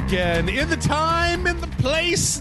again. In the time, in the place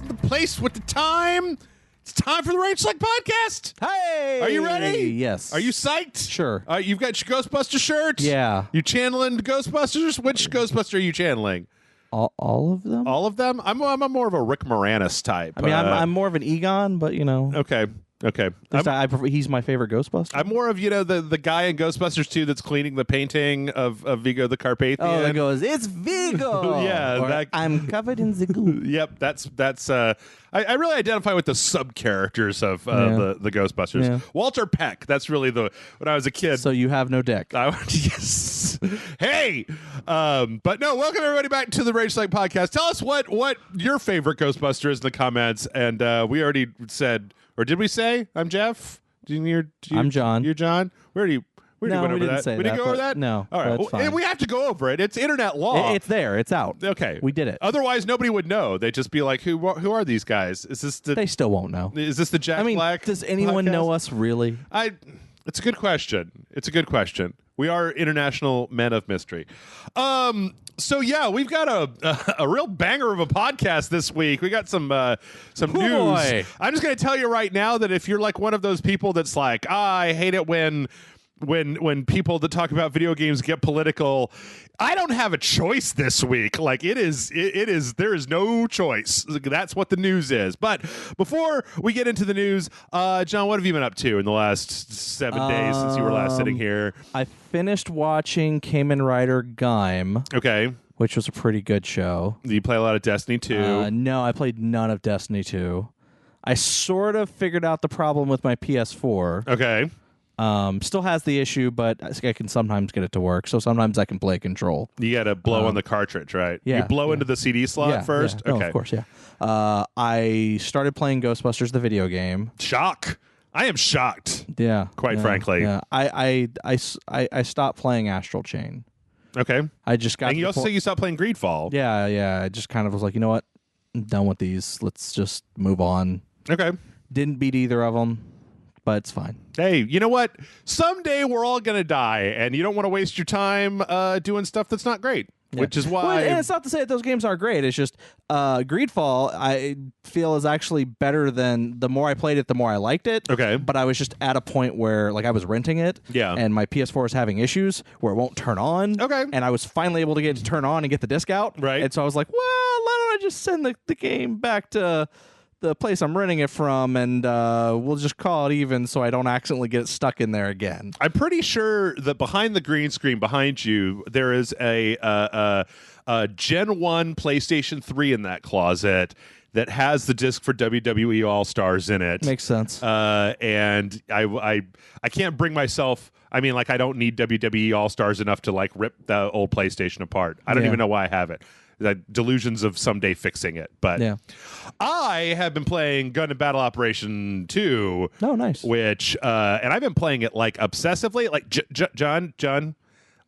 with the time. It's time for the Rage Select Podcast. Hey! Are you ready? Yes. Are you psyched? Sure. You've got your Ghostbuster shirt? Yeah. You channeling Ghostbusters? Which Ghostbuster are you channeling? All of them? All of them? I'm more of a Rick Moranis type. I mean, I'm more of an Egon, but, you know. Okay. I prefer, he's my favorite Ghostbuster. I'm more of, the guy in Ghostbusters 2 that's cleaning the painting of Vigo the Carpathian. Oh, that goes, it's Vigo! Yeah. Or, I'm covered in the goo. Yep, that's I really identify with the sub-characters of the Ghostbusters. Yeah. Walter Peck, that's really when I was a kid. So you have no dick. Yes. Hey! But no, welcome everybody back to the Rage Select Podcast. Tell us what your favorite Ghostbuster is in the comments. And we already said, or did we say, I'm Jeff? I'm John. You're John? Where do you... We No, went we over didn't that. say We didn't that, go over but that? no, All right. that's fine. We have to go over it. It's internet law. It's there. It's out. Okay. We did it. Otherwise, nobody would know. They'd just be like, who are these guys? Is this They still won't know. the Jack Black does anyone podcast? know us really? It's a good question. We are international men of mystery. So yeah, we've got a real banger of a podcast this week. We got some news. Boy. I'm just going to tell you right now that if you're like one of those people that's like, I hate it when people that talk about video games get political, I don't have a choice this week. Like it is there is no choice. That's what the news is. But before we get into the news, John, what have you been up to in the last 7 days since you were last sitting here? I finished watching Kamen Rider Gaim, Okay. which was a pretty good show. Do you play a lot of Destiny 2? No, I played none of Destiny 2. I sort of figured out the problem with my PS4. Okay. Still has the issue, but I can sometimes get it to work. So sometimes I can play Control. You got to blow on the cartridge, right? Yeah, You blow into the CD slot first? Yeah. Okay. No, of course, yeah. I started playing Ghostbusters, the video game. Shock. I am shocked. Yeah. Quite frankly. Yeah. I stopped playing Astral Chain. Okay. I just got And you also say you stopped playing Greedfall. Yeah. I just kind of was like, you know what? I'm done with these. Let's just move on. Okay. Didn't beat either of them, but it's fine. Hey, you know what? Someday we're all going to die, and you don't want to waste your time doing stuff that's not great, which is why... Well, and it's not to say that those games aren't great. It's just Greedfall, I feel, is actually better than... The more I played it, the more I liked it. Okay. But I was just at a point where, like, I was renting it, Yeah. and my PS4 is having issues where it won't turn on. Okay. And I was finally able to get it to turn on and get the disc out. Right. And so I was like, well, why don't I just send the game back to the place I'm renting it from, and we'll just call it even so I don't accidentally get stuck in there again. I'm pretty sure that behind the green screen behind you, there is a Gen 1 PlayStation 3 in that closet that has the disc for WWE All-Stars in it. Makes sense. And I can't bring myself... I mean, like, I don't need WWE All-Stars enough to, like, rip the old PlayStation apart. I don't Yeah. even know why I have it. The delusions of someday fixing it. But Yeah. I have been playing Gundam Battle Operation 2. Oh, nice. Which, and I've been playing it, like, obsessively. Like, John,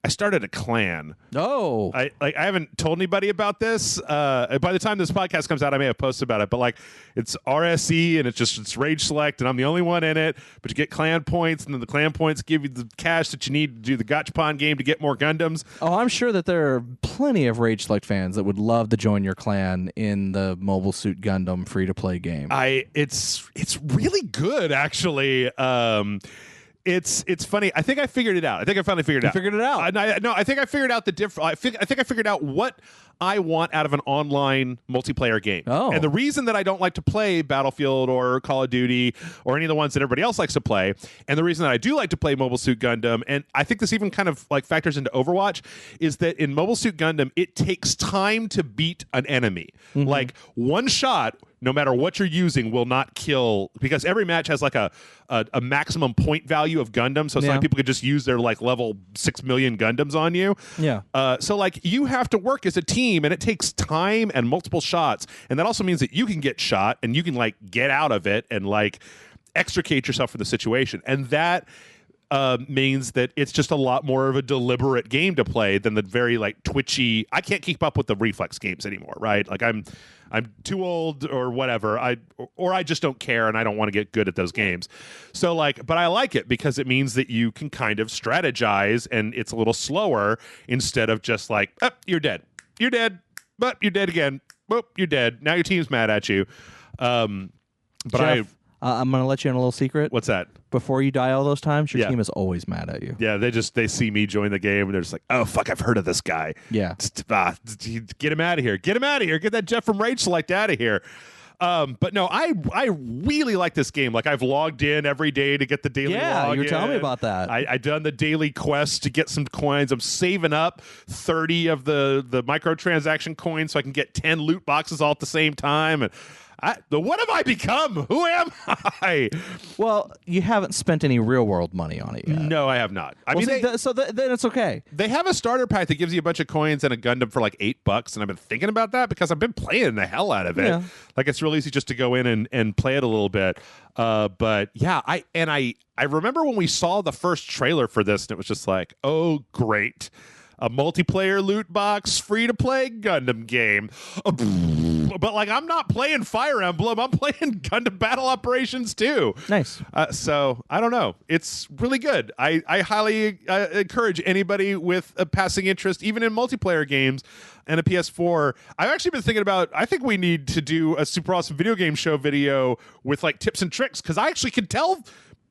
I started a clan. Oh. I haven't told anybody about this. By the time this podcast comes out, I may have posted about it. But like, it's RSE and it's Rage Select, and I'm the only one in it. But you get clan points, and then the clan points give you the cash that you need to do the Gachapon game to get more Gundams. Oh, I'm sure that there are plenty of Rage Select fans that would love to join your clan in the Mobile Suit Gundam free-to-play game. It's really good, actually. It's funny. I think I figured it out. I think I finally figured it out. You figured it out? I think I figured out the I think I figured out what I want out of an online multiplayer game. Oh. And the reason that I don't like to play Battlefield or Call of Duty or any of the ones that everybody else likes to play, and the reason that I do like to play Mobile Suit Gundam, and I think this even kind of like factors into Overwatch, is that in Mobile Suit Gundam, it takes time to beat an enemy. Mm-hmm. Like one shot, no matter what you're using, will not kill, because every match has like a maximum point value of Gundam, so some people could just use their like level 6 million Gundams on you. Yeah. So like you have to work as a team, and it takes time and multiple shots, and that also means that you can get shot and you can like get out of it and like extricate yourself from the situation, and that means that it's just a lot more of a deliberate game to play than the very like twitchy. I can't keep up with the reflex games anymore, right? Like I'm too old or whatever. I just don't care, and I don't want to get good at those games. So like, but I like it because it means that you can kind of strategize, and it's a little slower instead of just like, oh, you're dead. but you're dead again. Boop, you're dead. Now your team's mad at you. But Jeff, I'm going to let you in a little secret. What's that? Before you die all those times, your team is always mad at you. Yeah, they see me join the game and they're just like, oh fuck, I've heard of this guy. Yeah. Get him out of here. Get him out of here. Get that Jeff from Rage Select out of here. But no, I really like this game. Like I've logged in every day to get the daily login. Yeah, you were telling me about that. I done the daily quest to get some coins. I'm saving up 30 of the microtransaction coins so I can get 10 loot boxes all at the same time. And what have I become? Who am I? Well, you haven't spent any real world money on it yet. No, I have not. Then it's okay. They have a starter pack that gives you a bunch of coins and a Gundam for like $8, and I've been thinking about that because I've been playing the hell out of it. Yeah. Like it's real easy just to go in and play it a little bit. But yeah, I remember when we saw the first trailer for this, and it was just like, oh great. A multiplayer loot box, free-to-play Gundam game. But, like, I'm not playing Fire Emblem. I'm playing Gundam Battle Operations, too. Nice. So, I don't know. It's really good. I highly encourage anybody with a passing interest, even in multiplayer games, and a PS4. I've actually been thinking about, I think we need to do a super awesome video game show video with, like, tips and tricks, because I actually can tell...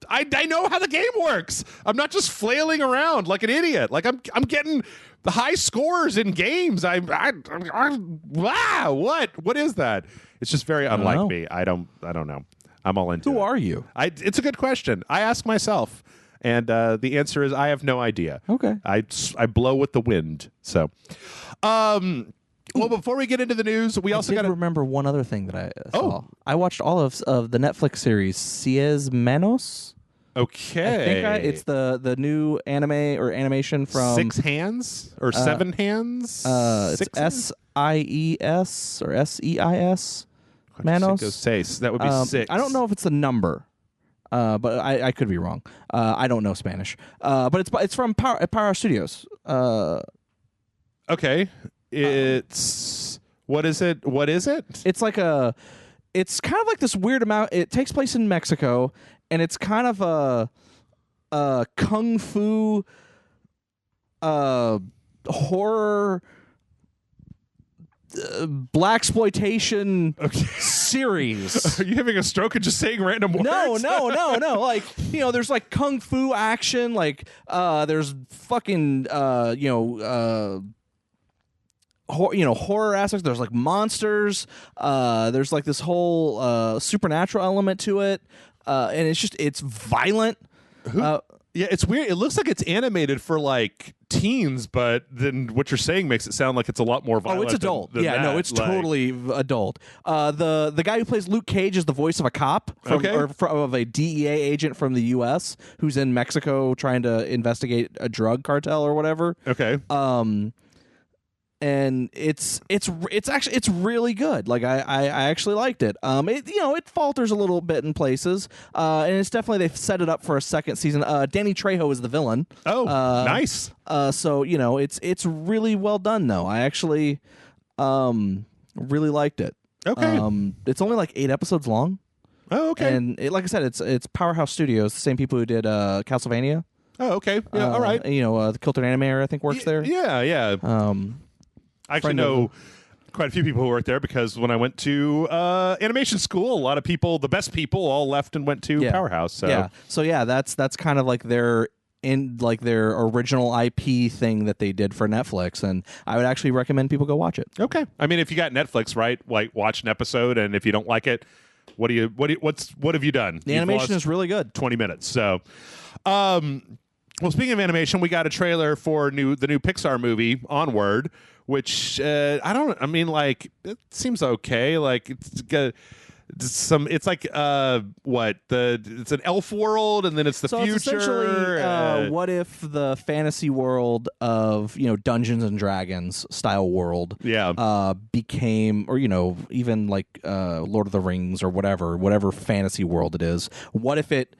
I know how the game works. I'm not just flailing around like an idiot. Like I'm getting the high scores in games. What is that? It's just very unlike me. I don't know. I'm all into it. Who are you? It's a good question. I ask myself, and the answer is I have no idea. Okay. I blow with the wind. So, well, before we get into the news, we also got to remember one other thing that I saw. I watched all of the Netflix series Sies Manos. Okay. I think it's the new anime or animation from Six Hands or Seven Hands. It's SIES or SEIS. Manos. That would be 6. I don't know if it's a number. But I could be wrong. I don't know Spanish. But it's from Power Studios. Okay. It's what is it? It's like it's kind of like this weird amount. It takes place in Mexico, and it's kind of a kung fu horror blaxploitation series. Are you having a stroke and just saying random words? No. Like, there's like kung fu action, like there's fucking horror aspects. There's like monsters. There's like this whole supernatural element to it, and it's violent. Yeah, it's weird. It looks like it's animated for like teens, but then what you're saying makes it sound like it's a lot more violent. Oh, it's adult. Than that. No, it's totally adult. The guy who plays Luke Cage is the voice of a cop, of a DEA agent from the U.S. who's in Mexico trying to investigate a drug cartel or whatever. Okay. And it's really good. Like I actually liked it. It falters a little bit in places. And it's definitely, they've set it up for a second season. Danny Trejo is the villain. Oh, nice. So it's really well done though. I actually really liked it. Okay. It's only like 8 episodes long. Oh, okay. And like I said, it's Powerhouse Studios, the same people who did Castlevania. Oh, okay. Yeah, all right. The Kilter Animator I think works there. Yeah. I actually know quite a few people who work there because when I went to animation school, a lot of people, the best people, all left and went to Powerhouse. So that's kind of like their original IP thing that they did for Netflix, and I would actually recommend people go watch it. Okay. I mean, if you got Netflix, right? Like, watch an episode, and if you don't like it, what have you done? The animation is really good. 20 minutes. So, well, speaking of animation, we got a trailer for the new Pixar movie, Onward, which it seems okay. Like it's like it's an elf world, and then it's the future. It's essentially, what if the fantasy world of Dungeons and Dragons style world, became, or even like Lord of the Rings or whatever fantasy world it is. What if it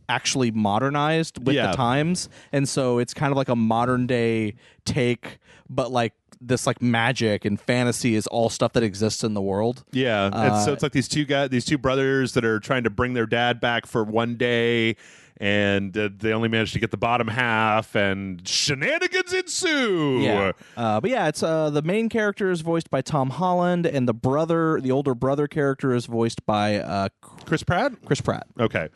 actually modernized with the times, and so it's kind of like a modern day take, but like this like magic and fantasy is all stuff that exists in the world. And so it's like these two brothers that are trying to bring their dad back for one day, and they only managed to get the bottom half, and shenanigans ensue. Yeah, but yeah, it's the main character is voiced by Tom Holland, and the older brother character is voiced by Chris Pratt. Okay.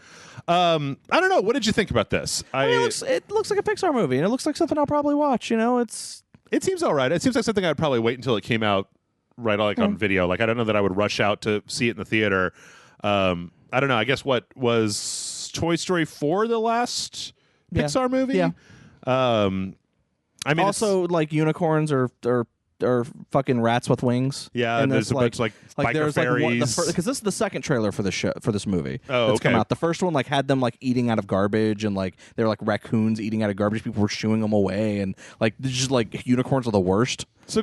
I don't know. What did you think about this? It looks like a Pixar movie, and it looks like something I'll probably watch. It seems all right. It seems like something I'd probably wait until it came out on video. Like, I don't know that I would rush out to see it in the theater. I don't know. I guess what was Toy Story 4 the last Pixar movie? Yeah. I mean, also, like, unicorns are fucking rats with wings. Yeah, and there's a bunch like biker fairies. Because this is the second trailer for this movie. Oh, that's okay. come out. The first one had them eating out of garbage, and they were raccoons eating out of garbage. People were shooing them away, and just unicorns are the worst. So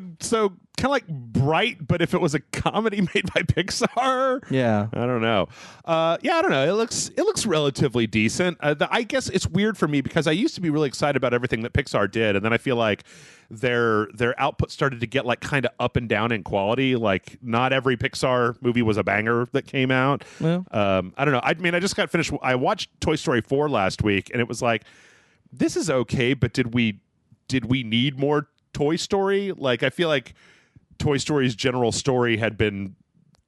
kind of like Bright, but if it was a comedy made by Pixar. Yeah, I don't know. I don't know. It looks relatively decent. I guess it's weird for me because I used to be really excited about everything that Pixar did, and then I feel like their output started to get kind of up and down in quality. Like, not every Pixar movie was a banger that came out. Well, I don't know. I mean, I just got finished. I watched Toy Story 4 last week, and it was like, this is okay, but did we need more Toy Story? Like, I feel like Toy Story's general story had been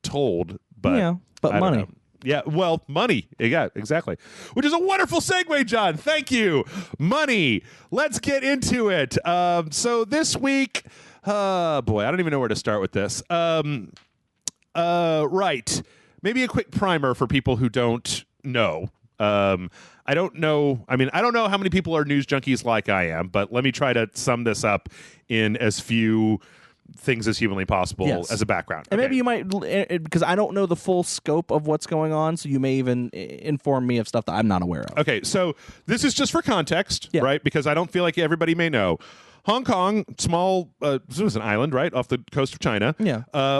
told, but money. Yeah, well, money. Yeah, exactly. Which is a wonderful segue, John. Thank you. Money. Let's get into it. So this week, boy, I don't even know where to start with this. Right. Maybe a quick primer for people who don't know. I don't know. I mean, I don't know how many people are news junkies like I am, but let me try to sum this up in as few things as humanly possible as a background. And maybe you might, because I don't know the full scope of what's going on, so you may even inform me of stuff that I'm not aware of. Okay, so this is just for context, right? Because I don't feel like everybody may know. Hong Kong, small, this was an island, right, off the coast of China,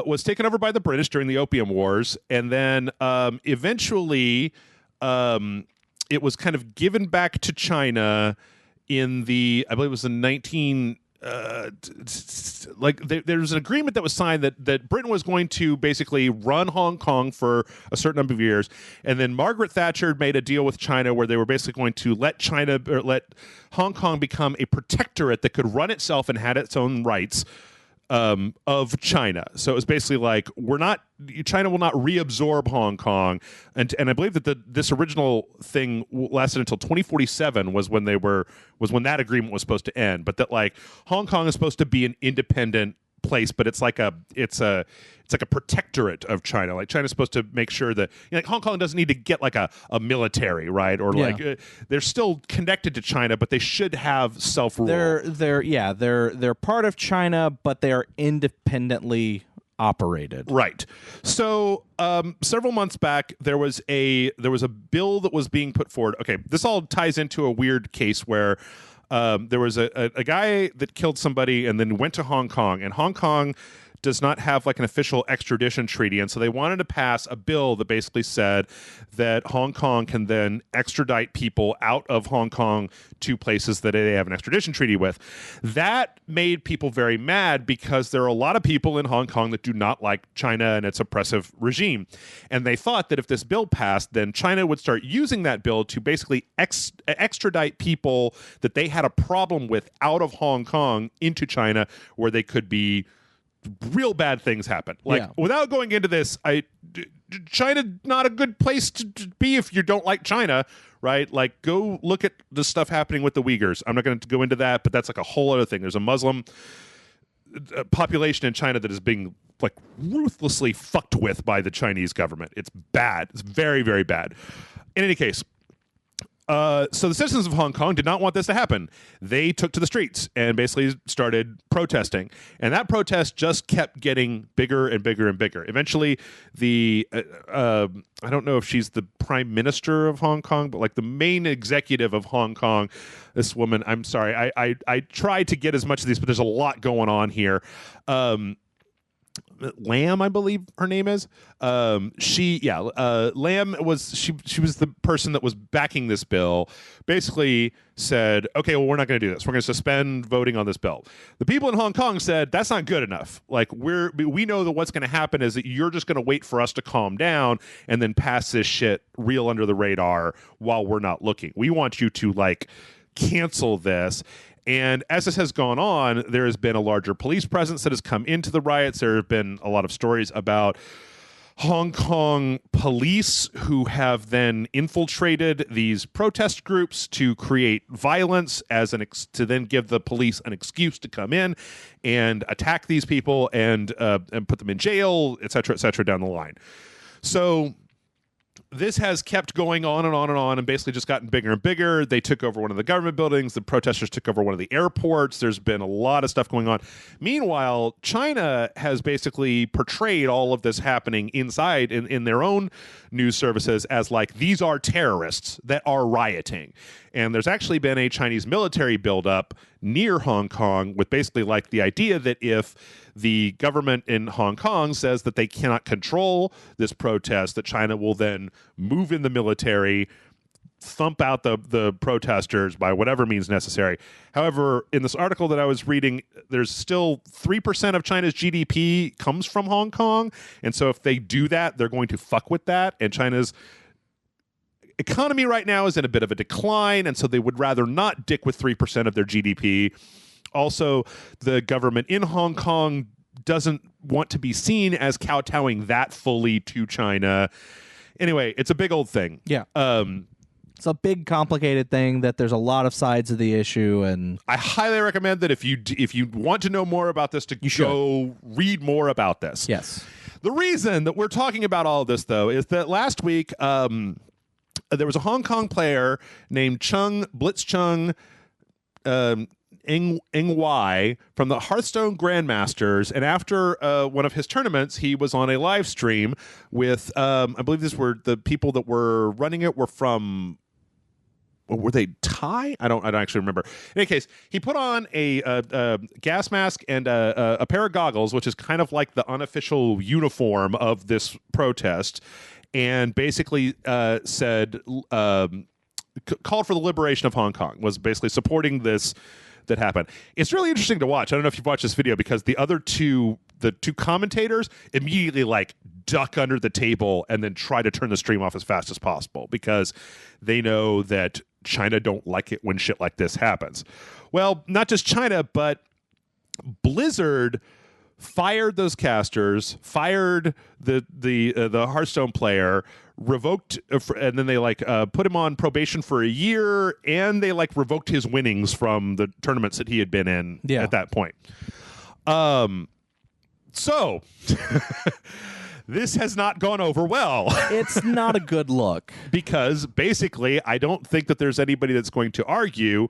was taken over by the British during the Opium Wars, and then eventually it was kind of given back to China in I believe it was the there's an agreement that was signed that Britain was going to basically run Hong Kong for a certain number of years, and then Margaret Thatcher made a deal with China where they were basically going to let Hong Kong become a protectorate that could run itself and had its own rights of China. So it was basically like, China will not reabsorb Hong Kong, and I believe that this original thing lasted until 2047 was when that agreement was supposed to end. But that Hong Kong is supposed to be an independent place, but it's like a protectorate of China. Like, China's supposed to make sure that Hong Kong doesn't need to get a military, right? Or they're still connected to China, but they should have self-rule. They're part of China, but they are independently operated. Right. So several months back, there was a bill that was being put forward. Okay, this all ties into a weird case where there was a guy that killed somebody and then went to Hong Kong, and Hong Kong does not have an official extradition treaty, and so they wanted to pass a bill that basically said that Hong Kong can then extradite people out of Hong Kong to places that they have an extradition treaty with. That made people very mad because there are a lot of people in Hong Kong that do not like China and its oppressive regime, and they thought that if this bill passed, then China would start using that bill to basically extradite people that they had a problem with out of Hong Kong into China, where they could be real bad things happen. Without going into this, China not a good place to be if you don't like China, right? Go look at the stuff happening with the Uyghurs. I'm not going to go into that, but that's a whole other thing. There's a Muslim population in China that is being ruthlessly fucked with by the Chinese government. It's bad. It's very, very bad. In any case, so the citizens of Hong Kong did not want this to happen. They took to the streets and basically started protesting. And that protest just kept getting bigger and bigger and bigger. Eventually, I don't know if she's the prime minister of Hong Kong, but the main executive of Hong Kong, this woman, I'm sorry, I tried to get as much of these, but there's a lot going on here. Lamb, I believe her name is. Lamb was she was the person that was backing this bill. Basically said, okay, well, we're not going to do this. We're going to suspend voting on this bill. The people in Hong Kong said that's not good enough. Like we know that what's going to happen is that you're just going to wait for us to calm down and then pass this shit real under the radar while we're not looking. We want you to like cancel this. And as this has gone on, there has been a larger police presence that has come into the riots. There have been a lot of stories about Hong Kong police who have then infiltrated these protest groups to create violence to then give the police an excuse to come in and attack these people and put them in jail, et cetera, down the line. So this has kept going on and on and on and basically just gotten bigger and bigger. They took over one of the government buildings. The protesters took over one of the airports. There's been a lot of stuff going on. Meanwhile, China has basically portrayed all of this happening inside in their own news services as like, these are terrorists that are rioting. And there's actually been a Chinese military buildup near Hong Kong with basically like the idea that if the government in Hong Kong says that they cannot control this protest, that China will then move in the military, thump out the protesters by whatever means necessary. However, in this article that I was reading, there's still 3% of China's GDP comes from Hong Kong. And so if they do that, they're going to fuck with that. And China's economy right now is in a bit of a decline, and so they would rather not dick with 3% of their GDP. Also, the government in Hong Kong doesn't want to be seen as kowtowing that fully to China. Anyway, it's a big old thing. Yeah. It's a big, complicated thing that there's a lot of sides of the issue, and I highly recommend that if you want to know more about this, to go read more about this. Yes. The reason that we're talking about all of this, though, is that last week there was a Hong Kong player named Blitzchung Ng from the Hearthstone Grandmasters, and after one of his tournaments, he was on a live stream with I believe these were the people that were running it were from. Were they Thai? I don't actually remember. In any case, he put on a gas mask and a pair of goggles, which is kind of like the unofficial uniform of this protest, and basically said called for the liberation of Hong Kong, was basically supporting this that happened. It's really interesting to watch. I don't know if you've watched this video, because the two commentators immediately like duck under the table and then try to turn the stream off as fast as possible, because they know that China don't like it when shit like this happens. Well, not just China, but Blizzard fired those casters, fired the Hearthstone player, revoked, and then they put him on probation for a year, and they revoked his winnings from the tournaments that he had been in at that point. So this has not gone over well. It's not a good look. Because basically, I don't think that there's anybody that's going to argue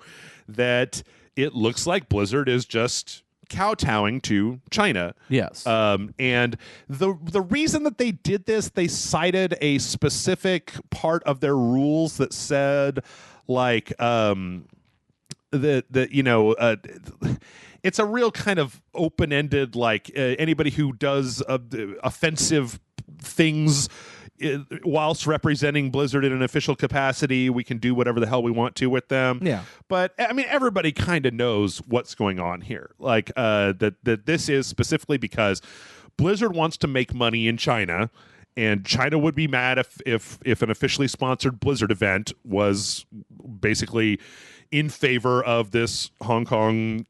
that it looks like Blizzard is just kowtowing to China. Yes. And the reason that they did this, they cited a specific part of their rules that said it's a real kind of open-ended, anybody who does offensive things whilst representing Blizzard in an official capacity, we can do whatever the hell we want to with them. Yeah. But I mean, everybody kind of knows what's going on here. That this is specifically because Blizzard wants to make money in China, and China would be mad if an officially sponsored Blizzard event was basically in favor of this Hong Kong.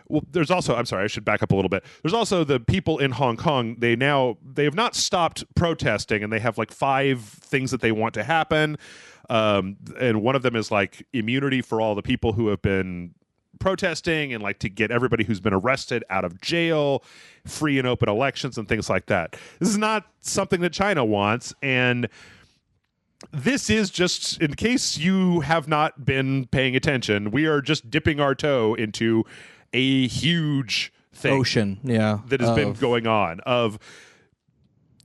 Well, there's also, I'm sorry, I should back up a little bit. There's also the people in Hong Kong. They have not stopped protesting, and they have 5 things that they want to happen. And one of them is immunity for all the people who have been protesting, and to get everybody who's been arrested out of jail, free and open elections, and things like that. This is not something that China wants, and this is just, in case you have not been paying attention, we are just dipping our toe into a huge thing ocean, that has been going on, of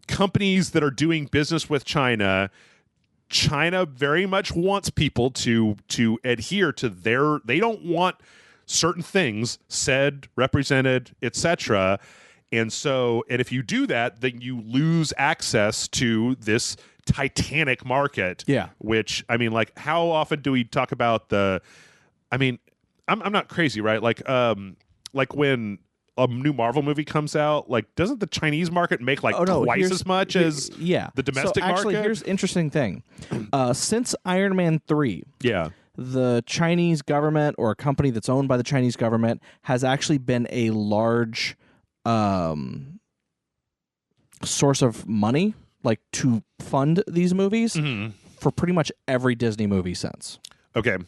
companies that are doing business with China. China very much wants people to adhere to they don't want certain things said, represented, etc. And if you do that, then you lose access to this titanic market. Yeah. Which, I mean, like, how often do we talk about I'm not crazy, right? Like when a new Marvel movie comes out, like, doesn't the Chinese market make twice as much as the domestic market? Actually, here's the interesting thing. Since Iron Man 3, the Chinese government, or a company that's owned by the Chinese government, has actually been a large source of money, like, to fund these movies for pretty much every Disney movie since. Okay.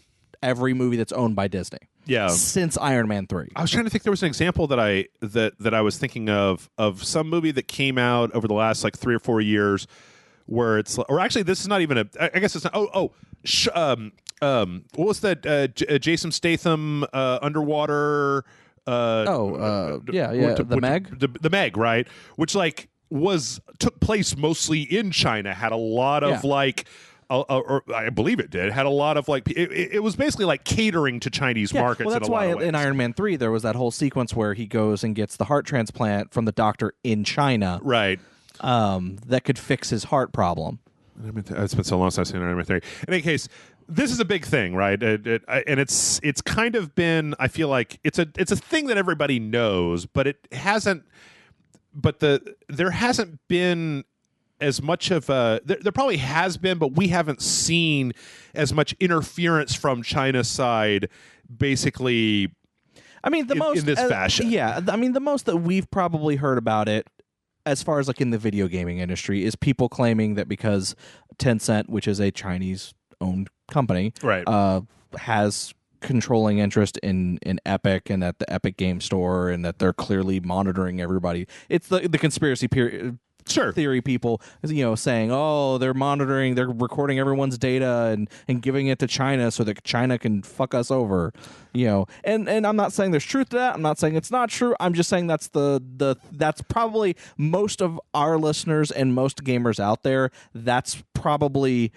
Every movie that's owned by Disney. Yeah. Since Iron Man 3. I was trying to think. There was an example that I was thinking of some movie that came out over the last 3 or 4 years where it's, or actually this is not even I guess it's not. What was that Jason Statham underwater the Meg? The Meg, right? Which took place mostly in China, had a lot of or I believe it did, had a lot of it was basically catering to Chinese markets. Well, that's why in Iron Man 3 there was that whole sequence where he goes and gets the heart transplant from the doctor in China, right? That could fix his heart problem. It's been so long since I've seen Iron Man 3. In any case, this is a big thing, right? And it's kind of been, I feel like it's a thing that everybody knows, but it hasn't. But there hasn't been as much of there probably has been, but we haven't seen as much interference from China's side, basically. I mean, in this fashion. Yeah, I mean, the most that we've probably heard about it, as far as in the video gaming industry, is people claiming that because Tencent, which is a Chinese-owned company, right, has controlling interest in Epic and at the Epic Game Store, and that they're clearly monitoring everybody. It's the conspiracy theory people, saying, oh, they're monitoring, they're recording everyone's data and giving it to China so that China can fuck us over, and I'm not saying there's truth to that. I'm not saying it's not true. I'm just saying that's that's probably most of our listeners and most gamers out there. That's probably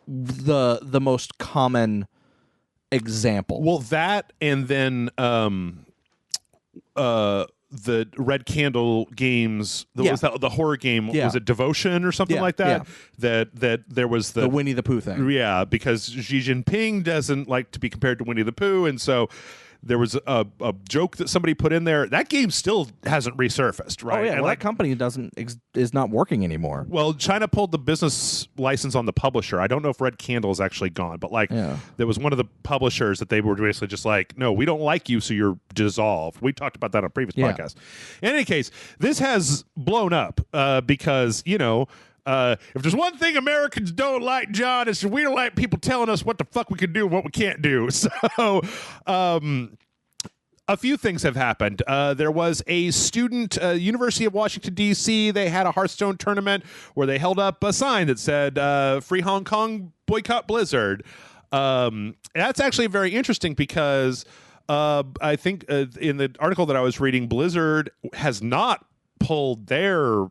the most common example. Well, that, and then the Red Candle games, was that the horror game? Was it Devotion or something like that? That there was the Winnie the Pooh thing. Yeah, because Xi Jinping doesn't like to be compared to Winnie the Pooh, and so there was a joke that somebody put in there. That game still hasn't resurfaced, right? Oh yeah, and that company is not working anymore. Well, China pulled the business license on the publisher. I don't know if Red Candle is actually gone, but there was one of the publishers that they were basically just no, we don't like you, so you're dissolved. We talked about that on a previous podcast. In any case, this has blown up because if there's one thing Americans don't like, John, is we don't like people telling us what the fuck we can do and what we can't do. So, a few things have happened. There was a student, University of Washington, D.C., they had a Hearthstone tournament where they held up a sign that said, Free Hong Kong, boycott Blizzard. That's actually very interesting because I think in the article that I was reading, Blizzard has not pulled their,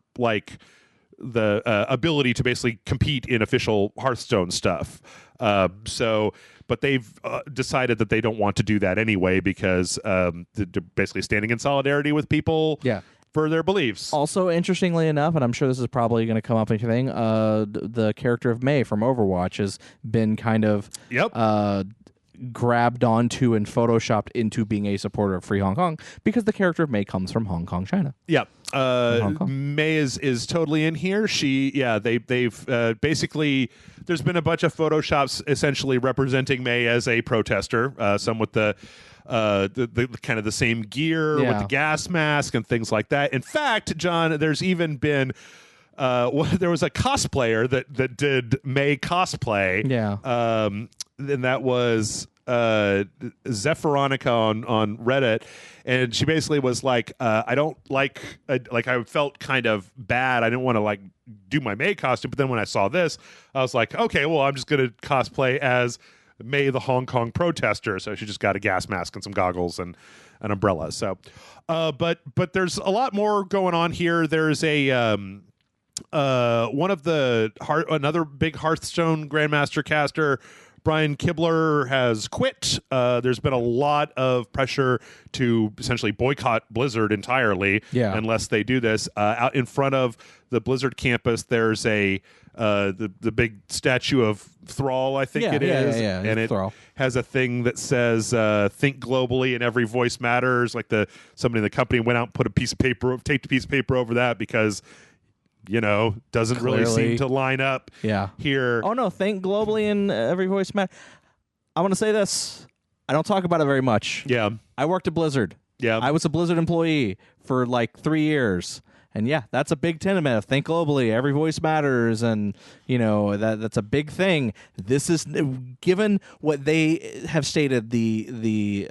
the ability to basically compete in official Hearthstone stuff. But they've decided that they don't want to do that anyway because they're basically standing in solidarity with people for their beliefs. Also, interestingly enough, and I'm sure this is probably going to come up anything, the character of Mei from Overwatch has been kind of grabbed onto and photoshopped into being a supporter of Free Hong Kong because the character of Mei comes from Hong Kong, China. Yeah. Mei is totally in here. They've basically, there's been a bunch of photoshops essentially representing Mei as a protester, some with the kind of the same gear with the gas mask and things like that. In fact, John, there's even been there was a cosplayer that did Mei cosplay. And that was Zephyronica on Reddit, and she basically was like, I don't like I felt kind of bad. I didn't want to do my Mei costume, but then when I saw this, I was like, okay, well, I'm just going to cosplay as Mei the Hong Kong protester. So she just got a gas mask and some goggles and an umbrella. So, but there's a lot more going on here. There's a one of the another big Hearthstone Grandmaster caster, Brian Kibler has quit. There's been a lot of pressure to essentially boycott Blizzard entirely unless they do this. Out in front of the Blizzard campus, there's the big statue of Thrall, I think it is. And it has a thing that says think globally and every voice matters. Like somebody in the company went out and put taped a piece of paper over that because doesn't really seem to line up here. Oh no, think globally and every voice matters. I want to say this. I don't talk about it very much. Yeah. I worked at Blizzard. Yeah. I was a Blizzard employee for like 3 years. And that's a big tenet of think globally, every voice matters, and that's a big thing. This is, given what they have stated, the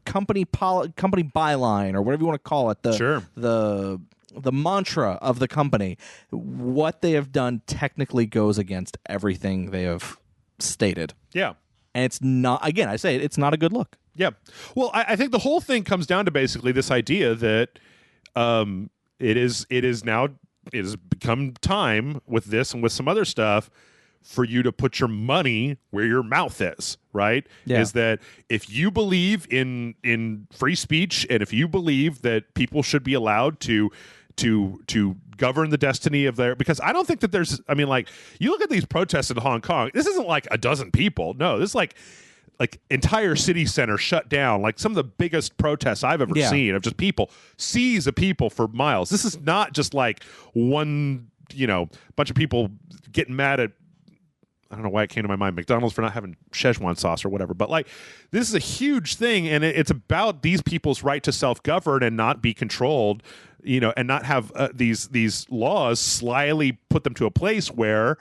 company byline, or whatever you want to call it, the mantra of the company, what they have done technically goes against everything they have stated. Yeah. And it's not, again, I say it's not a good look. Yeah. Well, I think the whole thing comes down to basically this idea that it has become time with this and with some other stuff for you to put your money where your mouth is, right? Yeah. Is that if you believe in free speech and if you believe that people should be allowed to govern the destiny of because I don't think that you look at these protests in Hong Kong, this isn't like a dozen people. No, this is like entire city center shut down, like some of the biggest protests I've ever seen of just seas of people for miles. This is not just like one, bunch of people getting mad at, I don't know why it came to my mind, McDonald's for not having Szechuan sauce or whatever. But this is a huge thing, and it's about these people's right to self-govern and not be controlled, and not have these laws slyly put them to a place where,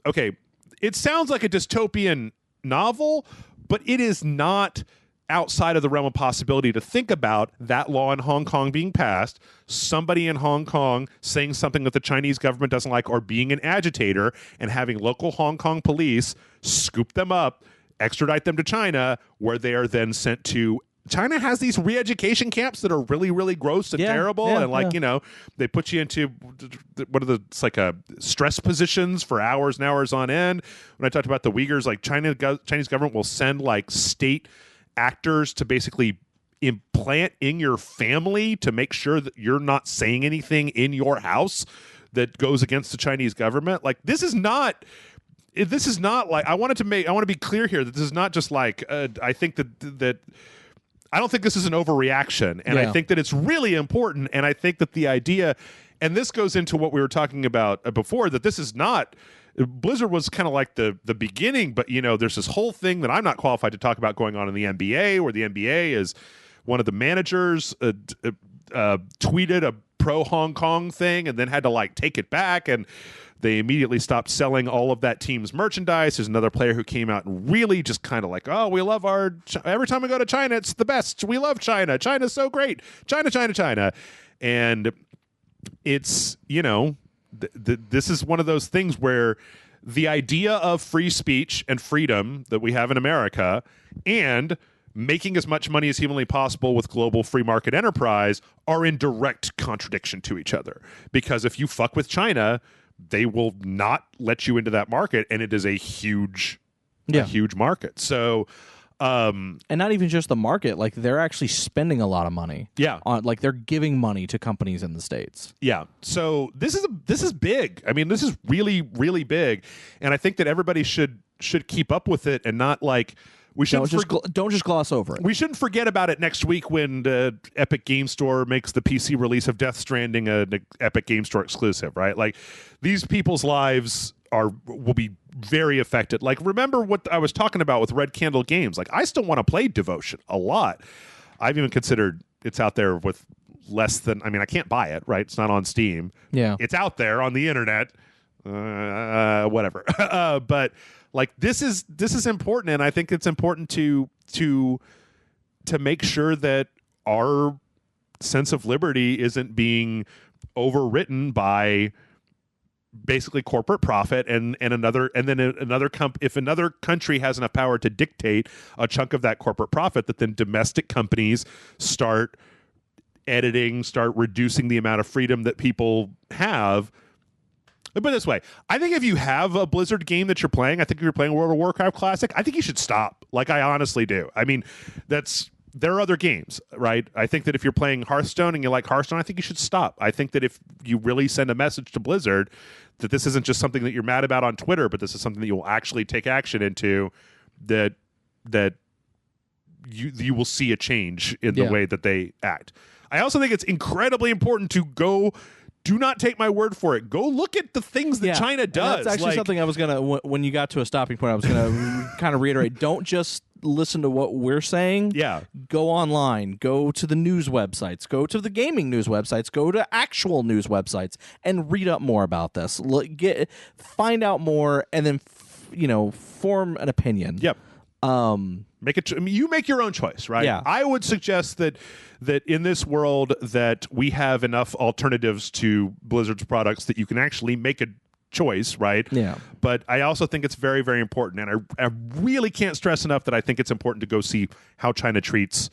okay, it sounds like a dystopian novel, but it is not outside of the realm of possibility to think about that law in Hong Kong being passed, somebody in Hong Kong saying something that the Chinese government doesn't like, or being an agitator, and having local Hong Kong police scoop them up, extradite them to China, where they are then sent to. China has these re-education camps that are really, really gross and terrible, and they put you into it's like a stress positions for hours and hours on end. When I talked about the Uyghurs, like Chinese government will send like state actors to basically implant in your family to make sure that you're not saying anything in your house that goes against the Chinese government. Like this is not like I want to be clear here that this is not just like I think that. I don't think this is an overreaction, and I think that it's really important, and I think that the idea, and this goes into what we were talking about before, that this is not, Blizzard was kind of like the beginning, but there's this whole thing that I'm not qualified to talk about going on in the NBA, where the NBA is one of the managers tweeted a pro-Hong Kong thing and then had to take it back, and they immediately stopped selling all of that team's merchandise. There's another player who came out and really just kind of oh, we love every time we go to China, it's the best. We love China. China's so great. China, China, China. And it's, this is one of those things where the idea of free speech and freedom that we have in America and making as much money as humanly possible with global free market enterprise are in direct contradiction to each other. Because if you fuck with China, they will not let you into that market, and it is a huge market. So, and not even just the market, they're actually spending a lot of money. Yeah, on they're giving money to companies in the States. Yeah. So this is big. I mean, this is really, really big, and I think that everybody should keep up with it and not we shouldn't don't just gloss over it. We shouldn't forget about it next week when Epic Game Store makes the PC release of Death Stranding an Epic Game Store exclusive, right? These people's lives will be very affected. Remember what I was talking about with Red Candle Games? I still want to play Devotion a lot. I've even considered it's out there with less than. I can't buy it, right? It's not on Steam. Yeah, it's out there on the internet. Whatever, but. This is important, and I think it's important to make sure that our sense of liberty isn't being overwritten by basically corporate profit if another country has enough power to dictate a chunk of that corporate profit, that then domestic companies start reducing the amount of freedom that people have. Put it this way, I think if you have a Blizzard game that you're playing, I think if you're playing World of Warcraft Classic, I think you should stop. Like, I honestly do. I mean, there are other games, right? I think that if you're playing Hearthstone and you like Hearthstone, I think you should stop. I think that if you really send a message to Blizzard that this isn't just something that you're mad about on Twitter, but this is something that you will actually take action into, that you will see a change in the way that they act. I also think it's incredibly important to go. Do not take my word for it. Go look at the things that China does. And that's actually something I was going to, when you got to a stopping point, I was going to kind of reiterate. Don't just listen to what we're saying. Yeah. Go online. Go to the news websites. Go to the gaming news websites. Go to actual news websites and read up more about this. Find out more and then, form an opinion. Yep. You make your own choice, right? Yeah. I would suggest that in this world that we have enough alternatives to Blizzard's products that you can actually make a choice, right? Yeah. But I also think it's very, very important, and I really can't stress enough that I think it's important to go see how China treats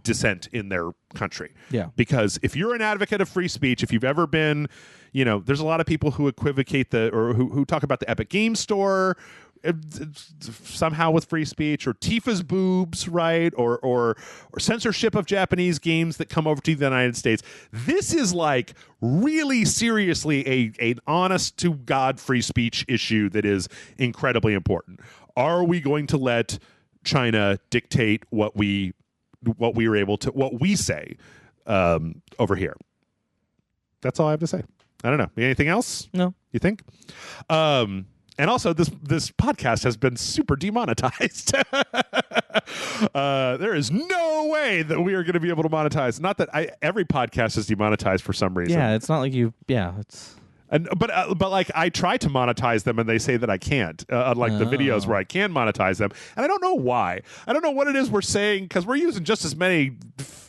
dissent in their country. Yeah. Because if you're an advocate of free speech, if you've ever been, there's a lot of people who equivocate who talk about the Epic Game Store somehow with free speech, or Tifa's boobs, right? Or censorship of Japanese games that come over to the United States. This is like really seriously an honest to God free speech issue that is incredibly important. Are we going to let China dictate what we say over here? That's all I have to say. I don't know. Anything else? No. You think? And also, this podcast has been super demonetized. There is no way that we are going to be able to monetize. Not that every podcast is demonetized for some reason. Yeah, it's not like you. Yeah, it's. But like I try to monetize them and they say that I can't. Unlike the videos where I can monetize them, and I don't know why. I don't know what it is we're saying, because we're using just as many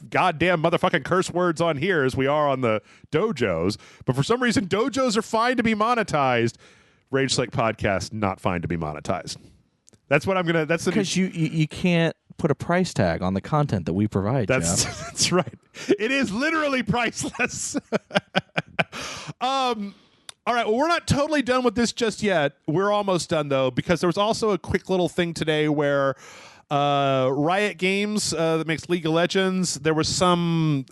goddamn motherfucking curse words on here as we are on the dojos. But for some reason, dojos are fine to be monetized. Rage Slick Podcast not fine to be monetized. That's what I'm gonna. That's because you can't put a price tag on the content that we provide. That's Jeff. That's right. It is literally priceless. All right. Well, we're not totally done with this just yet. We're almost done though, because there was also a quick little thing today where Riot Games that makes League of Legends. There was there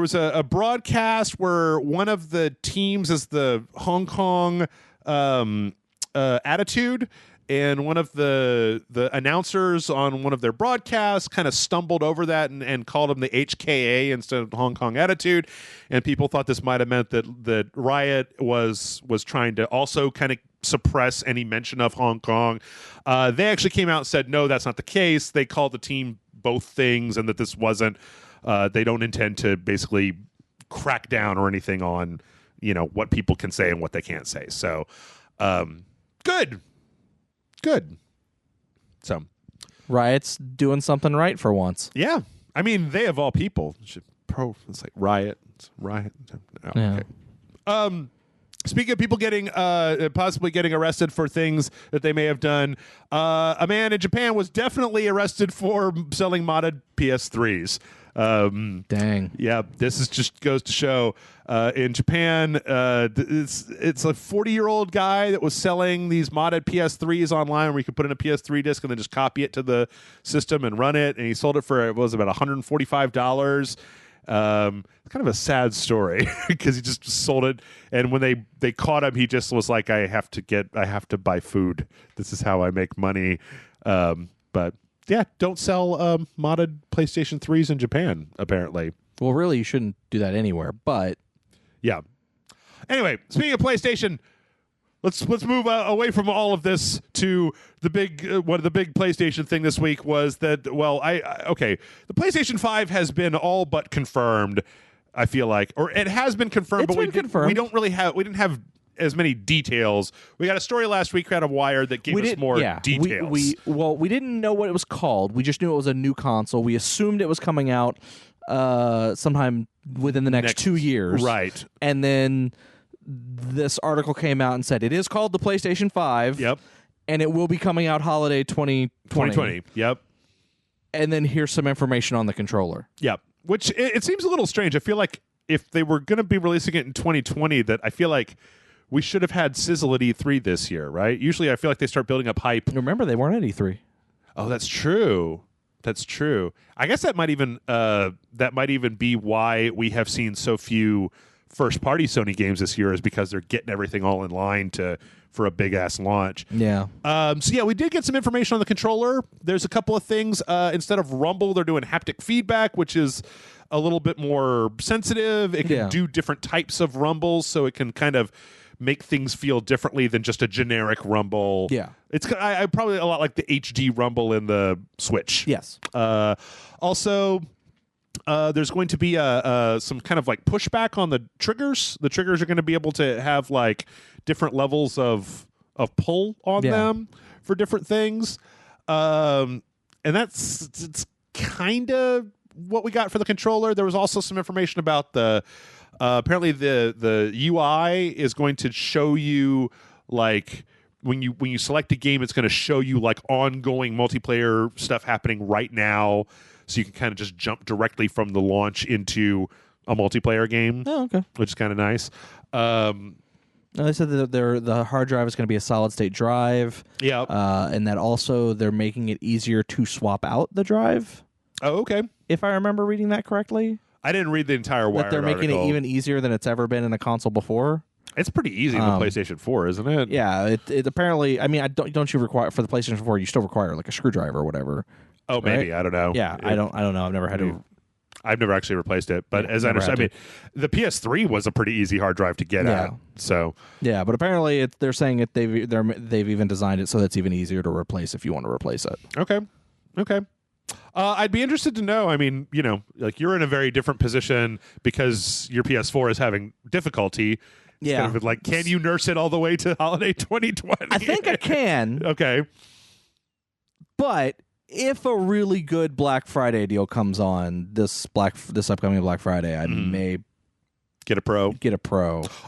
was a broadcast where one of the teams is the Hong Kong Attitude, and one of the announcers on one of their broadcasts kind of stumbled over that and called them the HKA instead of Hong Kong Attitude, and people thought this might have meant that Riot was trying to also kind of suppress any mention of Hong Kong. They actually came out and said, no, that's not the case. They called the team both things, and that this wasn't, they don't intend to basically crack down or anything on, what people can say and what they can't say. So, good. So, Riot's doing something right for once. Yeah. I mean, they of all people should it's like Riot. It's Riot. Oh, yeah. Okay. Speaking of people getting possibly getting arrested for things that they may have done, a man in Japan was definitely arrested for selling modded PS3s. Dang. Yeah, this is just goes to show in Japan, it's a 40-year-old guy that was selling these modded PS3s online where you could put in a PS3 disc and then just copy it to the system and run it. And he sold it for, about $145. Kind of a sad story because he just sold it, and when they caught him, he just was like, I have to buy food. This is how I make money. But yeah, don't sell modded PlayStation 3s in Japan, apparently. Well, really, you shouldn't do that anywhere, but yeah. Anyway, speaking of PlayStation, let's move away from all of this to the big one of the big PlayStation thing this week was that, well, the PlayStation 5 has been all but confirmed, I feel like, or it has been confirmed, but we didn't have as many details. We got a story last week out of Wired that gave us more details. We didn't know what it was called. We just knew it was a new console. We assumed it was coming out sometime within the next 2 years. Right. And then this article came out and said it is called the PlayStation 5. Yep. And it will be coming out holiday 2020. Yep. And then here's some information on the controller. Yep. Which it seems a little strange. I feel like if they were going to be releasing it in 2020, that I feel like we should have had Sizzle at E3 this year, right? Usually I feel like they start building up hype. Remember, they weren't at E3. Oh, that's true. That's true. I guess that might even be why we have seen so few first-party Sony games this year, is because they're getting everything all in line for a big-ass launch. Yeah. So, yeah, we did get some information on the controller. There's a couple of things. Instead of rumble, they're doing haptic feedback, which is a little bit more sensitive. It can do different types of rumbles, so it can kind of make things feel differently than just a generic rumble. Yeah. It's I probably a lot like the HD rumble in the Switch. Yes. Also, there's going to be some kind of like pushback on the triggers. The triggers are going to be able to have like different levels of pull on them for different things. And it's kind of what we got for the controller. There was also some information about the apparently the UI is going to show you like when you select a game, it's going to show you like ongoing multiplayer stuff happening right now, so you can kind of just jump directly from the launch into a multiplayer game. Oh, okay. Which is kind of nice. They said that the hard drive is going to be a solid state drive. Yeah. And that also they're making it easier to swap out the drive. Oh, okay. If I remember reading that correctly. I didn't read the entire Wired that they're making article. it even easier than it's ever been in a console before. It's pretty easy in the PlayStation 4, isn't it? Yeah, it apparently. I mean, don't you require for the PlayStation 4? You still require like a screwdriver or whatever. Oh, maybe I don't know. Yeah, I don't know. I've never had to. I've never actually replaced it, but as I understand, I mean, the PS3 was a pretty easy hard drive to get at. So yeah, but apparently they're saying that they've even designed it so that it's even easier to replace if you want to replace it. Okay. I'd be interested to know. I mean, you know, like you're in a very different position because your PS4 is having difficulty. Yeah. Kind of like, can you nurse it all the way to holiday 2020? I think I can. Okay. But if a really good Black Friday deal comes on this upcoming Black Friday, I may get a Pro.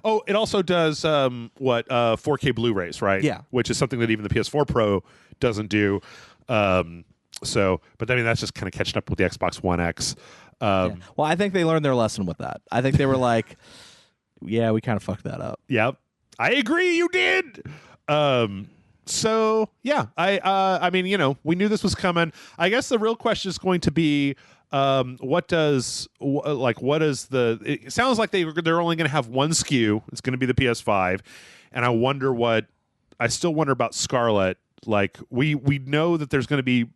Oh, it also does 4K Blu-rays, right? Yeah. Which is something that even the PS4 Pro doesn't do. But I mean, that's just kind of catching up with the Xbox One X. Well, I think they learned their lesson with that. I think they were like, yeah, we kind of fucked that up. Yep. I agree, you did. So yeah, I mean, you know, we knew this was coming. I guess the real question is going to be, it sounds like they're only going to have one SKU. It's going to be the PS5, and I still wonder about Scarlet. Like we know that there's going to be.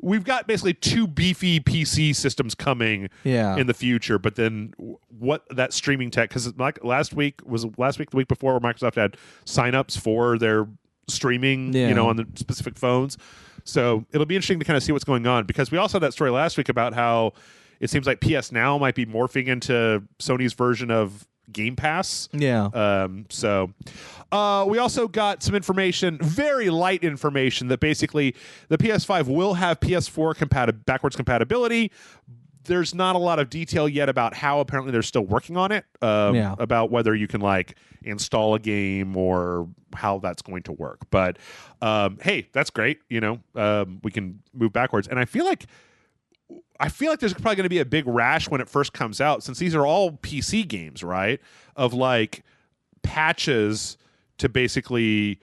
We've got basically two beefy PC systems coming in the future, but then what that streaming tech, because like the week before, where Microsoft had signups for their streaming, you know, on the specific phones. So it'll be interesting to kind of see what's going on, because we also had that story last week about how it seems like PS Now might be morphing into Sony's version of Game Pass. Yeah. We also got some information, very light information, that basically the PS5 will have PS4 backwards compatibility. There's not a lot of detail yet about how. Apparently they're still working on it, about whether you can like install a game or how that's going to work. But hey, that's great. You know, we can move backwards, and I feel like there's probably going to be a big rash when it first comes out, since these are all PC games, right? Of like patches to basically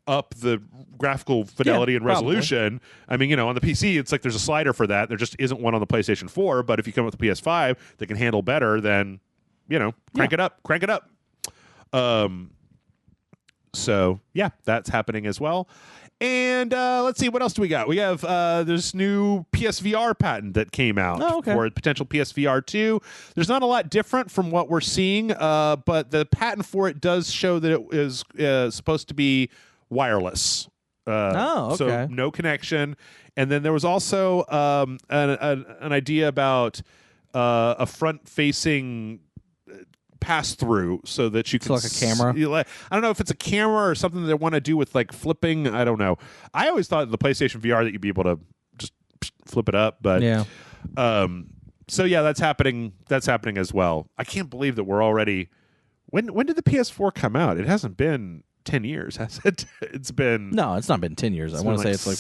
up the graphical fidelity and resolution. Probably. I mean, you know, on the PC, it's like there's a slider for that. There just isn't one on the PlayStation 4. But if you come with the PS5 that can handle better, then, you know, crank it up. So, yeah, that's happening as well. And let's see, what else do we got? We have this new PSVR patent that came out for potential PSVR 2. There's not a lot different from what we're seeing, but the patent for it does show that it is supposed to be wireless. So no connection. And then there was also an idea about a front-facing pass-through, so that you can like a camera. I don't know if it's a camera or something that they want to do with like flipping. I don't know. I always thought the PlayStation VR that you'd be able to just flip it up, but so yeah, that's happening as well. I can't believe that we're already. When did the PS4 come out? It hasn't been 10 years, has it? It's not been 10 years. I want to say it's like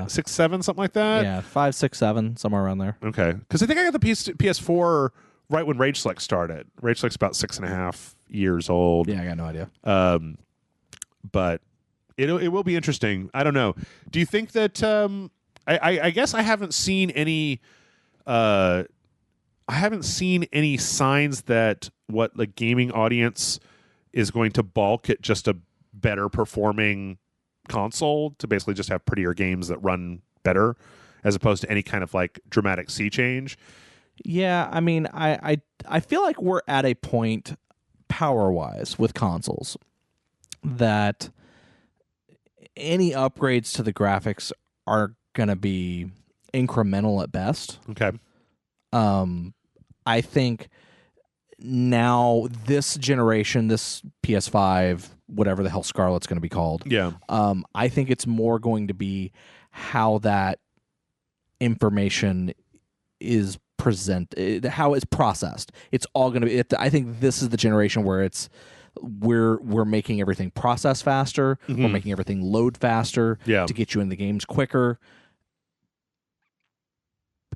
six, 7, something like that. Yeah, 5, 6, 7, somewhere around there. Okay, because I think I got the PS4 right when Rage Select started. Rage Select's about 6.5 years old. Yeah, I got no idea. But it will be interesting. I don't know. Do you think that I guess I haven't seen any signs that what the gaming audience is going to balk at just a better performing console to basically just have prettier games that run better as opposed to any kind of like dramatic sea change. Yeah, I mean, I feel like we're at a point power-wise with consoles that any upgrades to the graphics are going to be incremental at best. Okay. I think now this generation, this PS5, whatever the hell Scarlet's going to be called, I think it's more going to be how that information is presented, how it's processed. It's all going to be. I think this is the generation where we're making everything process faster. We're making everything load faster to get you in the games quicker.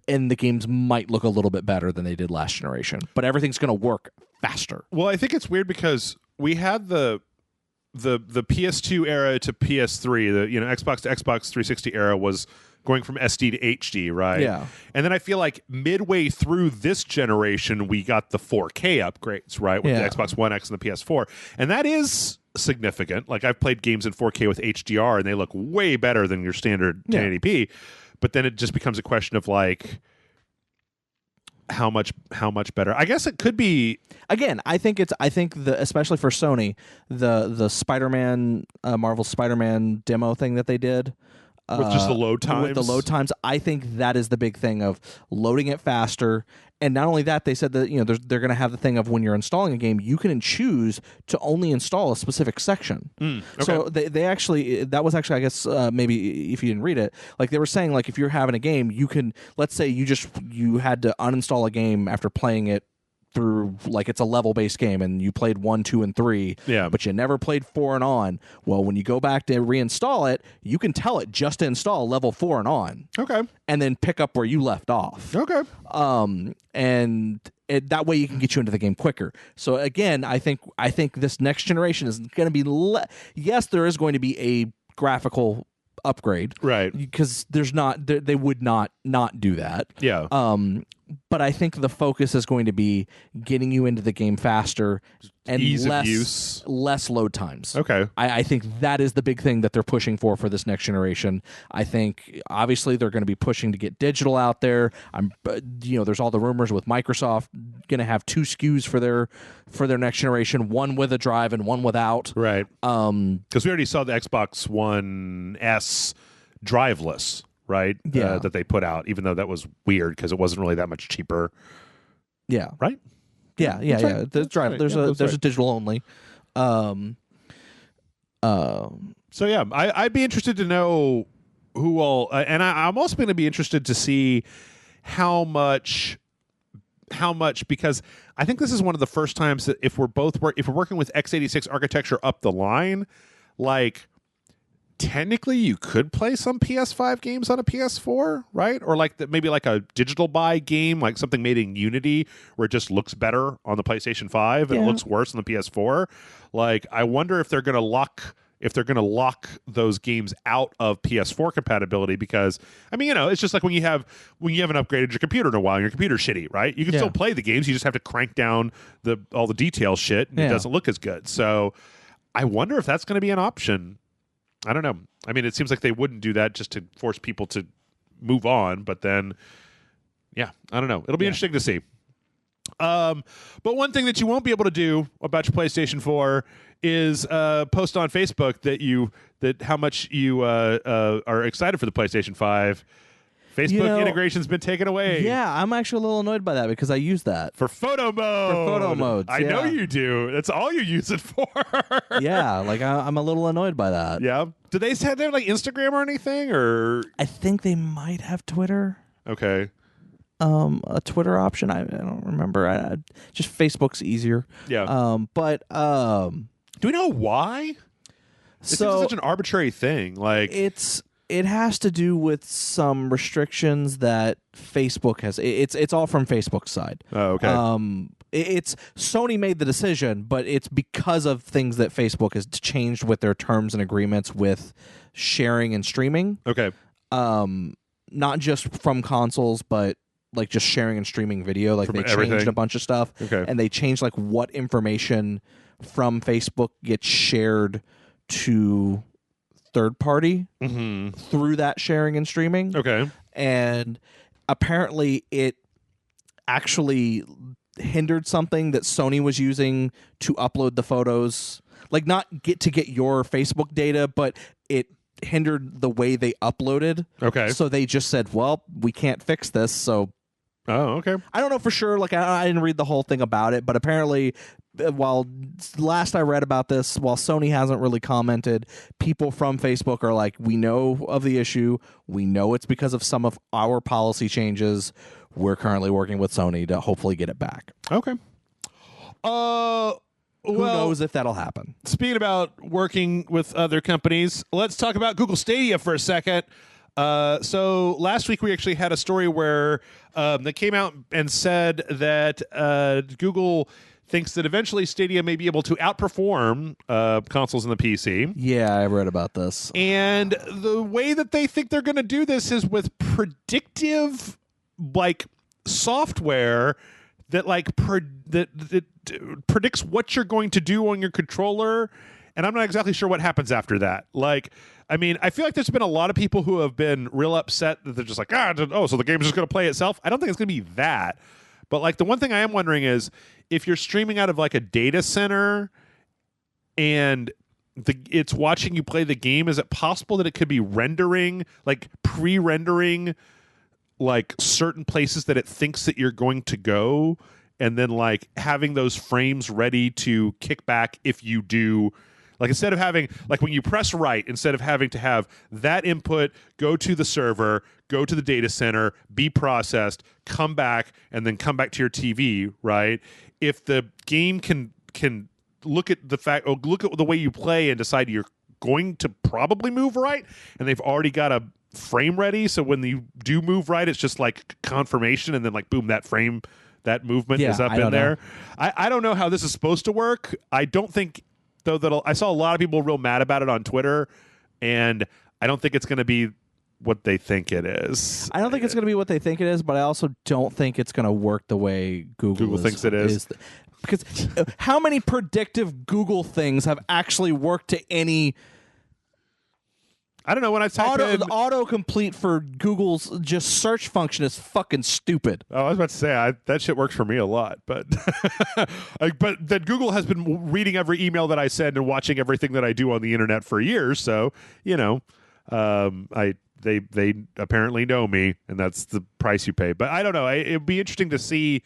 And the games might look a little bit better than they did last generation, but everything's going to work faster. Well, I think it's weird because we had the PS2 era to PS3, the Xbox to Xbox 360 era was going from SD to HD, right? Yeah. And then I feel like midway through this generation, we got the 4K upgrades, right, with the Xbox One X and the PS4, and that is significant. Like I've played games in 4K with HDR, and they look way better than your standard 1080p. But then it just becomes a question of like how much better. I guess it could be. Again, I think especially for Sony, the Spider-Man Marvel Spider-Man demo thing that they did with just the load times. With the load times, I think that is the big thing of loading it faster. And not only that, they said that they're going to have the thing of when you're installing a game, you can choose to only install a specific section. Okay. So they actually, that was actually, I guess, maybe if you didn't read it, like they were saying, like if you're having a game, you can, let's say you had to uninstall a game after playing it through, like it's a level-based game and you played 1, 2, and 3, but you never played 4 and on. Well, when you go back to reinstall it, you can tell it just to install level 4 and on. Okay. And then pick up where you left off. Okay. And that way you can get you into the game quicker. So again, I think this next generation is going to be yes, there is going to be a graphical upgrade, right? Because they would not do that. Yeah. But I think the focus is going to be getting you into the game faster and ease of use, less load times. Okay. I think that is the big thing that they're pushing for this next generation. I think obviously they're going to be pushing to get digital out there. There's all the rumors with Microsoft going to have 2 SKUs for their next generation, one with a drive and one without. Right. Because we already saw the Xbox One S driveless. Right? Yeah. That they put out, even though that was weird because it wasn't really that much cheaper. Yeah. Right? Yeah. Right. There's a digital only. So yeah, I'd be interested to know who all, and I'm also going to be interested to see how much, because I think this is one of the first times that if we're working with x86 architecture up the line, like, technically you could play some PS5 games on a PS4, right? Or like maybe like a digital buy game, like something made in Unity where it just looks better on the PlayStation 5 and it looks worse on the PS4. Like I wonder if they're going to lock those games out of PS4 compatibility, because I mean, it's just like when you haven't upgraded your computer in a while and your computer's shitty, right? You can still play the games, you just have to crank down all the detail shit and it doesn't look as good. So I wonder if that's going to be an option. I don't know. I mean, it seems like they wouldn't do that just to force people to move on, but then, yeah, I don't know. It'll be interesting to see. But one thing that you won't be able to do about your PlayStation 4 is post on Facebook that how much you are excited for the PlayStation 5. Facebook integration's been taken away. Yeah, I'm actually a little annoyed by that because I use that for photo mode. For photo modes, I know you do. That's all you use it for. Yeah, like I'm a little annoyed by that. Yeah. Do they have like Instagram or anything? Or I think they might have Twitter. Okay. A Twitter option. I don't remember. Just Facebook's easier. Yeah. But do we know why? It's such an arbitrary thing. Like it has to do with some restrictions that Facebook has. It's all from Facebook's side. Oh, okay. it's Sony made the decision, but it's because of things that Facebook has changed with their terms and agreements with sharing and streaming. Okay. Not just from consoles, but like just sharing and streaming video. Like From they everything? changed a bunch of stuff. Okay. And they changed like what information from Facebook gets shared to third party through that sharing and streaming. Okay. And apparently it actually hindered something that Sony was using to upload the photos. Like not get your Facebook data, but it hindered the way they uploaded. Okay. So they just said, well, we can't fix this. So Oh, okay. I don't know for sure. Like I didn't read the whole thing about it, but apparently while last I read about this, while Sony hasn't really commented, people from Facebook are like, we know of the issue. We know it's because of some of our policy changes. We're currently working with Sony to hopefully get it back. Okay. Who knows if that'll happen? Speaking about working with other companies, let's talk about Google Stadia for a second. So last week we actually had a story where they came out and said that Google thinks that eventually Stadia may be able to outperform consoles in the PC. Yeah, I read about this. And the way that they think they're going to do this is with predictive, like, software that like that predicts what you're going to do on your controller, and I'm not exactly sure what happens after that. Like, I mean, I feel like there's been a lot of people who have been real upset that they're just like, so the game's just going to play itself. I don't think it's going to be that. But like the one thing I am wondering is if you're streaming out of like a data center and it's watching you play the game, is it possible that it could be rendering, like pre-rendering like certain places that it thinks that you're going to go, and then like having those frames ready to kick back if you do, like instead of having, like when you press right, instead of having to have that input go to the server, go to the data center, be processed, come back, and then come back to your TV, right? If the game can look at the fact, or look at the way you play and decide you're going to probably move right, and they've already got a frame ready, so when you do move right, it's just like confirmation, and then like boom, that frame, that movement is up in there. I don't know how this is supposed to work. I don't think though that I saw a lot of people real mad about it on Twitter, and I don't think it's going to be what they think it is. I don't think it's going to be what they think it is, but I also don't think it's going to work the way Google thinks it is. Because how many predictive Google things have actually worked to any? I don't know, when I type in autocomplete for Google's just search function is fucking stupid. Oh, I was about to say that shit works for me a lot, but but that Google has been reading every email that I send and watching everything that I do on the internet for years, so you know, they apparently know me, and that's the price you pay. But I don't know. It'd be interesting to see.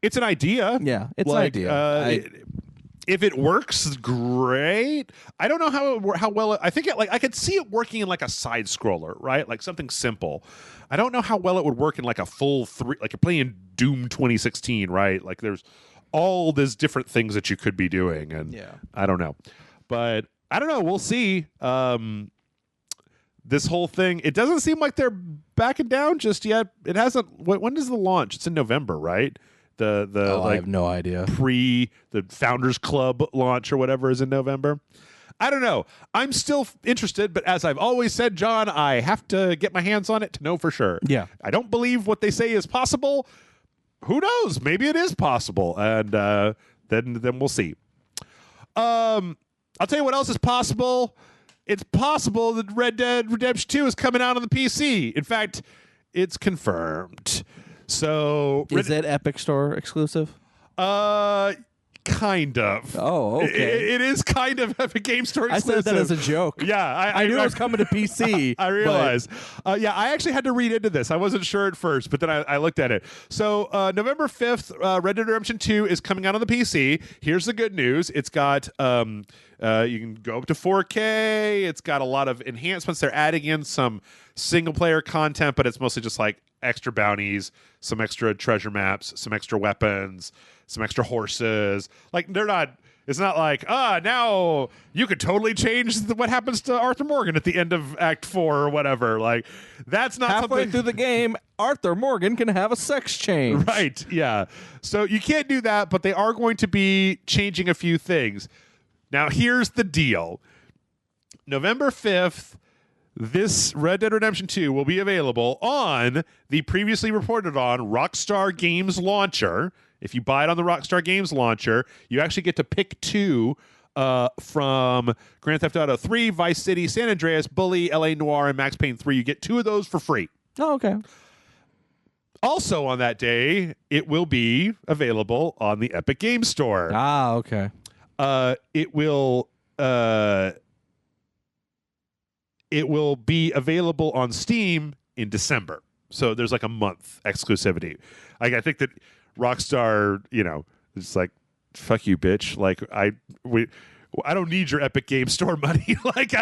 It's an idea. Yeah, it's an idea. If it works, great. I don't know how well I think I could see it working in like a side scroller, right? Like something simple. I don't know how well it would work in like a full like you're playing Doom 2016, right? Like there's all these different things that you could be doing, and I don't know. But I don't know. We'll see. This whole thing, it doesn't seem like they're backing down just yet. It hasn't. When does the launch? It's in November, right? I have no idea. The Founders Club launch or whatever is in November. I don't know. I'm still interested, but as I've always said, John, I have to get my hands on it to know for sure. Yeah. I don't believe what they say is possible. Who knows? Maybe it is possible, and then we'll see. I'll tell you what else is possible. It's possible that Red Dead Redemption 2 is coming out on the PC. In fact, it's confirmed. So is it Epic Store exclusive? Kind of. Oh, okay. It is kind of Epic Game Store exclusive. I said that as a joke. Yeah, I knew it was coming to PC. I realized. Yeah, I actually had to read into this. I wasn't sure at first, but then I looked at it. So November 5th, Red Dead Redemption 2 is coming out on the PC. Here's the good news. It's got you can go up to 4K. It's got a lot of enhancements. They're adding in some single player content, but it's mostly just like extra bounties, some extra treasure maps, some extra weapons, some extra horses. Like they're not It's not like, now you could totally change what happens to Arthur Morgan at the end of Act 4 or whatever. Like, that's not halfway something through the game. Arthur Morgan can have a sex change. Right, yeah. So you can't do that, but they are going to be changing a few things. Now, here's the deal. November 5th, this Red Dead Redemption 2 will be available on the previously reported on Rockstar Games launcher. If you buy it on the Rockstar Games launcher, you actually get to pick 2 from Grand Theft Auto 3, Vice City, San Andreas, Bully, LA Noire, and Max Payne 3. You get 2 of those for free. Oh, okay. Also on that day, it will be available on the Epic Games Store. Ah, okay. It will be available on Steam in December. So there's like a month exclusivity. Like, I think that Rockstar, it's like, fuck you, bitch. Like, I don't need your Epic Game Store money. Like,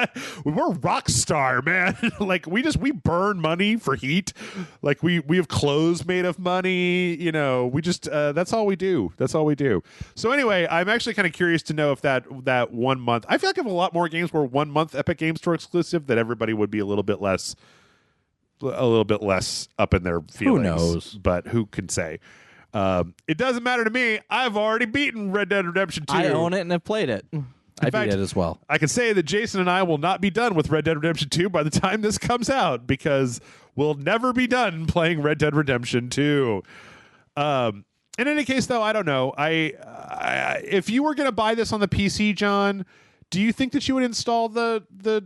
we're Rockstar, man. Like, we burn money for heat. Like, we have clothes made of money. We just that's all we do. That's all we do. So anyway, I'm actually kind of curious to know if that 1 month. I feel like if a lot more games were 1 month Epic Game Store exclusive, that everybody would be a little bit less up in their feelings. Who knows? But who can say? It doesn't matter to me. I've already beaten Red Dead Redemption 2. I own it and have played it. I beat it as well. I can say that Jason and I will not be done with Red Dead Redemption 2 by the time this comes out, because we'll never be done playing Red Dead Redemption 2. In any case, though, I don't know. If you were going to buy this on the PC, John, do you think that you would install the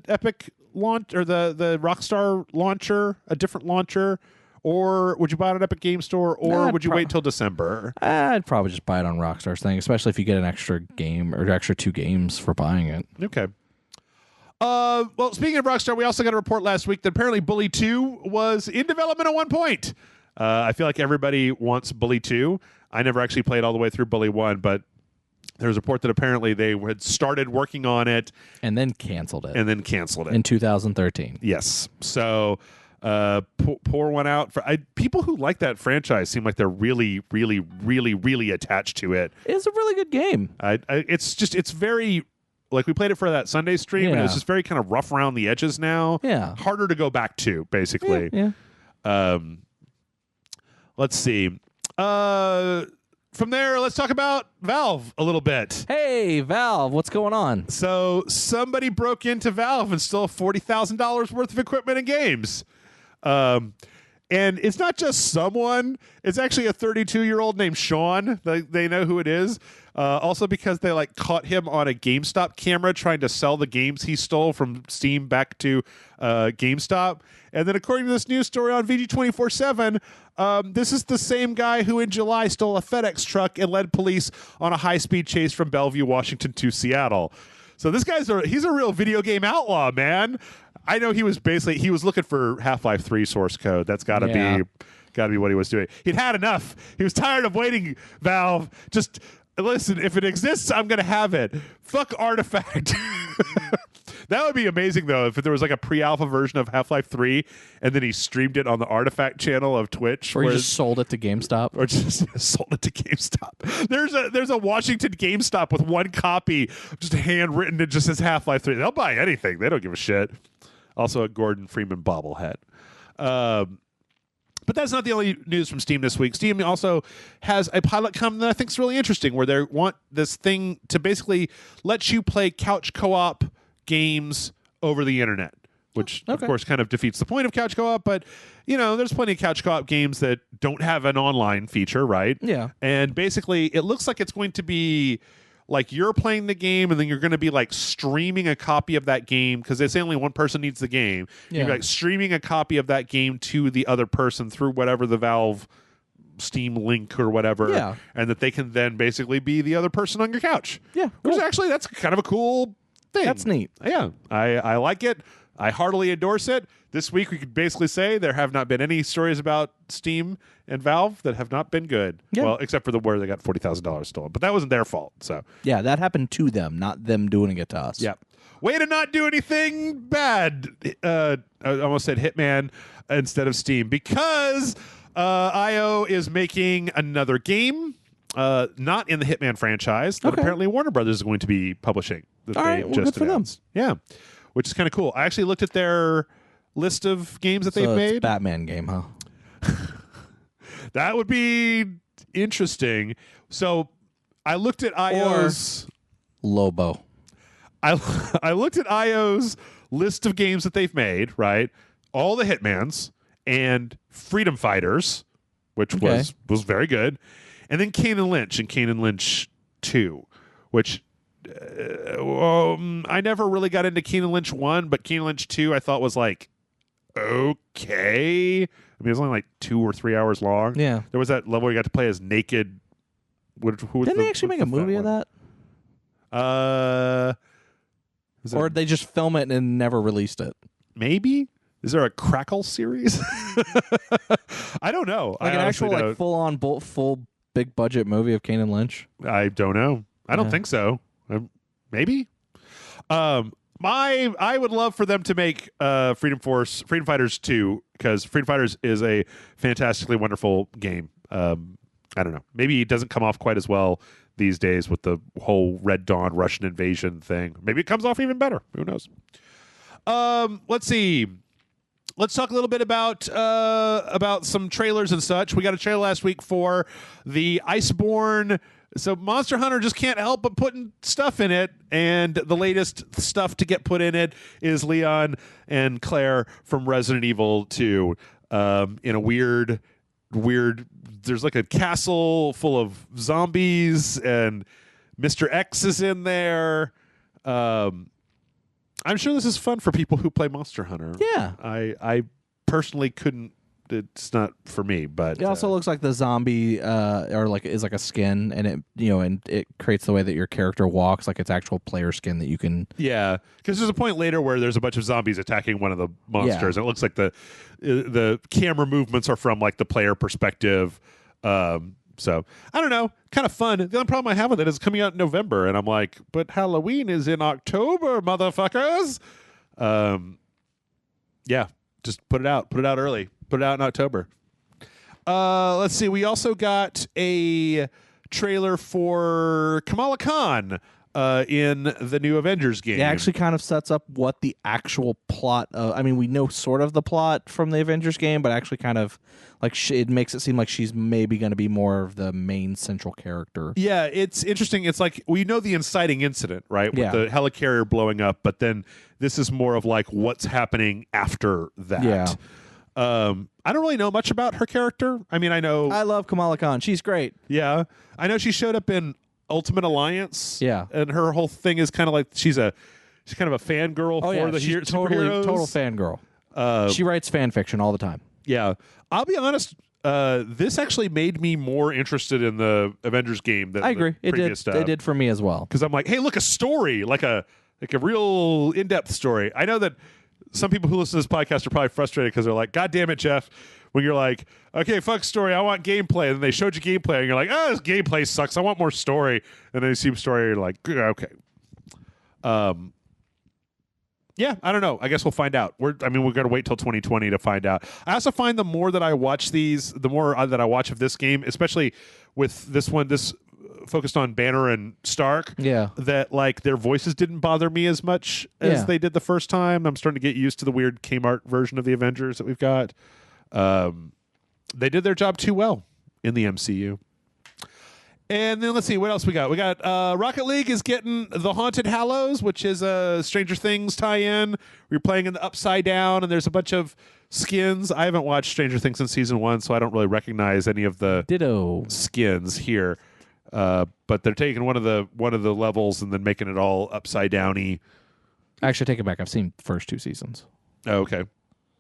Epic launch or the Rockstar launcher, a different launcher? Or would you buy it on Epic Game Store, or would you wait till December? I'd probably just buy it on Rockstar's thing, especially if you get an extra game or extra 2 games for buying it. Okay. Well, speaking of Rockstar, we also got a report last week that apparently Bully 2 was in development at one point. I feel like everybody wants Bully 2. I never actually played all the way through Bully 1, but there's a report that apparently they had started working on it. And then canceled it. In 2013. Yes. So... pour one out for people who like that franchise. Seem like they're really, really, really, really attached to it. It's a really good game. It's very, like, we played it for that Sunday stream, and it's just very kind of rough around the edges now. Yeah, harder to go back to, basically. Yeah. Let's see. From there, let's talk about Valve a little bit. Hey, Valve, what's going on? So somebody broke into Valve and stole $40,000 worth of equipment and games. And it's not just someone. It's actually a 32-year-old named Sean. They know who it is. Also because they caught him on a GameStop camera trying to sell the games he stole from Steam back to GameStop. And then according to this news story on VG247, this is the same guy who in July stole a FedEx truck and led police on a high-speed chase from Bellevue, Washington to Seattle. So this he's a real video game outlaw, man. I know he was looking for Half-Life 3 source code. That's got to be what he was doing. He'd had enough. He was tired of waiting, Valve. Just listen, if it exists, I'm going to have it. Fuck Artifact. That would be amazing, though, if there was a pre-alpha version of Half-Life 3 and then he streamed it on the Artifact channel of Twitch. Or he just sold it to GameStop. Or just sold it to GameStop. There's a Washington GameStop with one copy, just handwritten, it just says Half-Life 3. They'll buy anything. They don't give a shit. Also a Gordon Freeman bobblehead. But that's not the only news from Steam this week. Steam also has a pilot coming that I think is really interesting, where they want this thing to basically let you play couch co-op games over the internet, which of course kind of defeats the point of couch co-op, but there's plenty of couch co-op games that don't have an online feature, right? Yeah. And basically it looks like it's going to be like you're playing the game and then you're going to be streaming a copy of that game, because they say only one person needs the game. Yeah. You're streaming a copy of that game to the other person through whatever the Valve Steam link or whatever, and that they can then basically be the other person on your couch. Yeah, cool. Which actually, that's kind of a cool thing. That's neat. Yeah, I like it. I heartily endorse it. This week, we could basically say there have not been any stories about Steam and Valve that have not been good. Yeah. Well, except for where they got $40,000 stolen. But that wasn't their fault. So yeah, that happened to them, not them doing it to us. Yeah. Way to not do anything bad. I almost said Hitman instead of Steam, because IO is making another game. not in the Hitman franchise that apparently Warner Brothers is going to be publishing. That All right, well, good for them. Yeah, which is kind of cool. I actually looked at their list of games that they've it's made. Batman game, huh? That would be interesting. So I looked at IO's Lobo. I looked at IO's list of games that they've made, right? All the Hitmans and Freedom Fighters, which was very good. And then Kane and Lynch and Kane and Lynch 2, which I never really got into Kane and Lynch 1, but Kane and Lynch 2 I thought was like okay. I mean, it was only like 2 or 3 hours long. Yeah. There was that level where you got to play as naked. Didn't they actually make a movie of that? Or did they just film it and never released it? Maybe. Is there a Crackle series? I don't know. Like an actual like full big budget movie of Kane and Lynch? I don't know. I don't think so. Maybe. I would love for them to make Freedom Fighters 2, because Freedom Fighters is a fantastically wonderful game. I don't know. Maybe it doesn't come off quite as well these days with the whole Red Dawn Russian invasion thing. Maybe it comes off even better. Who knows? Let's see. Let's talk a little bit about some trailers and such. We got a trailer last week for the Iceborne. So Monster Hunter just can't help but putting stuff in it, and the latest stuff to get put in it is Leon and Claire from Resident Evil 2 in a weird. There's like a castle full of zombies, and Mr. X is in there. I'm sure this is fun for people who play Monster Hunter. Yeah, I personally couldn't. It's not for me, but it also looks like the zombie is like a skin, and it creates the way that your character walks, like it's actual player skin that you can. Yeah, because there's a point later where there's a bunch of zombies attacking one of the monsters, and it looks like the camera movements are from like the player perspective. So I don't know, kind of fun. The only problem I have with it is it's coming out in November, and I'm like, but Halloween is in October, motherfuckers. Yeah, just put it out early. Put it out in October. Let's see. We also got a trailer for Kamala Khan in the new Avengers game. It actually kind of sets up what the actual plot of. I mean, we know sort of the plot from the Avengers game, but actually kind of like it makes it seem like she's maybe going to be more of the main central character. Yeah, it's interesting. It's like we know the inciting incident, right? With the helicarrier blowing up, but then this is more of like what's happening after that. Yeah. I don't really know much about her character. I mean, I love Kamala Khan. She's great. Yeah. I know she showed up in Ultimate Alliance. Yeah. And her whole thing is kind of like she's kind of a fangirl for the superheroes. Total fangirl. She writes fan fiction all the time. Yeah. I'll be honest, this actually made me more interested in the Avengers game than I agree. The previous stuff. It did for me as well. Because I'm like, hey, look, a story, like a real in-depth story. I know that some people who listen to this podcast are probably frustrated because they're like, God damn it, Jeff. When you're like, okay, fuck story, I want gameplay. And then they showed you gameplay, and you're like, this gameplay sucks. I want more story. And then you see story, and you're like, okay. Yeah, I don't know. I guess we'll find out. We're going to wait till 2020 to find out. I also find the more that I watch these, the more that I watch of this game, especially with this one, focused on Banner and Stark, that like their voices didn't bother me as much as they did the first time. I'm starting to get used to the weird Kmart version of the Avengers that we've got. They did their job too well in the MCU. And then let's see what else we got. We got Rocket League is getting the Haunted Hallows, which is a Stranger Things tie-in. We're playing in the Upside Down, and there's a bunch of skins. I haven't watched Stranger Things since season 1, so I don't really recognize any of the skins here. But they're taking one of the levels and then making it all upside downy. Actually, take it back. I've seen the first 2 seasons. Oh, okay.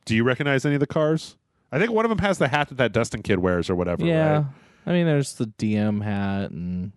Do you recognize any of the cars? I think one of them has the hat that Dustin kid wears or whatever. Yeah. Right? I mean, there's the DM hat and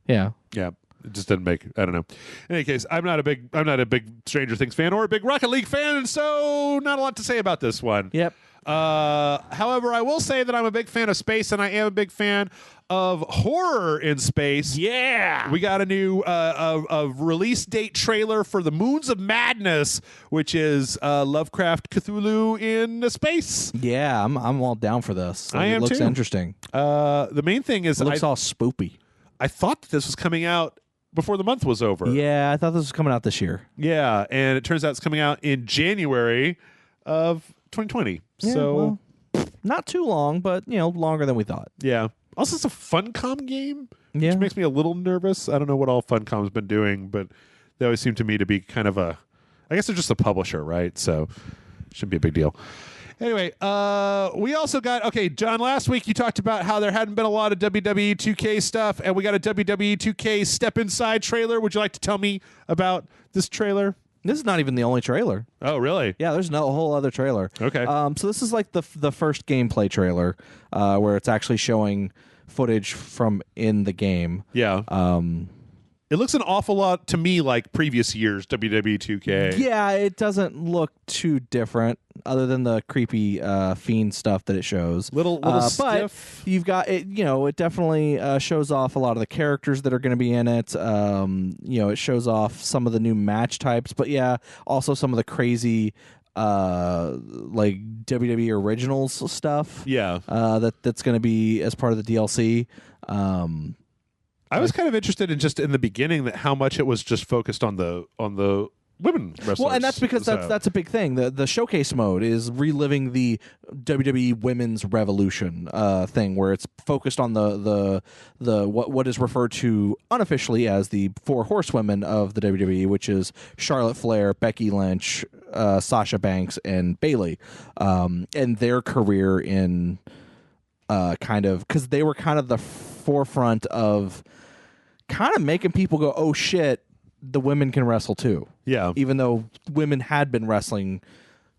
yeah. It just didn't make. I don't know. In any case, I'm not a big Stranger Things fan or a big Rocket League fan, and so not a lot to say about this one. Yep. However, I will say that I'm a big fan of space, and I am a big fan of horror in space. Yeah, we got a new a release date trailer for the Moons of Madness, which is Lovecraft Cthulhu in space. Yeah, I'm all down for this. I am It looks too. interesting. The main thing is It looks all spoopy. I thought that this was coming out before the month was over. Yeah, I thought this was coming out this year. Yeah, and it turns out it's coming out in January of 2020. Yeah, so not too long, but longer than we thought. yeah. Also, it's a Funcom game, Yeah. which makes me a little nervous. I don't know what all Funcom's been doing, but they always seem to me to be kind of I guess they're just a publisher, right? So shouldn't be a big deal. Anyway, we also got, okay, John, last week you talked about how there hadn't been a lot of WWE 2K stuff, and we got a WWE 2K Step Inside trailer. Would you like to tell me about this trailer? This is not even the only trailer. Oh, really? Yeah, there's no whole other trailer. Okay. So this is like the first gameplay trailer, where it's actually showing footage from in the game. Yeah. It looks an awful lot to me like previous years WWE 2K. Yeah, it doesn't look too different, other than the creepy fiend stuff that it shows. Little stiff. But you've got it. It definitely shows off a lot of the characters that are going to be in it. It shows off some of the new match types, but yeah, also some of the crazy like WWE originals stuff. Yeah. That's going to be as part of the DLC. I was kind of interested in the beginning that how much it was just focused on the women wrestlers. Well, and that's because that's a big thing. The showcase mode is reliving the WWE Women's Revolution thing, where it's focused on the what is referred to unofficially as the four horsewomen of the WWE, which is Charlotte Flair, Becky Lynch, Sasha Banks, and Bayley, and their career in kind of, because they were kind of the forefront of kind of making people go, oh shit, the women can wrestle too. Yeah. Even though women had been wrestling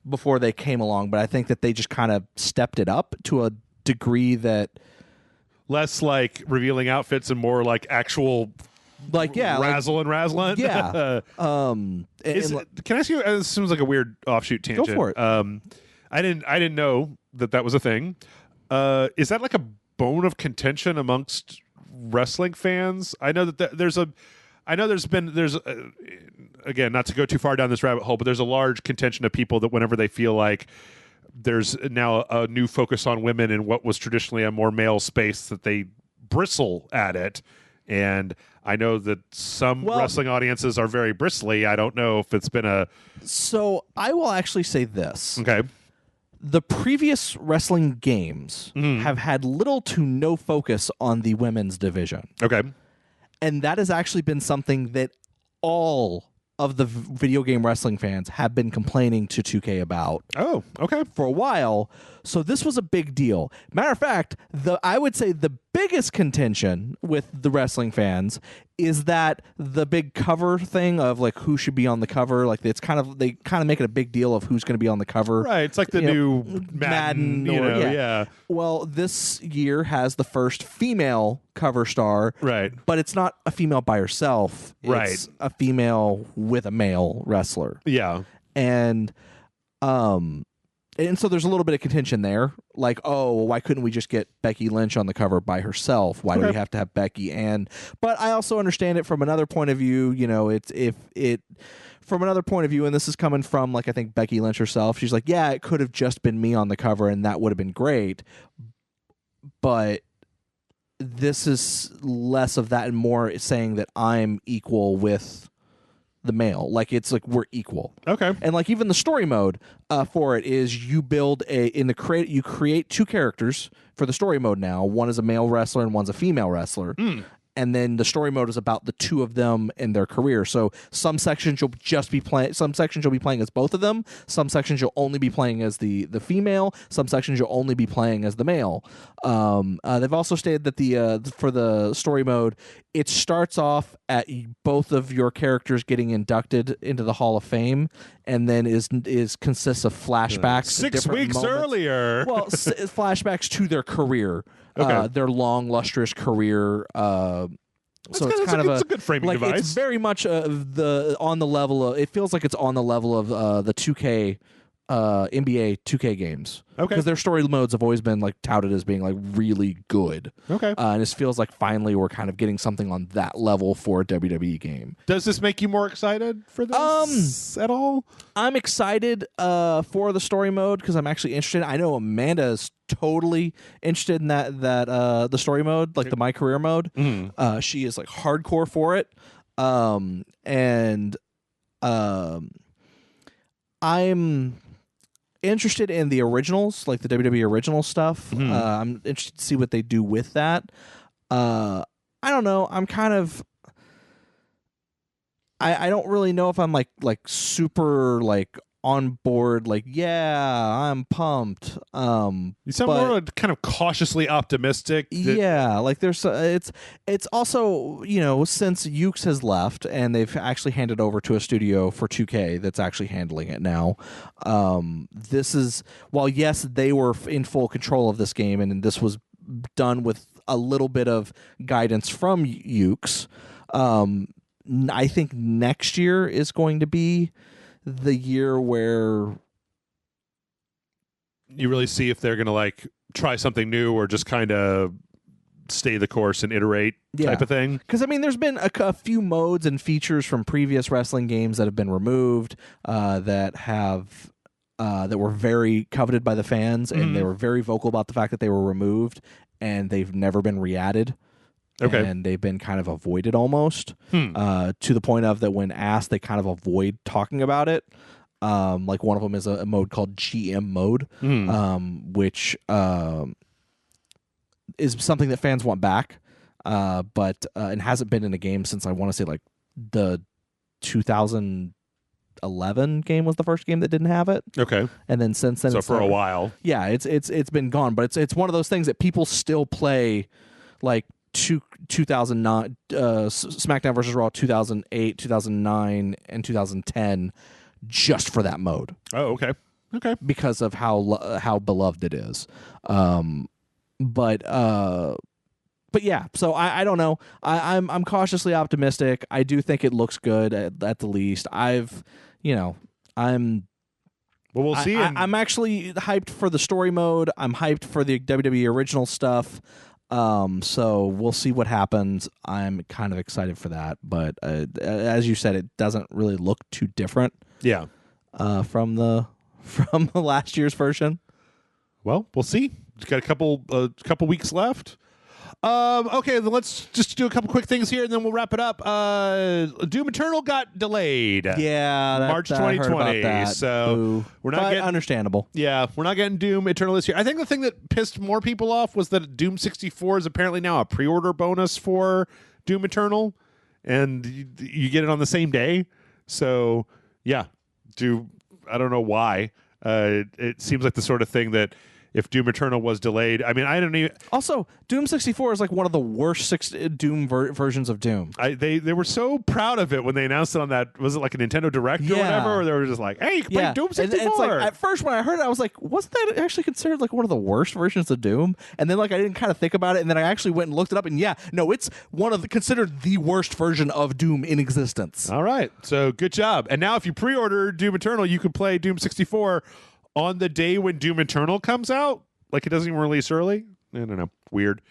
before they came along, but I think that they just kind of stepped it up to a degree that less like revealing outfits and more like actual razzle and razzling. Yeah. Can I ask you, this seems like a weird offshoot tangent. Go for it. I didn't know that was a thing. Is that like a bone of contention amongst wrestling fans? I know that there's again, not to go too far down this rabbit hole, but there's a large contention of people that whenever they feel like there's now a new focus on women in what was traditionally a more male space, that they bristle at it. And I know that some wrestling audiences are very bristly. I don't know if it's been So I will actually say this. Okay. The previous wrestling games have had little to no focus on the women's division. Okay. And that has actually been something that all of the video game wrestling fans have been complaining to 2K about. Oh, okay. For a while. So this was a big deal. Matter of fact, I would say the biggest contention with the wrestling fans is that the big cover thing of like who should be on the cover, like they kind of make it a big deal of who's going to be on the cover. Right, it's like the new Madden, yeah. Well, this year has the first female cover star. Right. But it's not a female by herself. It's a female with a male wrestler. Yeah. And so there's a little bit of contention there. Like, oh, well, why couldn't we just get Becky Lynch on the cover by herself? Why do we have to have Becky? But I also understand it from another point of view. From another point of view, and this is coming from, like, I think Becky Lynch herself. She's like, yeah, it could have just been me on the cover, and that would have been great. But this is less of that and more saying that I'm equal with the male. Like, it's like we're equal. Okay. And like even the story mode for it is you build you create two characters for the story mode now. One is a male wrestler and one's a female wrestler. And then the story mode is about the two of them and their career. So some sections you'll be playing as both of them. Some sections you'll only be playing as the female. Some sections you'll only be playing as the male. They've also stated that for the story mode, it starts off at both of your characters getting inducted into the Hall of Fame, and then consists of flashbacks. 6 weeks earlier. Well, flashbacks to their career. Okay. Their long, lustrous career. So it's a good framing device. It's very much on the level of. It feels like it's on the level of the 2K NBA 2K games. Okay. Because their story modes have always been like touted as being like really good. Okay. And this feels like finally we're kind of getting something on that level for a WWE game. Does this make you more excited for this at all? I'm excited for the story mode because I'm actually interested. I know Amanda is totally interested in that the story mode, like the My Career mode. Mm-hmm. She is like hardcore for it. I'm interested in the originals, like the WWE original stuff. Mm-hmm. I'm interested to see what they do with that. I don't know. I'm kind of. I don't really know if I'm like super like on board. Like, yeah, I'm pumped. You sound more kind of cautiously optimistic. Yeah, like there's it's also, you know, since Ukes has left and they've actually handed over to a studio for 2K that's actually handling it now. This is, while yes, they were in full control of this game and this was done with a little bit of guidance from Ukes. I think next year is going to be the year where you really see if they're going to like try something new or just kind of stay the course and iterate type of thing. Because I mean, there's been a few modes and features from previous wrestling games that have been removed that were very coveted by the fans, and they were very vocal about the fact that they were removed, and they've never been re-added. Okay. And they've been kind of avoided almost to the point of that when asked, they kind of avoid talking about it. Like one of them is a mode called GM mode, which is something that fans want back, but and hasn't been in a game since I want to say like the 2011 game was the first game that didn't have it. Okay. And then since then, so for a while, yeah, it's been gone. But it's one of those things that people still play, like 2009 SmackDown versus Raw 2008, 2009, and 2010 just for that mode. Oh, okay. Because of how beloved it is. But yeah, so I don't know. I'm cautiously optimistic. I do think it looks good at the least. Well, we'll see. I'm actually hyped for the story mode. I'm hyped for the WWE original stuff. So we'll see what happens. I'm kind of excited for that, but as you said, it doesn't really look too different. Yeah. From the last year's version. Well, we'll see. We've got a couple weeks left. Okay, then let's just do a couple quick things here, and then we'll wrap it up. Doom Eternal got delayed. Yeah, March 2020. So we're not getting understandable. Yeah, we're not getting Doom Eternal this year. I think the thing that pissed more people off was that Doom 64 is apparently now a pre-order bonus for Doom Eternal, and you get it on the same day. So yeah, I don't know why. It seems like the sort of thing that if Doom Eternal was delayed, I mean, I don't even. Also, Doom 64 is like one of the worst Doom versions of Doom. They were so proud of it when they announced it on that. Was it like a Nintendo Direct or whatever? Or they were just like, "Hey, you can play Doom 64." And it's like, at first when I heard it, I was like, "Wasn't that actually considered like one of the worst versions of Doom?" And then like I didn't kind of think about it, and then I actually went and looked it up, and it's considered the worst version of Doom in existence. All right, so good job. And now if you pre-order Doom Eternal, you can play Doom 64 on the day when Doom Eternal comes out. Like it doesn't even release early. I don't know. Weird.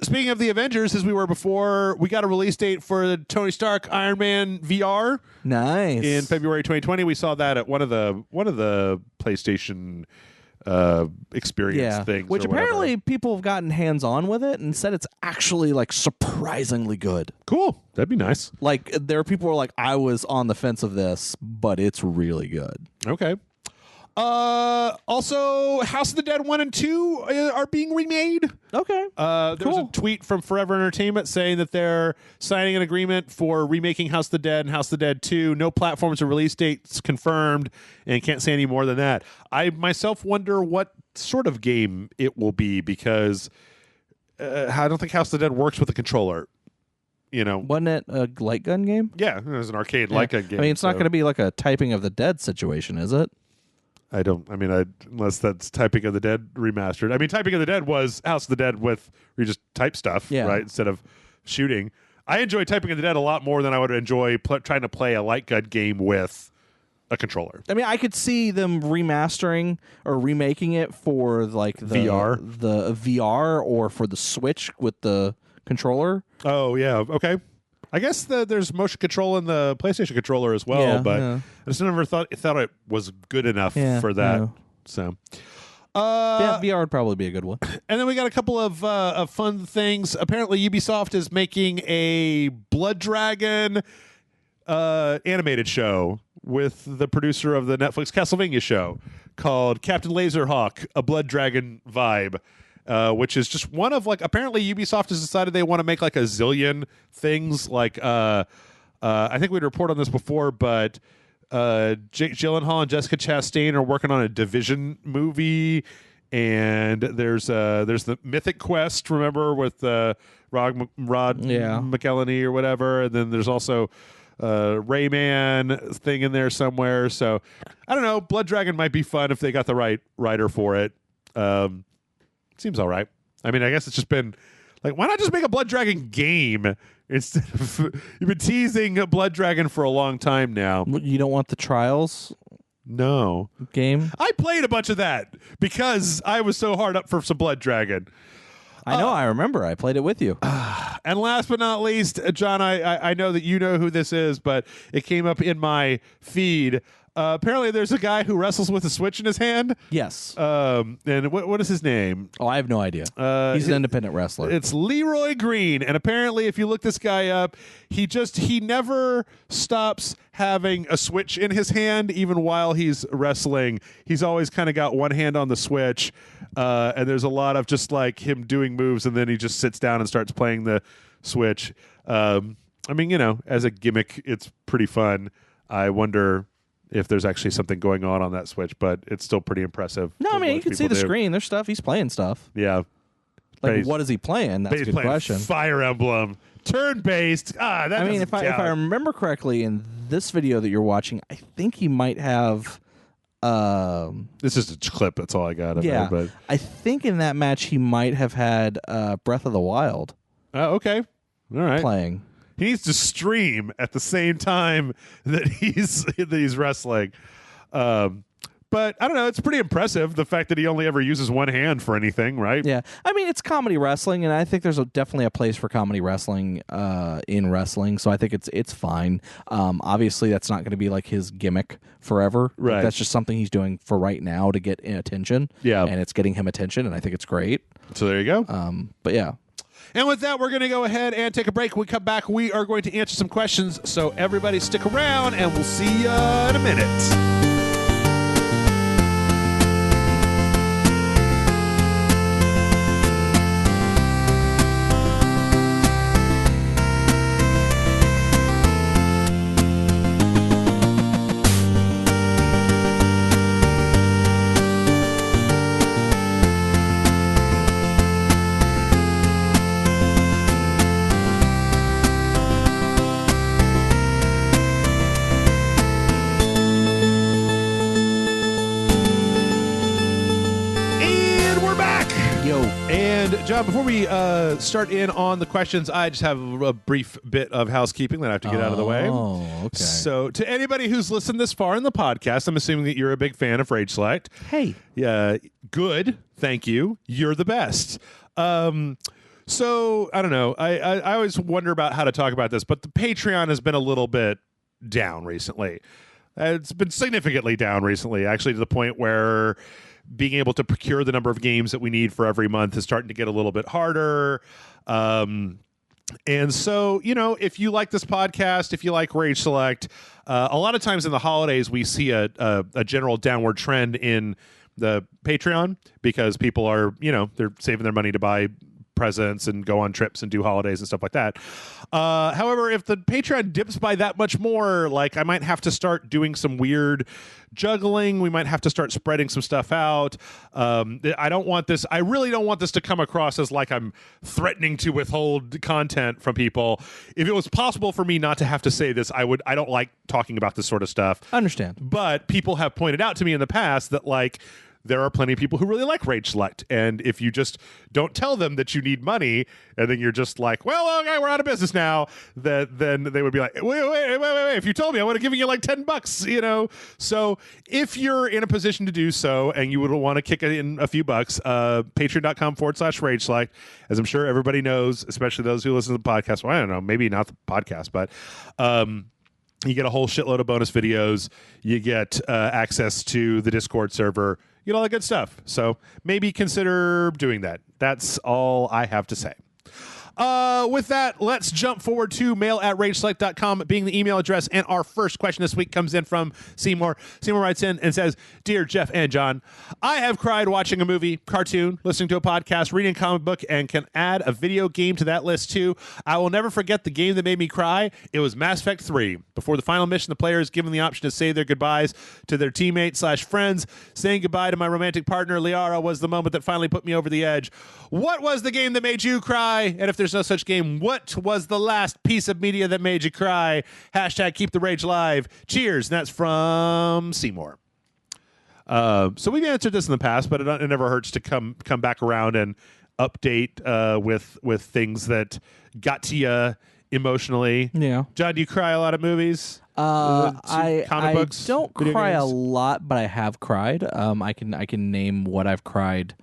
Speaking of the Avengers, as we were before, we got a release date for the Tony Stark Iron Man VR. Nice. In February 2020. We saw that at one of the PlayStation experience things. Which apparently people have gotten hands-on with it and said it's actually like surprisingly good. Cool. That'd be nice. Like there are people who are like, I was on the fence of this, but it's really good. Okay. Also, House of the Dead 1 and 2 are being remade. Okay. There was a tweet from Forever Entertainment saying that they're signing an agreement for remaking House of the Dead and House of the Dead 2. No platforms or release dates confirmed, and can't say any more than that. I myself wonder what sort of game it will be, because I don't think House of the Dead works with a controller. You know, wasn't it a light gun game? Yeah, it was an arcade light gun game. I mean, it's not going to be like a Typing of the Dead situation, is it? Unless that's Typing of the Dead remastered. I mean, Typing of the Dead was House of the Dead where you just type stuff, right, instead of shooting. I enjoy Typing of the Dead a lot more than I would enjoy trying to play a light gun game with a controller. I mean, I could see them remastering or remaking it for like the VR or for the Switch with the controller. Oh yeah, okay. I guess there's motion control in the PlayStation controller as well, but I just never thought it was good enough for that. Yeah. So, VR would probably be a good one. And then we got a couple of fun things. Apparently, Ubisoft is making a Blood Dragon animated show with the producer of the Netflix Castlevania show called Captain Laserhawk: A Blood Dragon Vibe. Which is just one of apparently Ubisoft has decided they want to make a zillion things. I think we'd report on this before, but Jake Gyllenhaal and Jessica Chastain are working on a Division movie, and there's the Mythic Quest, remember, with Rod McElhenney or whatever, and then there's also Rayman thing in there somewhere. So I don't know. Blood Dragon might be fun if they got the right writer for it. Seems all right. I mean, I guess it's just been why not just make a Blood Dragon game instead of you've been teasing Blood Dragon for a long time now. You don't want the Trials? No. Game? I played a bunch of that because I was so hard up for some Blood Dragon. I know. I remember. I played it with you. And last but not least, John, I know that you know who this is, but it came up in my feed. Apparently, there's a guy who wrestles with a Switch in his hand. Yes. And what is his name? Oh, I have no idea. He's an independent wrestler. It's Leroy Green. And apparently, if you look this guy up, he never stops having a Switch in his hand, even while he's wrestling. He's always kind of got one hand on the Switch. And there's a lot of just him doing moves, and then he just sits down and starts playing the Switch. I mean, as a gimmick, it's pretty fun. I wonder if there's actually something going on that Switch, but it's still pretty impressive. No, I mean, you can see the screen. There's stuff. He's playing stuff. Yeah. What is he playing? That's a good question. Fire Emblem. Turn-based. If I remember correctly, in this video that you're watching, I think he might have... this is a clip. That's all I got of it. But I think in that match, he might have had Breath of the Wild. Okay. All right. Playing. He needs to stream at the same time that he's wrestling. But I don't know. It's pretty impressive, the fact that he only ever uses one hand for anything, right? Yeah. I mean, it's comedy wrestling, and I think there's definitely a place for comedy wrestling in wrestling, so I think it's fine. Obviously, that's not going to be his gimmick forever. Right. That's just something he's doing for right now to get attention. Yeah. And it's getting him attention, and I think it's great. So there you go. But yeah. And with that, we're going to go ahead and take a break. When we come back, we are going to answer some questions. So everybody stick around, and we'll see you in a minute. John, before we start in on the questions, I just have a brief bit of housekeeping that I have to get out of the way. Oh, okay. So to anybody who's listened this far in the podcast, I'm assuming that you're a big fan of Rage Select. Hey. Yeah, good. Thank you. You're the best. So I don't know. I always wonder about how to talk about this, but the Patreon has been a little bit down recently. It's been significantly down recently, actually, to the point where being able to procure the number of games that we need for every month is starting to get a little bit harder. And so, if you like this podcast, if you like Rage Select, a lot of times in the holidays, we see a general downward trend in the Patreon because people are, they're saving their money to buy presents and go on trips and do holidays and stuff like that. However, if the Patreon dips by that much more, I might have to start doing some weird juggling. We might have to start spreading some stuff out. I don't want this. I really don't want this to come across as I'm threatening to withhold content from people. If it was possible for me not to have to say this, I would. I don't like talking about this sort of stuff. I understand. But people have pointed out to me in the past that there are plenty of people who really like Rage Select. And if you just don't tell them that you need money, and then you're just like, well, okay, we're out of business now, then they would be like, wait. If you told me, I would have given you like $10, you know? So if you're in a position to do so and you would want to kick in a few bucks, patreon.com/Rage Select, as I'm sure everybody knows, especially those who listen to the podcast. Well, I don't know, maybe not the podcast, but you get a whole shitload of bonus videos. You get access to the Discord server. You get all that good stuff. So maybe consider doing that. That's all I have to say. With that, let's jump forward to mail@rageselect.com being the email address. And our first question this week comes in from Seymour. Seymour writes in and says, Dear Jeff and John, I have cried watching a movie, cartoon, listening to a podcast, reading a comic book, and can add a video game to that list too. I will never forget the game that made me cry. It was Mass Effect 3. Before the final mission, the player is given the option to say their goodbyes to their teammates/friends. Saying goodbye to my romantic partner, Liara, was the moment that finally put me over the edge. What was the game that made you cry? And if there's no such game, what was the last piece of media that made you cry? # keep the rage alive. Cheers. And that's from Seymour. So we've answered this in the past, but it never hurts to come back around and update with things that got to you emotionally. Yeah. John, do you cry a lot at movies? I books, don't video cry games? a lot, but I have cried. I can name what I've cried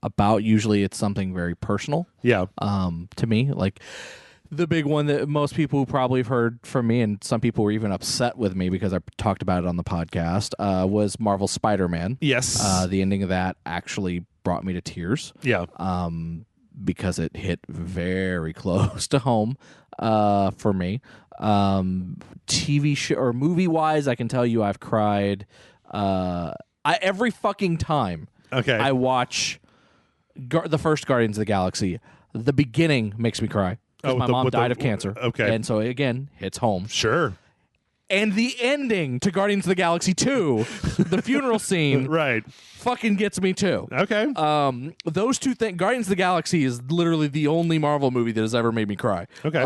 about. Usually it's something very personal. Yeah. To me, like the big one that most people probably have heard from me, and some people were even upset with me because I talked about it on the podcast, was Marvel's Spider-Man. Yes. The ending of that actually brought me to tears. Yeah. Because it hit very close to home for me. TV show or movie wise, I can tell you I've cried every fucking time. Okay. I watch the first Guardians of the Galaxy. The beginning makes me cry because my mom died of cancer. Okay. And so again, hits home. Sure. And the ending to Guardians of the Galaxy 2, the funeral scene, Right. fucking gets me too. Okay. Those two things, Guardians of the Galaxy is literally the only Marvel movie that has ever made me cry. Okay.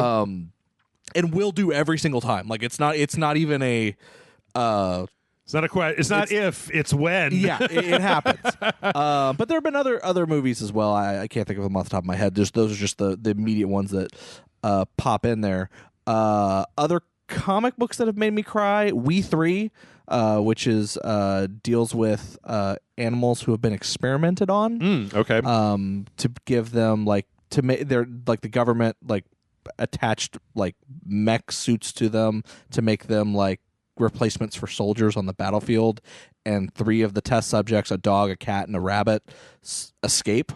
And will do every single time. Like it's not even a It's not a question. It's not if, it's when. Yeah, it happens. But there have been other movies as well. I can't think of them off the top of my head. Those are just the immediate ones that pop in there. Other comic books that have made me cry. We 3, which is deals with animals who have been experimented on. Okay. To give them to make they're like the government attached mech suits to them to make them replacements for soldiers on the battlefield, and 3 of the test subjects, a dog, a cat, and a rabbit, escape.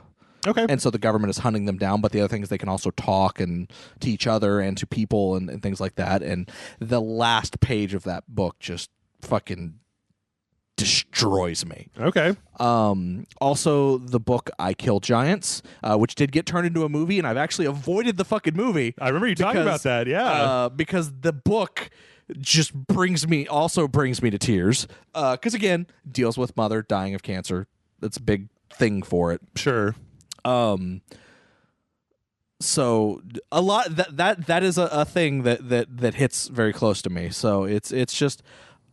Okay. And so the government is hunting them down, but the other thing is they can also talk and to each other and to people and things like that. And the last page of that book just fucking destroys me. Okay. Also, the book I Kill Giants, which did get turned into a movie, and I've actually avoided the fucking movie. I remember you talking about that, yeah. Because the book just brings me to tears. Because again, deals with mother dying of cancer. That's a big thing for it. Sure. So a lot that is a thing that hits very close to me. So it's just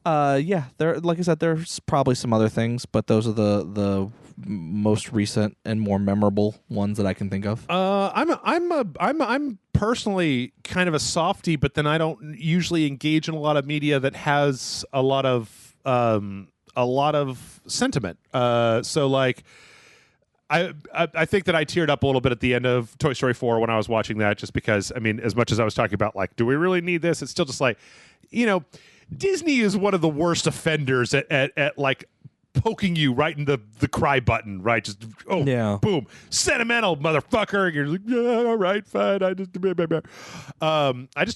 there, like I said, there's probably some other things, but those are the most recent and more memorable ones that I can think of. I'm personally kind of a softie, but then I don't usually engage in a lot of media that has a lot of sentiment. So I think that I teared up a little bit at the end of Toy Story 4 when I was watching that, just because, I mean, as much as I was talking about, do we really need this? It's still just Disney is one of the worst offenders at poking you right in the cry button, right? Just, boom, sentimental motherfucker. You're like, yeah, all right, fine. I just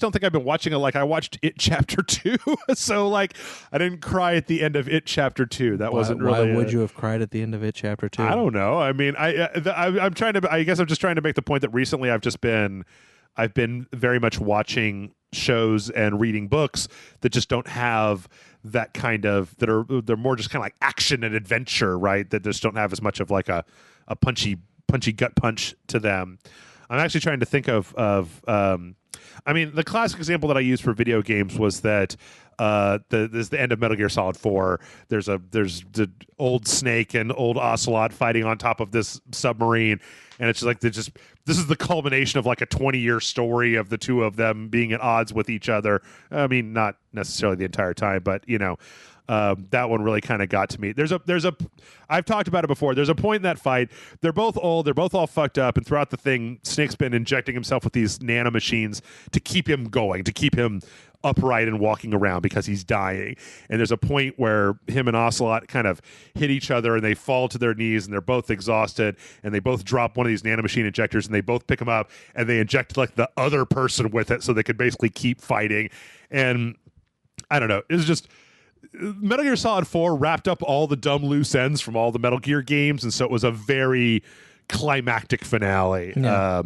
don't think I've been watching it. I watched It Chapter 2, so I didn't cry at the end of It Chapter 2. That wasn't really. Why would you have cried at the end of It Chapter 2? I don't know. I mean, I'm trying to. I guess I'm just trying to make the point that recently I've been very much watching shows and reading books that just don't have that kind of they're more just kind of action and adventure, right? That just don't have as much of a punchy gut punch to them. I'm actually trying to think of I mean, the classic example that I used for video games was that this the end of Metal Gear Solid 4. There's the old Snake and old Ocelot fighting on top of this submarine, and it's just like this is the culmination of like a 20-year story of the two of them being at odds with each other. I mean, not necessarily the entire time, but that one really kind of got to me. I've talked about it before. There's a point in that fight. They're both old. They're both all fucked up. And throughout the thing, Snake's been injecting himself with these nanomachines to keep him going, to keep him upright and walking around because he's dying. And there's a point where him and Ocelot kind of hit each other and they fall to their knees and they're both exhausted and they both drop one of these nanomachine injectors and they both pick him up and they inject like the other person with it so they could basically keep fighting. And I don't know. It was just Metal Gear Solid 4 wrapped up all the dumb loose ends from all the Metal Gear games, and so it was a very climactic finale. Yeah.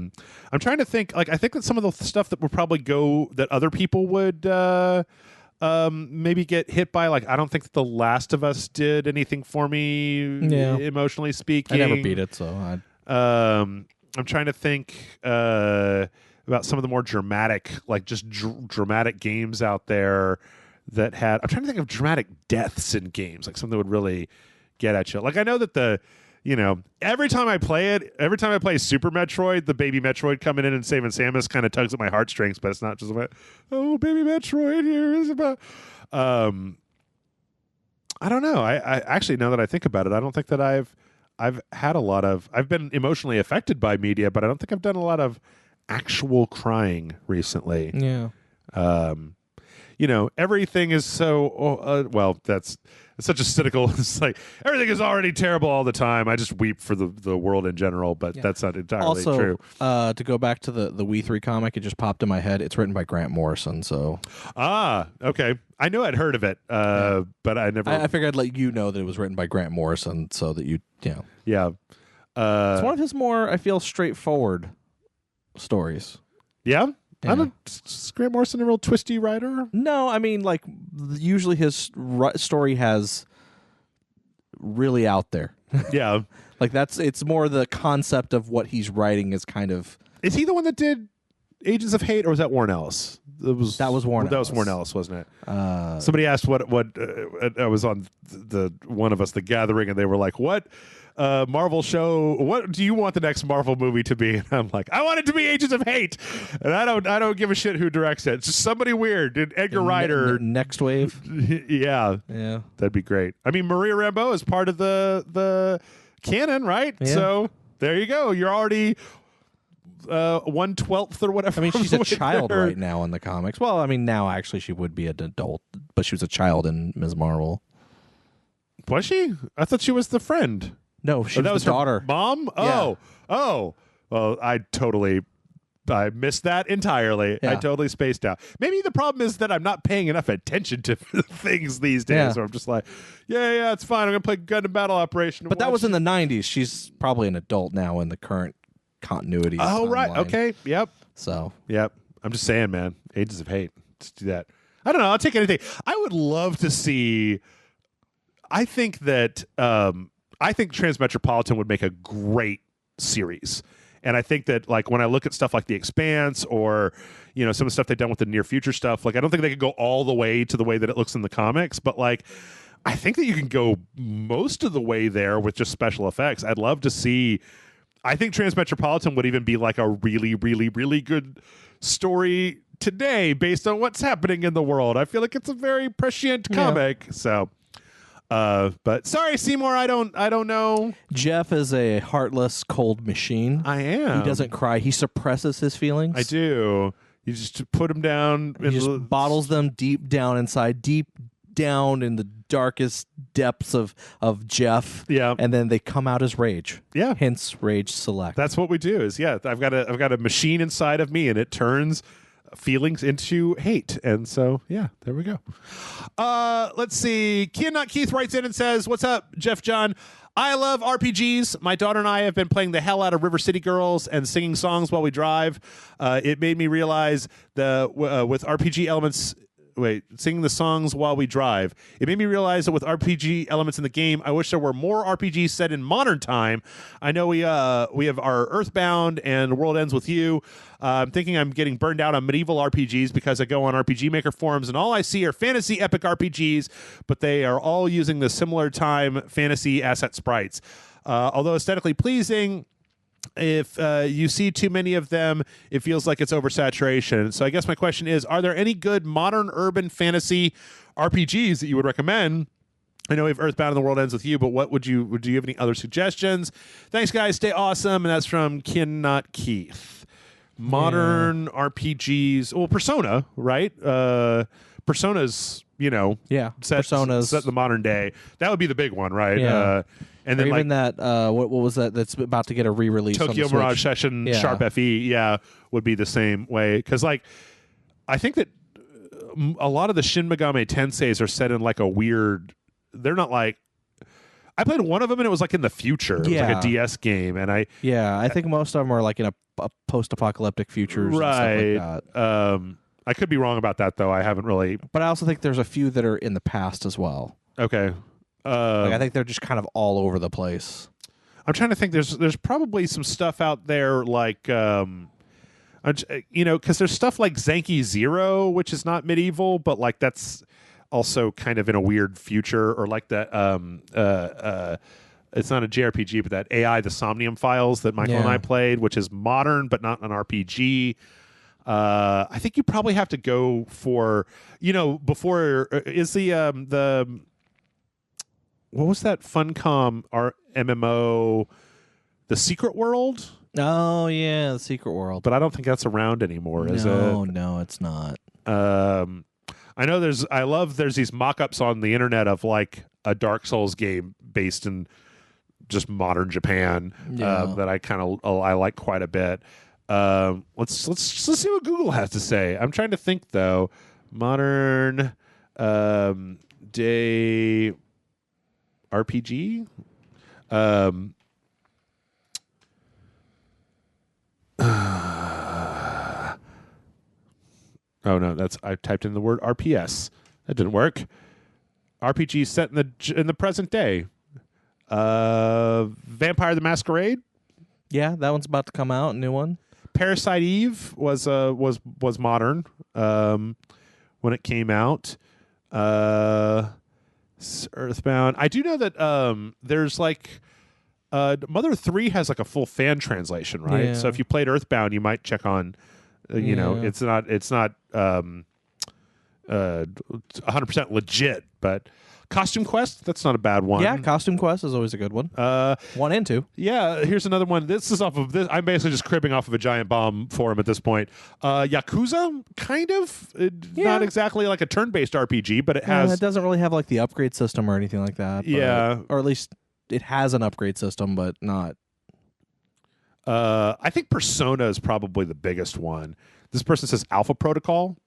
I'm trying to think. Like, I think that some of the stuff that would probably go that other people would maybe get hit by. Like, I don't think that The Last of Us did anything for me, emotionally speaking. I never beat it, so I'm trying to think about some of the more dramatic, like just dramatic games out there that had. I'm trying to think of dramatic deaths in games, like something that would really get at you. Like, I know that every time I play Super Metroid, the baby Metroid coming in and saving Samus kind of tugs at my heartstrings, but it's not just about, oh, baby Metroid here is about. I don't know. I actually, now that I think about it, I don't think that I've had a lot of. I've been emotionally affected by media, but I don't think I've done a lot of actual crying recently. Yeah. Everything is so it's such a cynical. It's like everything is already terrible all the time. I just weep for the world in general, but that's not entirely true. To go back to the We 3 comic, it just popped in my head. It's written by Grant Morrison, so okay. I knew I'd heard of it, but I never. I figured I'd let you know that it was written by Grant Morrison, so that Yeah. It's one of his more, I feel, straightforward stories. Yeah. Is Grant Morrison a real twisty writer? No, I mean, like, usually his story has really out there. Yeah. Like, it's more the concept of what he's writing is kind of. Is he the one that did Agents of Hate, or was that Warren Ellis? That was Warren Ellis. That was Warren Ellis, wasn't it? Somebody asked what I was on the One of Us, The Gathering, and they were like, what Marvel show, what do you want the next Marvel movie to be? And I'm like, I want it to be Agents of Hate, and I don't give a shit who directs it. It's just somebody weird. Did Edgar Writer Next Wave? Yeah, that'd be great. I mean, Maria Rambeau is part of the canon, right? Yeah. So there you go. You're already 1/12 or whatever. I mean, she's a child right now in the comics. Well, I mean, now actually she would be an adult, but she was a child in Ms. Marvel. Was she? I thought she was the friend. No, she was the daughter. Mom? Yeah. Oh. Well, I missed that entirely. Yeah. I totally spaced out. Maybe the problem is that I'm not paying enough attention to things these days. So I'm just like, yeah, it's fine. I'm going to play Gundam Battle Operation. But that was in the 90s. She's probably an adult now in the current continuity. Oh, right. Okay. Yep. So. Yep. I'm just saying, man. Agents of Hate. Let's do that. I don't know. I'll take anything. I would love to see. I think Transmetropolitan would make a great series. And I think that, like, when I look at stuff like The Expanse or, some of the stuff they've done with the near future stuff, like, I don't think they could go all the way to the way that it looks in the comics, but, like, I think that you can go most of the way there with just special effects. I'd love to see. I think Transmetropolitan would even be like a really, really, really good story today based on what's happening in the world. I feel like it's a very prescient comic. So. But sorry, Seymour, I don't know. Jeff is a heartless, cold machine. I am. He doesn't cry. He suppresses his feelings. I do. You just put them down. He just bottles them deep down inside, deep down in the darkest depths of Jeff. Yeah. And then they come out as rage. Yeah. Hence Rage Select. That's what we do is, I've got a machine inside of me and it turns feelings into hate. And so, there we go. Let's see. Keith writes in and says, what's up, Jeff John? I love RPGs. My daughter and I have been playing the hell out of River City Girls and singing songs while we drive. It made me realize with RPG elements singing the songs while we drive. It made me realize that with RPG elements in the game, I wish there were more RPGs set in modern time. I know we have our Earthbound and The World Ends With You. I'm thinking I'm getting burned out on medieval RPGs because I go on RPG Maker forums and all I see are fantasy epic RPGs, but they are all using the similar time fantasy asset sprites. Although aesthetically pleasing, if you see too many of them, it feels like it's oversaturation. So I guess my question is, are there any good modern urban fantasy RPGs that you would recommend? I know we have Earthbound and The World Ends With You, but do you have any other suggestions? Thanks, guys. Stay awesome. And that's from Kin Not Keith. Modern RPGs. Well, Persona, right? Persona's, Persona's set in the modern day. That would be the big one, right? Yeah. And then even that, what was that? That's about to get a re-release. Tokyo Mirage Session Sharp FE, would be the same way. Because, I think that a lot of the Shin Megami Tenseis are set in a weird. They're not like. I played one of them and it was in the future. It was like a DS game, and I think most of them are in a post-apocalyptic futures, right? And stuff like that. I could be wrong about that though. I haven't really. But I also think there's a few that are in the past as well. Okay. I think they're just kind of all over the place. I'm trying to think. There's probably some stuff out there because there's stuff like Zanki Zero, which is not medieval, but that's also kind of in a weird future, or that. It's not a JRPG, but that AI, the Somnium Files that Michael and I played, which is modern but not an RPG. I think you probably have to go for before is the. What was that Funcom MMO, The Secret World? Oh, yeah, The Secret World. But I don't think that's around anymore, is it? No, it's not. I know there's these mock-ups on the internet of a Dark Souls game based in just modern Japan that I like quite a bit. Let's see what Google has to say. I'm trying to think though. Modern day RPG. Oh no, I typed in the word RPS. That didn't work. RPG set in the present day. Vampire the Masquerade. Yeah, that one's about to come out. New one. Parasite Eve was modern when it came out. Earthbound. I do know that there's Mother 3 has a full fan translation, right? Yeah. So if you played Earthbound, you might check on it's not 100% legit, but Costume Quest, that's not a bad one. Yeah, Costume Quest is always a good one. 1 and 2. Yeah, here's another one. This is off of this. I'm basically just cribbing off of a Giant Bomb forum at this point. Yakuza, kind of. Not exactly like a turn-based RPG, but it has. It doesn't really have the upgrade system or anything like that. Yeah. Or at least it has an upgrade system, but not. I think Persona is probably the biggest one. This person says Alpha Protocol,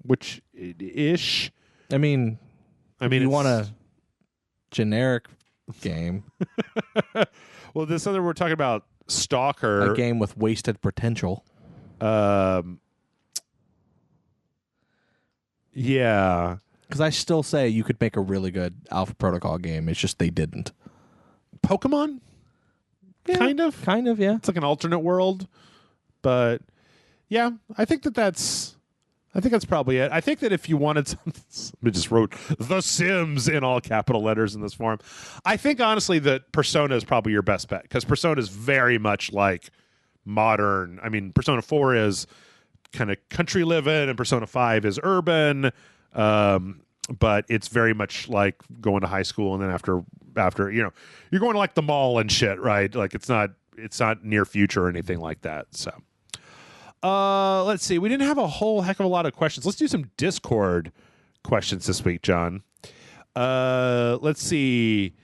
which ish. I mean, you want a generic game. Well, we're talking about Stalker. A game with wasted potential. Yeah. Because I still say you could make a really good Alpha Protocol game. It's just they didn't. Pokemon? Yeah, kind of, yeah. It's like an alternate world. But, yeah, I think that's probably it. I think that if you wanted something, I just wrote The Sims in all capital letters in this form. I think, honestly, that Persona is probably your best bet, because Persona is very much modern. I mean, Persona 4 is kind of country living, and Persona 5 is urban, but it's very much like going to high school, and then after you're going to the mall and shit, right? It's not near future or anything like that, so... let's see. We didn't have a whole heck of a lot of questions. Let's do some Discord questions this week, John. Let's see.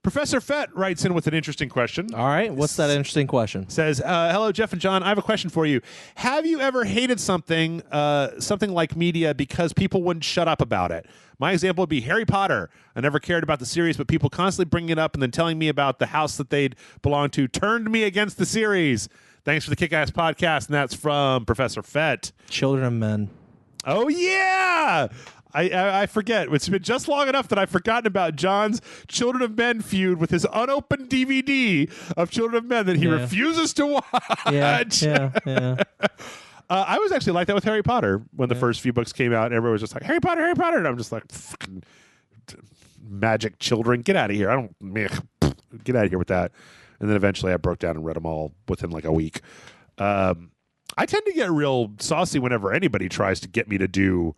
Professor Fett writes in with an interesting question. All right. What's that interesting question? Says, hello, Jeff and John. I have a question for you. Have you ever hated something like media because people wouldn't shut up about it? My example would be Harry Potter. I never cared about the series, but people constantly bringing it up and then telling me about the house that they'd belong to turned me against the series. Thanks for the kick-ass podcast, and that's from Professor Fett. Children of Men. Oh, yeah! I forget. It's been just long enough that I've forgotten about John's Children of Men feud with his unopened DVD of Children of Men that he refuses to watch. Yeah. I was actually like that with Harry Potter when the first few books came out, and everyone was just like, Harry Potter, Harry Potter. And I'm just like, fucking magic children, get out of here. Get out of here with that. And then eventually I broke down and read them all within like a week. I tend to get real saucy whenever anybody tries to get me to do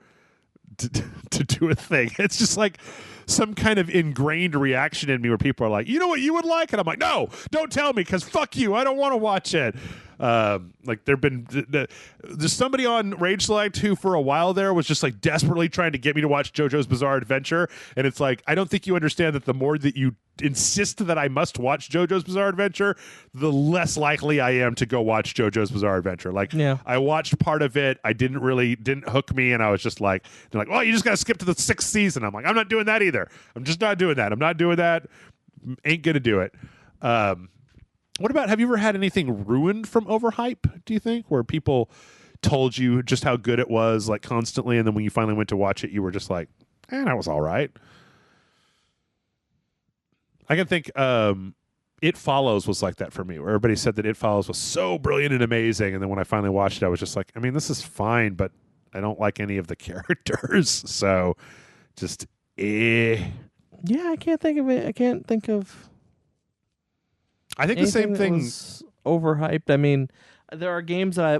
a thing. It's just like some kind of ingrained reaction in me where people are like, you know what you would like? And I'm like, no, don't tell me, because fuck you. I don't want to watch it. Like there's somebody on Rage Select who for a while there was just like desperately trying to get me to watch JoJo's Bizarre Adventure. And it's like, I don't think you understand that the more that you insist that I must watch JoJo's Bizarre Adventure, the less likely I am to go watch JoJo's Bizarre Adventure. Like, I watched part of it. I didn't hook me. And I was just like, they're like, well, you just got to skip to the 6th season. I'm like, I'm not doing that either. I'm just not doing that. I'm not doing that. Ain't going to do it. What about, have you ever had anything ruined from overhype, do you think, where people told you just how good it was, like, constantly, and then when you finally went to watch it, you were just like, that was all right? I can think It Follows was like that for me, where everybody said that It Follows was so brilliant and amazing, and then when I finally watched it, I was just like, I mean, this is fine, but I don't like any of the characters, so just, Yeah, I can't think of it. I think the same thing was overhyped. I mean, there are games that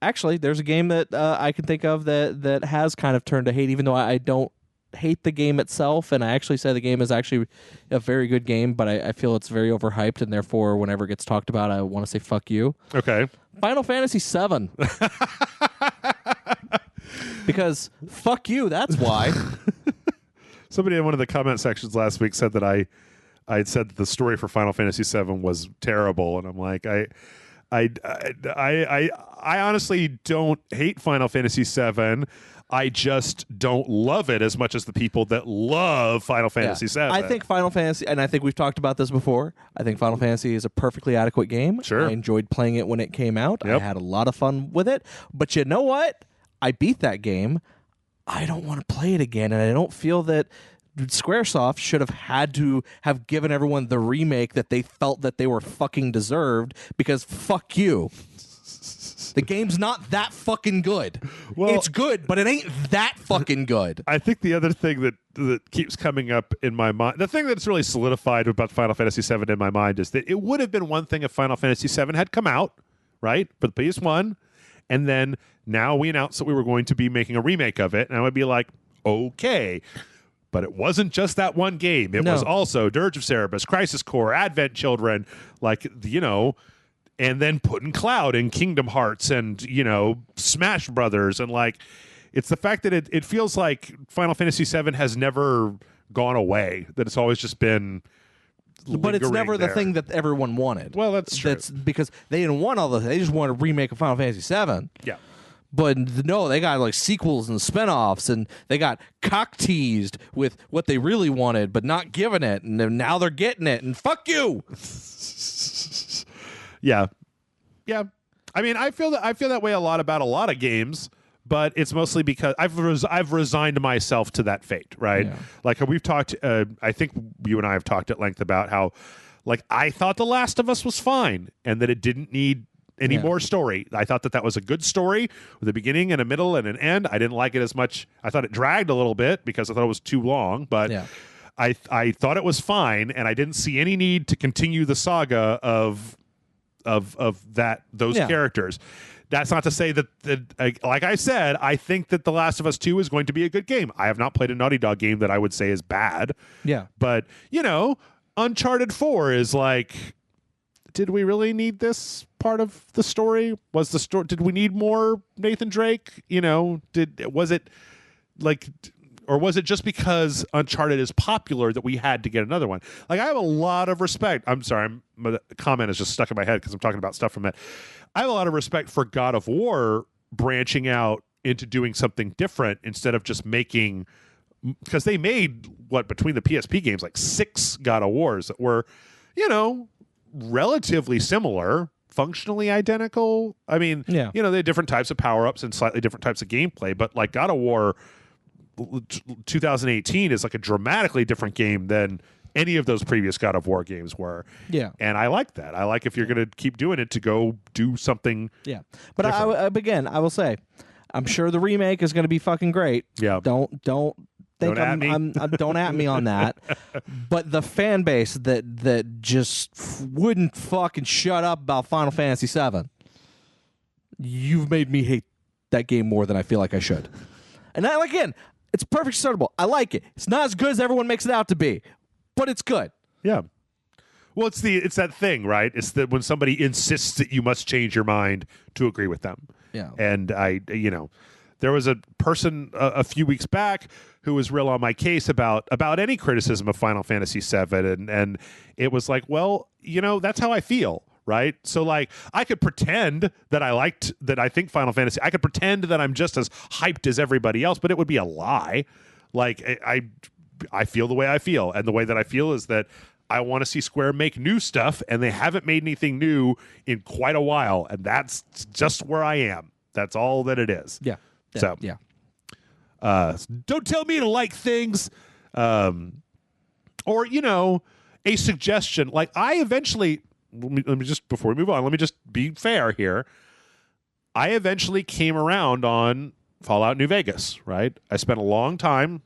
actually, there's a game that I can think of that has kind of turned to hate, even though I don't hate the game itself, and I actually say the game is actually a very good game, but I feel it's very overhyped, and therefore, whenever it gets talked about, I want to say fuck you. Okay. Final Fantasy VII. Because fuck you, that's why. Somebody in one of the comment sections last week said that I had said that the story for Final Fantasy VII was terrible, and I'm like, I honestly don't hate Final Fantasy VII. I just don't love it as much as the people that love Final Fantasy VII. I think Final Fantasy, and I think we've talked about this before, I think Final Fantasy is a perfectly adequate game. Sure. I enjoyed playing it when it came out. Yep. I had a lot of fun with it. But you know what? I beat that game. I don't want to play it again, and I don't feel that Squaresoft should have had to have given everyone the remake that they felt that they were fucking deserved, because fuck you. The game's not that fucking good. Well, it's good, but it ain't that fucking good. I think the other thing that keeps coming up in my mind, the thing that's really solidified about Final Fantasy VII in my mind, is that it would have been one thing if Final Fantasy VII had come out, right, for the PS1, and then now we announced that we were going to be making a remake of it, and I would be like, okay. But it wasn't just that one game. It was also Dirge of Cerberus, Crisis Core, Advent Children, and then putting Cloud in Kingdom Hearts and, Smash Brothers. And, it's the fact that it feels like Final Fantasy VII has never gone away, that it's always just been but it's never there. The thing that everyone wanted. Well, that's true. That's because they didn't want all the. They just wanted a remake of Final Fantasy VII. Yeah. But no, they got sequels and spinoffs, and they got cock teased with what they really wanted, but not giving it, and then now they're getting it. And fuck you. Yeah. I mean, I feel that way a lot about a lot of games, but it's mostly because I've resigned myself to that fate, right? Yeah. Like we've talked. I think you and I have talked at length about how, I thought The Last of Us was fine, and that it didn't need any more story. I thought that was a good story with a beginning and a middle and an end. I didn't like it as much. I thought it dragged a little bit because I thought it was too long, but I thought it was fine, and I didn't see any need to continue the saga of those characters. That's not to say that like I said, I think that The Last of Us 2 is going to be a good game. I have not played a Naughty Dog game that I would say is bad. Yeah. But, Uncharted 4 is did we really need this part of the story? Did we need more Nathan Drake? Was it or was it just because Uncharted is popular that we had to get another one? I have a lot of respect. I'm sorry, my comment is just stuck in my head because I'm talking about stuff from it. I have a lot of respect for God of War branching out into doing something different instead of just making, because they made between the PSP games 6 God of Wars that were, relatively similar, functionally identical. I mean, they have different types of power-ups and slightly different types of gameplay, but like God of War 2018 is like a dramatically different game than any of those previous God of War games were. Yeah. And I like that. I like if you're going to keep doing it to go do something. Yeah. But again, I will say, I'm sure the remake is going to be fucking great. Yeah. Don't think don't at me on that. But the fan base that just wouldn't fucking shut up about Final Fantasy VII, you've made me hate that game more than I feel like I should. And again, it's perfect startable. I like it. It's not as good as everyone makes it out to be, but it's good. Yeah. Well, it's that thing, right? It's that when somebody insists that you must change your mind to agree with them. Yeah. And there was a person a few weeks back who was real on my case about any criticism of Final Fantasy VII, and it was like, well, that's how I feel, right? So like, I could pretend that I think Final Fantasy. I could pretend that I'm just as hyped as everybody else, but it would be a lie. Like I feel the way I feel, and the way that I feel is that I want to see Square make new stuff, and they haven't made anything new in quite a while, and that's just where I am. That's all that it is. Yeah. So yeah. Don't tell me to like things, or a suggestion. Like I eventually, let me just before we move on, let me just be fair here. I eventually came around on Fallout New Vegas. Right, I spent a long time.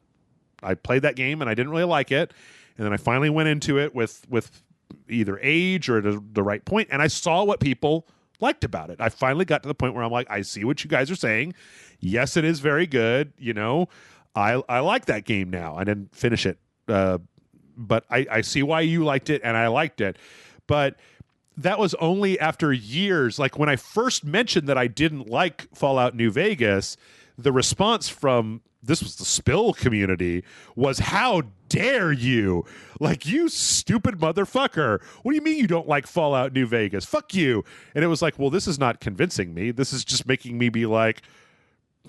I played that game and I didn't really like it, and then I finally went into it with either age or the right point, and I saw what people liked about it. I finally got to the point where I'm like, I see what you guys are saying. Yes, it is very good. I like that game now. I didn't finish it, but I see why you liked it, and I liked it. But that was only after years. Like when I first mentioned that I didn't like Fallout New Vegas, the response from this was the Spill community was, how dare you? Like, you stupid motherfucker. What do you mean you don't like Fallout New Vegas? Fuck you. And it was like, well, this is not convincing me. This is just making me be like,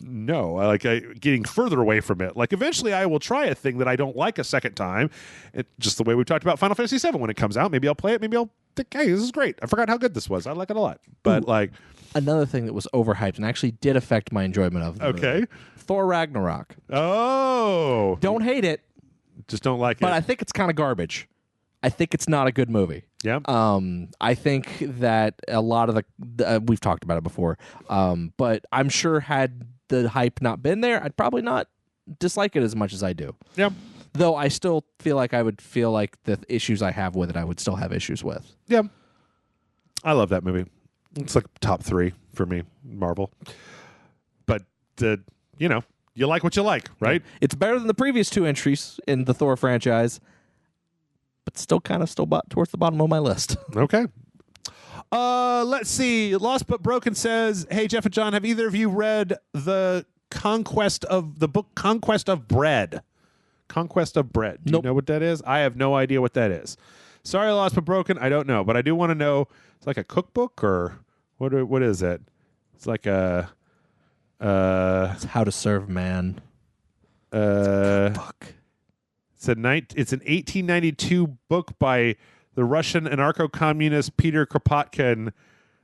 no, getting further away from it. Like, eventually I will try a thing that I don't like a second time. Just the way we talked about Final Fantasy VII when it comes out. Maybe I'll play it. Maybe I'll think, hey, this is great. I forgot how good this was. I like it a lot. But another thing that was overhyped and actually did affect my enjoyment of the movie. Thor Ragnarok. Oh. Don't hate it. Just don't like it. But I think it's kind of garbage. I think it's not a good movie. Yeah. I think that a lot of we've talked about it before, but I'm sure had the hype not been there, I'd probably not dislike it as much as I do. Yeah. Though I still feel like I would feel like the issues I have with it, I would still have issues with. Yeah. I love that movie. It's like top 3 for me, Marvel. But, you like what you like, right? Yeah. It's better than the previous 2 entries in the Thor franchise, but still towards the bottom of my list. Okay. Let's see. Lost But Broken says, hey, Jeff and John, have either of you read the book Conquest of Bread? Conquest of Bread. Do you know what that is? I have no idea what that is. Sorry, Lost But Broken. I don't know, but I do want to know. It's like a cookbook, or what is it? It's like a it's How to Serve Man. It's a cookbook. It's an 1892 book by the Russian anarcho-communist Peter Kropotkin,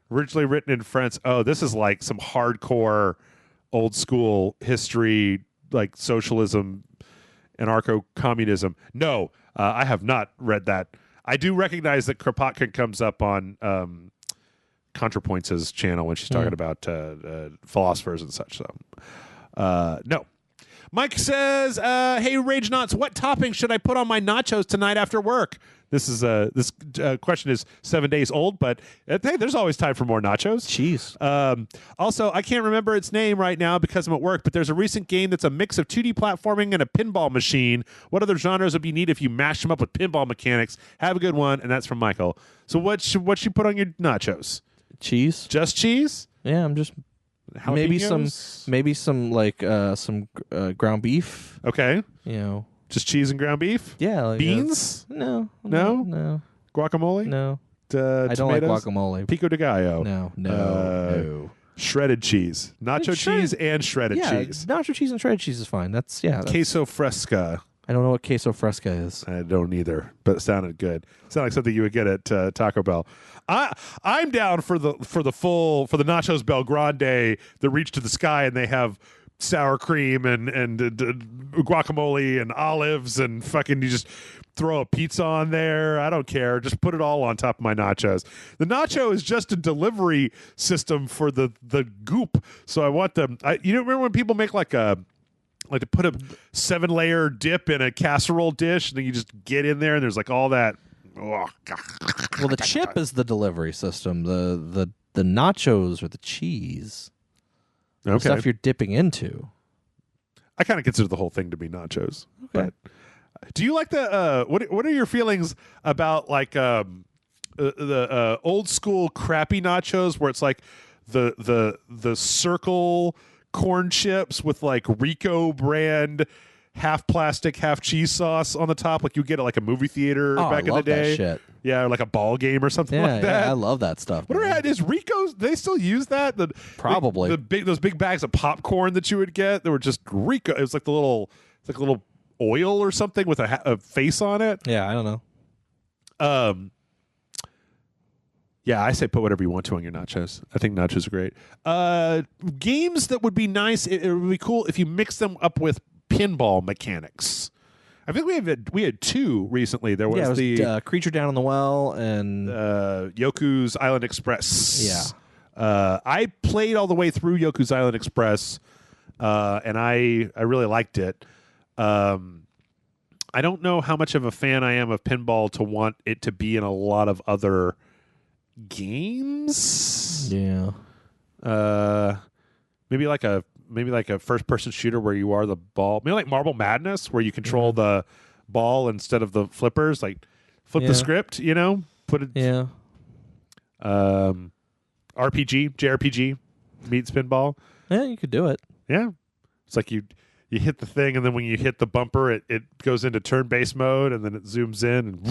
originally written in French. Oh, this is like some hardcore old school history, like socialism, anarcho-communism. No, I have not read that. I do recognize that Kropotkin comes up on ContraPoints' channel when she's talking about philosophers and such. So, no. Mike says, "Hey, Rage Knots, what topping should I put on my nachos tonight after work?" This question is 7 days old, but hey, there's always time for more nachos. Cheese. Also, I can't remember its name right now because I'm at work, but there's a recent game that's a mix of 2D platforming and a pinball machine. What other genres would be neat if you mash them up with pinball mechanics? Have a good one, and that's from Michael. So what should you put on your nachos? Cheese. Just cheese? Yeah, I'm just... Jalapenos? Maybe some ground beef. Okay. Just cheese and ground beef? Yeah. Like beans? No. Guacamole? No. I don't like guacamole. Pico de gallo? No. Shredded cheese. Nacho cheese and shredded cheese. Nacho cheese and shredded cheese is fine. That's Queso fresca. I don't know what queso fresca is. I don't either, but it sounded good. It sounded like something you would get at Taco Bell. I'm down for the nachos Belgrande that reach to the sky, and they have sour cream and guacamole and olives, and fucking you just throw a pizza on there. I don't care. Just put it all on top of my nachos. The nacho is just a delivery system for the goop. So I want them. You remember when people make like to put a 7-layer dip in a casserole dish, and then you just get in there, and there's like all that. Oh, well, the chip is the delivery system. The nachos are the cheese. Okay. The stuff you're dipping into. I kind of consider the whole thing to be nachos. Okay. But do you like the what are your feelings about like the old school crappy nachos where it's like the circle corn chips with like Rico brand half plastic half cheese sauce on the top, like you get at like a movie theater back in the day? That shit. Yeah, or like a ball game or something like that. Yeah, I love that stuff. What is Rico's? They still use that? Probably those big bags of popcorn that you would get. They were just Rico. It was like a little oil or something with a face on it. Yeah, I don't know. Yeah, I say put whatever you want to on your nachos. I think nachos are great. Games that would be nice. It would be cool if you mix them up with pinball mechanics. I think we had two recently. There was, the Creature Down in the Well and Yoku's Island Express. Yeah, I played all the way through Yoku's Island Express, and I really liked it. I don't know how much of a fan I am of pinball to want it to be in a lot of other games. Yeah. Maybe like a first-person shooter where you are the ball. Maybe like Marble Madness where you control the ball instead of the flippers. Like flip the script, put it. Yeah. JRPG meets pinball. Yeah, you could do it. Yeah. It's like you hit the thing, and then when you hit the bumper, it goes into turn-based mode, and then it zooms in,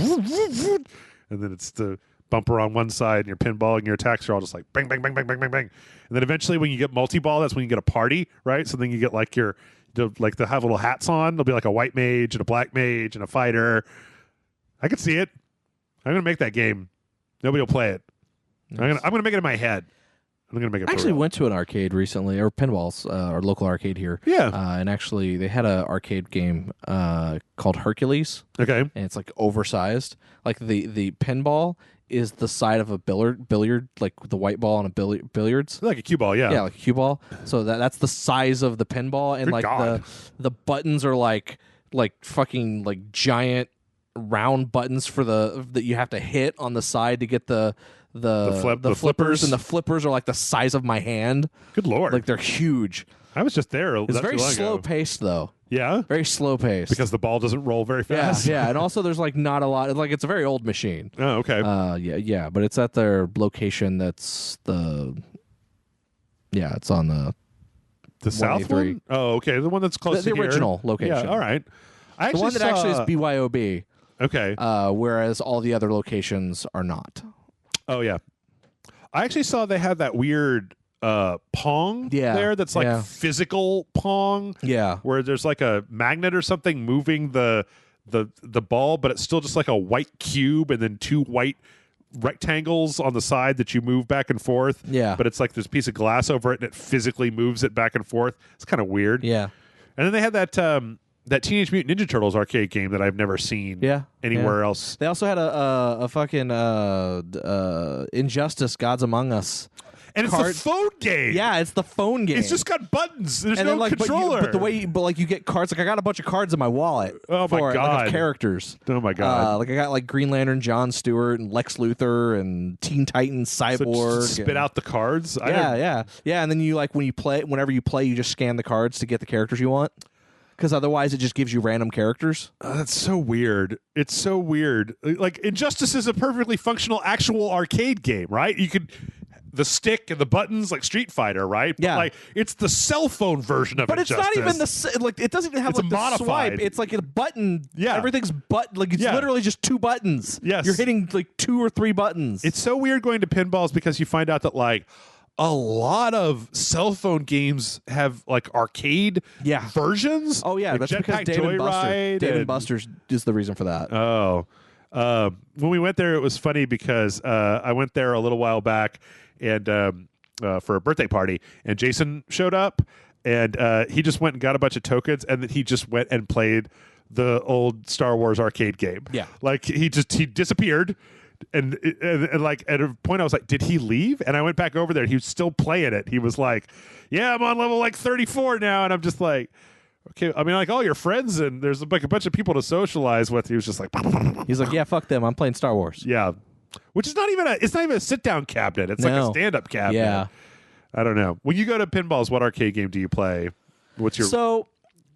and then it's the bumper on one side, and your pinball and your attacks are all just like bang, bang, bang, bang, bang, bang, bang. And then eventually when you get multi-ball, that's when you get a party, right? So then you get like they'll have little hats on. There'll be like a white mage and a black mage and a fighter. I could see it. I'm going to make that game. Nobody will play it. Nice. I'm going to make it in my head. I'm going to make it. I actually went to an arcade recently, or pinballs, our local arcade here. Yeah. And actually, they had an arcade game called Hercules. Okay. And it's like oversized. Like the pinball is the side of a billiard, like the white ball on a billiards. Like a cue ball, yeah. Yeah, like a cue ball. So that's the size of the pinball, and Good like God. the buttons are like fucking like giant round buttons for that you have to hit on the side to get the flippers, and the flippers are like the size of my hand. Good Lord. Like they're huge. I was just there. It's very slow paced though. Yeah? Very slow paced. Because the ball doesn't roll very fast. Yeah, and also there's like not a lot. Like it's a very old machine. Oh, okay. Yeah, but it's at their location. That's it's on the south one. Oh, okay, the one that's close to the original location. Yeah, all right. The one that actually is BYOB. Okay. Whereas all the other locations are not. Oh yeah, I actually saw they had that weird Pong there that's like physical Pong. Yeah. Where there's like a magnet or something moving the ball, but it's still just like a white cube and then two white rectangles on the side that you move back and forth. Yeah. But it's like there's a piece of glass over it and it physically moves it back and forth. It's kind of weird. Yeah. And then they had that Teenage Mutant Ninja Turtles arcade game that I've never seen anywhere else. They also had a fucking Injustice Gods Among Us. And it's the phone game. Yeah, it's the phone game. It's just got buttons. There's no controller. But the way you get cards, like I got a bunch of cards in my wallet. Oh my God. Like, of characters. Oh my God. Like I got like Green Lantern, John Stewart, and Lex Luthor, and Teen Titans, Cyborg. So spit out the cards. Yeah. And then you like whenever you play, you just scan the cards to get the characters you want. Because otherwise, it just gives you random characters. That's so weird. It's so weird. Like Injustice is a perfectly functional actual arcade game, right? You could. The stick and the buttons like Street Fighter, right? But like it's the cell phone version of it. But it's not even it doesn't even have like the swipe. It's like a button. Yeah. Everything's like it's literally just two buttons. Yes. You're hitting like 2 or 3 buttons. It's so weird going to pinballs because you find out that like, a lot of cell phone games have like arcade versions. Oh yeah, like that's because Jetpack Joyride Dave and Buster's is the reason for that. Oh, when we went there, it was funny because I went there a little while back and for a birthday party, and Jason showed up, and he just went and got a bunch of tokens, and then he just went and played the old Star Wars arcade game. Yeah, like he disappeared. And like at a point I was like, did he leave? And I went back over there. He was still playing it. He was like, yeah, I'm on level like 34 now. And I'm just like, okay. I mean, like all your friends and there's like a bunch of people to socialize with. He was just like, he's like, yeah, fuck them. I'm playing Star Wars. Yeah, which is not even a sit down cabinet. It's like a stand up cabinet. Yeah, I don't know. When you go to pinballs, what arcade game do you play? What's your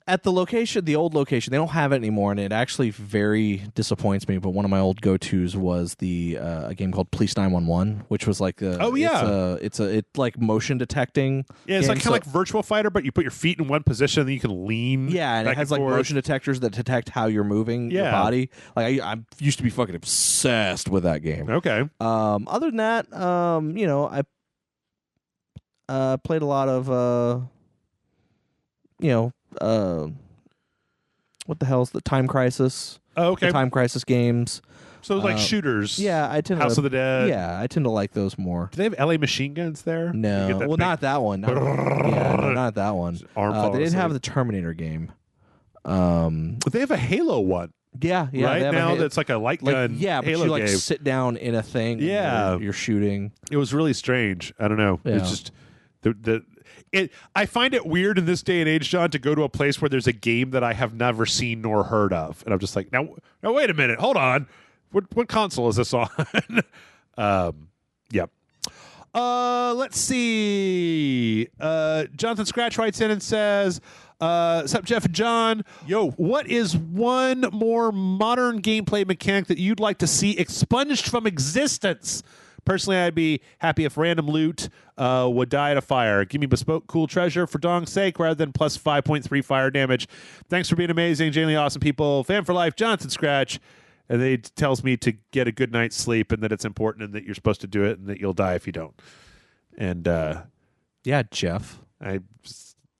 At the location, the old location, they don't have it anymore, and it actually very disappoints me. But one of my old go-tos was a game called Police 911, which was like it's like motion detecting. Yeah, it's like kind of like Virtua Fighter, but you put your feet in one position, and then you can lean. Yeah, and it has like motion detectors that detect how you're moving your body. Like I used to be fucking obsessed with that game. Okay. Other than that, I played a lot of what the hell's the Time Crisis? Oh, okay. The Time Crisis games. So it's like shooters. Yeah, I tend House of the Dead. Yeah, I tend to like those more. Do they have LA machine guns there? No, well, not that one. Not that one. They didn't have the Terminator game. But they have a Halo one. Yeah. Right now, that's like a light gun. Yeah, but Halo you like game. sit down in a thing. Yeah, you're shooting. It was really strange. I don't know. Yeah. It's just I find it weird in this day and age, John, to go to a place where there's a game that I have never seen nor heard of, and I'm just like, now wait a minute, hold on, what console is this on? Yep. Let's see. Jonathan Scratch writes in and says, "Sup, Jeff and John? Yo, what is one more modern gameplay mechanic that you'd like to see expunged from existence?" Personally, I'd be happy if random loot would die in a fire. Give me bespoke cool treasure for dong's sake rather than plus 5.3 fire damage. Thanks for being amazing, genuinely awesome people. Fan for life, Jonathan Scratch. And he tells me to get a good night's sleep and that it's important and that you're supposed to do it and that you'll die if you don't. And yeah, Jeff. I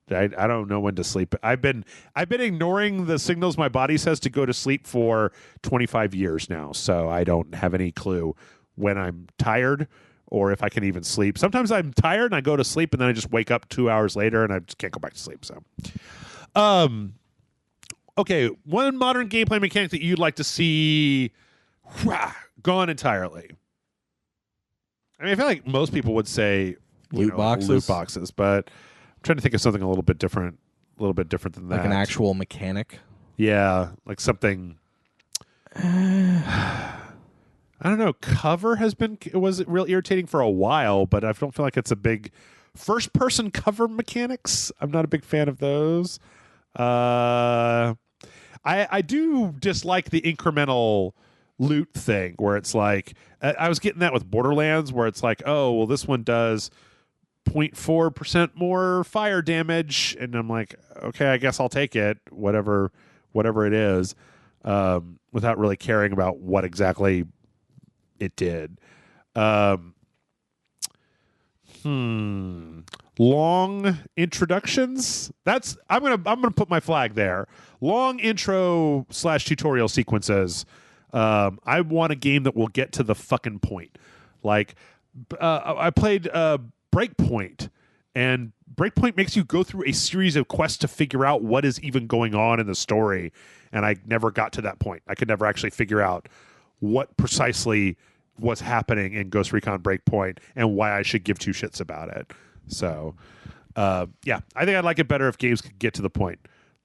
don't know when to sleep. I've been ignoring the signals my body says to go to sleep for 25 years now, so I don't have any clue when I'm tired or if I can even sleep. Sometimes I'm tired and I go to sleep and then I just wake up 2 hours later and I just can't go back to sleep. So, okay, one modern gameplay mechanic that you'd like to see gone entirely. I mean, I feel like most people would say loot boxes, but I'm trying to think of something a little bit different than that. Like an actual mechanic? Yeah, like something. I don't know. Cover was real irritating for a while, but I don't feel like it's a big first-person cover mechanics. I'm not a big fan of those. I do dislike the incremental loot thing where it's like I was getting that with Borderlands where it's like, oh, well, this one does 0.4% more fire damage, and I'm like, okay, I guess I'll take it, whatever it is, without really caring about what exactly it did. Long introductions. I'm gonna put my flag there. Long intro / tutorial sequences. I want a game that will get to the fucking point. Like I played Breakpoint, and Breakpoint makes you go through a series of quests to figure out what is even going on in the story, and I never got to that point. I could never actually figure out what precisely was happening in Ghost Recon Breakpoint and why I should give two shits about it. So, yeah, I think I'd like it better if games could get to the point.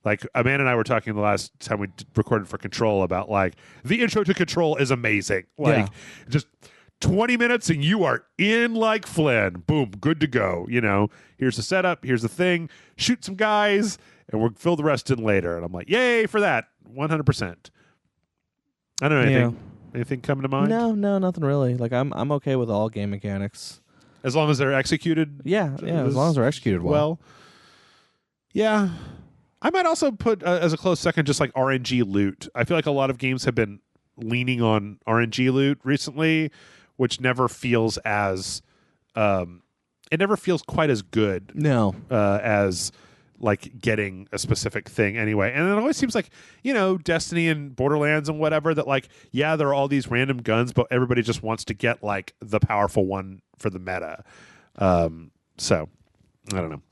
Like, Amanda and I were talking the last time we recorded for Control about, like, the intro to Control is amazing. Like, just 20 minutes and you are in like Flynn. Boom, good to go. You know, here's the setup, here's the thing, shoot some guys, and we'll fill the rest in later. And I'm like, yay for that, 100%. I don't know anything. Anything coming to mind? No, nothing really. Like I'm okay with all game mechanics as long as they're executed. Yeah, as long as they're executed well. Yeah. I might also put as a close second just like RNG loot. I feel like a lot of games have been leaning on RNG loot recently, which never feels as it never feels quite as good. No. As like getting a specific thing anyway. And it always seems like, Destiny and Borderlands and whatever, that like, yeah, there are all these random guns, but everybody just wants to get like the powerful one for the meta. So I don't know.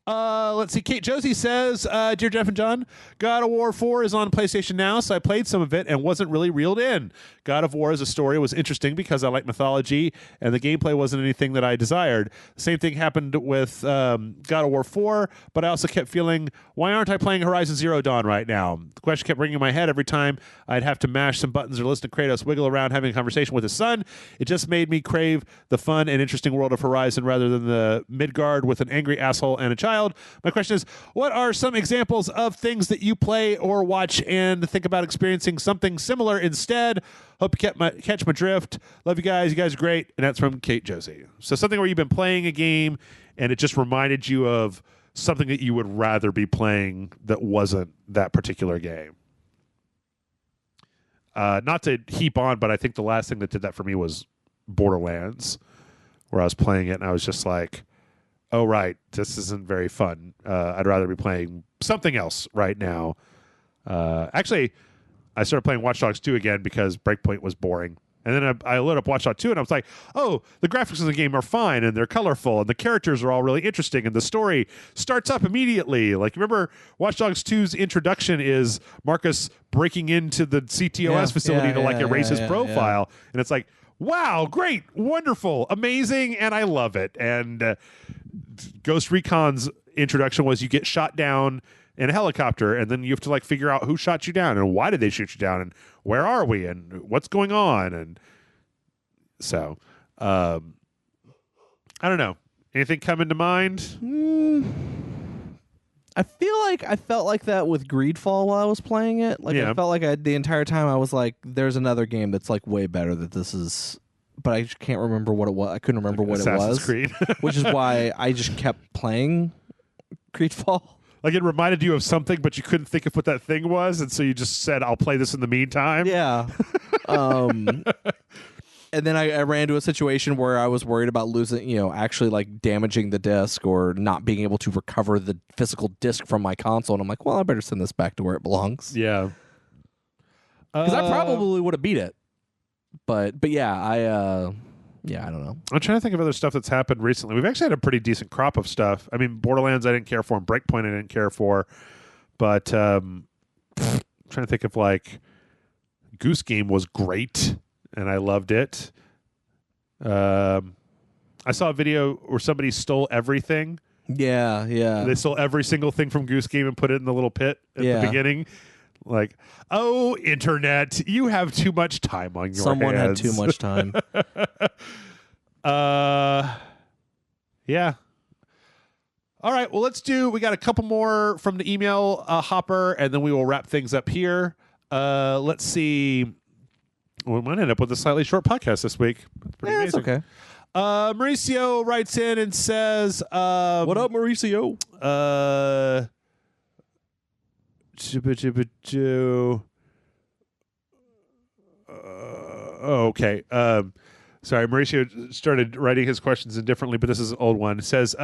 Let's see. Kate Josie says, Dear Jeff and John, God of War 4 is on PlayStation Now, so I played some of it and wasn't really reeled in. God of War as a story was interesting because I like mythology, and the gameplay wasn't anything that I desired. The same thing happened with God of War 4, but I also kept feeling, why aren't I playing Horizon Zero Dawn right now? The question kept ringing in my head every time I'd have to mash some buttons or listen to Kratos wiggle around having a conversation with his son. It just made me crave the fun and interesting world of Horizon rather than the Midgard with an angry asshole and a child. My question is, what are some examples of things that you play or watch and think about experiencing something similar instead? Hope you catch my drift. Love you guys. You guys are great. And that's from Kate Josie. So something where you've been playing a game and it just reminded you of something that you would rather be playing that wasn't that particular game. Not to heap on, but I think the last thing that did that for me was Borderlands, where I was playing it and I was just like, oh, right, this isn't very fun. I'd rather be playing something else right now. Actually, I started playing Watch Dogs 2 again because Breakpoint was boring. And then I loaded up Watch Dogs 2 and I was like, oh, the graphics of the game are fine and they're colorful and the characters are all really interesting and the story starts up immediately. Like, remember, Watch Dogs 2's introduction is Marcus breaking into the CTOS facility to erase his profile. And it's like, wow, great, wonderful, amazing, and I love it. And Ghost Recon's introduction was you get shot down in a helicopter, and then you have to figure out who shot you down and why did they shoot you down and where are we and what's going on. And so, I don't know. Anything come into mind? I feel like I felt like that with Greedfall while I was playing it. I felt like the entire time I was like, there's another game that's way better that this is, but I just can't remember what it was. I couldn't remember what Assassin's it was. Creed. Which is why I just kept playing Greedfall. Like it reminded you of something, but you couldn't think of what that thing was, and so you just said, I'll play this in the meantime. Yeah. And then I ran into a situation where I was worried about losing, actually damaging the disc or not being able to recover the physical disc from my console. And I'm like, well, I better send this back to where it belongs. Yeah. Because I probably would have beat it. But yeah, I don't know. I'm trying to think of other stuff that's happened recently. We've actually had a pretty decent crop of stuff. I mean, Borderlands I didn't care for, and Breakpoint I didn't care for. But trying to think of Goose Game was great. And I loved it. I saw a video where somebody stole everything. Yeah. They stole every single thing from Goose Game and put it in the little pit at the beginning. Like, oh, internet, you have too much time on your Someone hands. had too much time. Yeah. All right, well, we got a couple more from the email hopper, and then we will wrap things up here. Let's see. We might end up with a slightly short podcast this week. That's pretty amazing. It's okay. Mauricio writes in and says, what up, Mauricio? Okay. Sorry, Mauricio started writing his questions indifferently, but this is an old one. It says,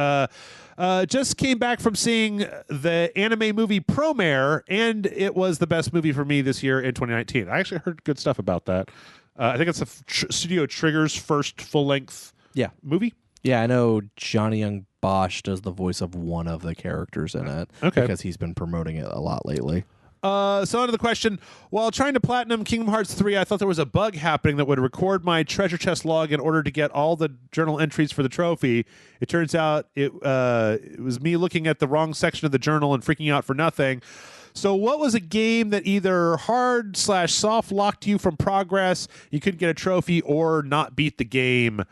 just came back from seeing the anime movie Promare, and it was the best movie for me this year in 2019. I actually heard good stuff about that. I think it's Studio Trigger's first full-length movie. Yeah, I know Johnny Young Bosch does the voice of one of the characters in it because he's been promoting it a lot lately. So on to the question. While trying to platinum Kingdom Hearts 3, I thought there was a bug happening that would record my treasure chest log in order to get all the journal entries for the trophy. It turns out it was me looking at the wrong section of the journal and freaking out for nothing. So what was a game that either hard/soft locked you from progress, you couldn't get a trophy, or not beat the game?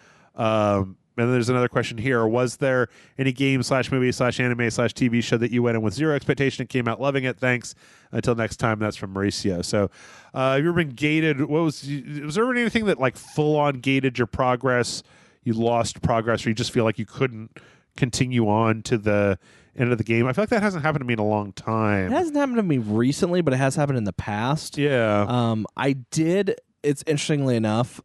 And there's another question here. Was there any game/movie/anime/TV show that you went in with zero expectation and came out loving it? Thanks. Until next time, that's from Mauricio. So have you ever been gated? Was there anything that full on gated your progress? You lost progress, or you just feel like you couldn't continue on to the end of the game? I feel like that hasn't happened to me in a long time. It hasn't happened to me recently, but it has happened in the past. Yeah. I did it's interestingly enough,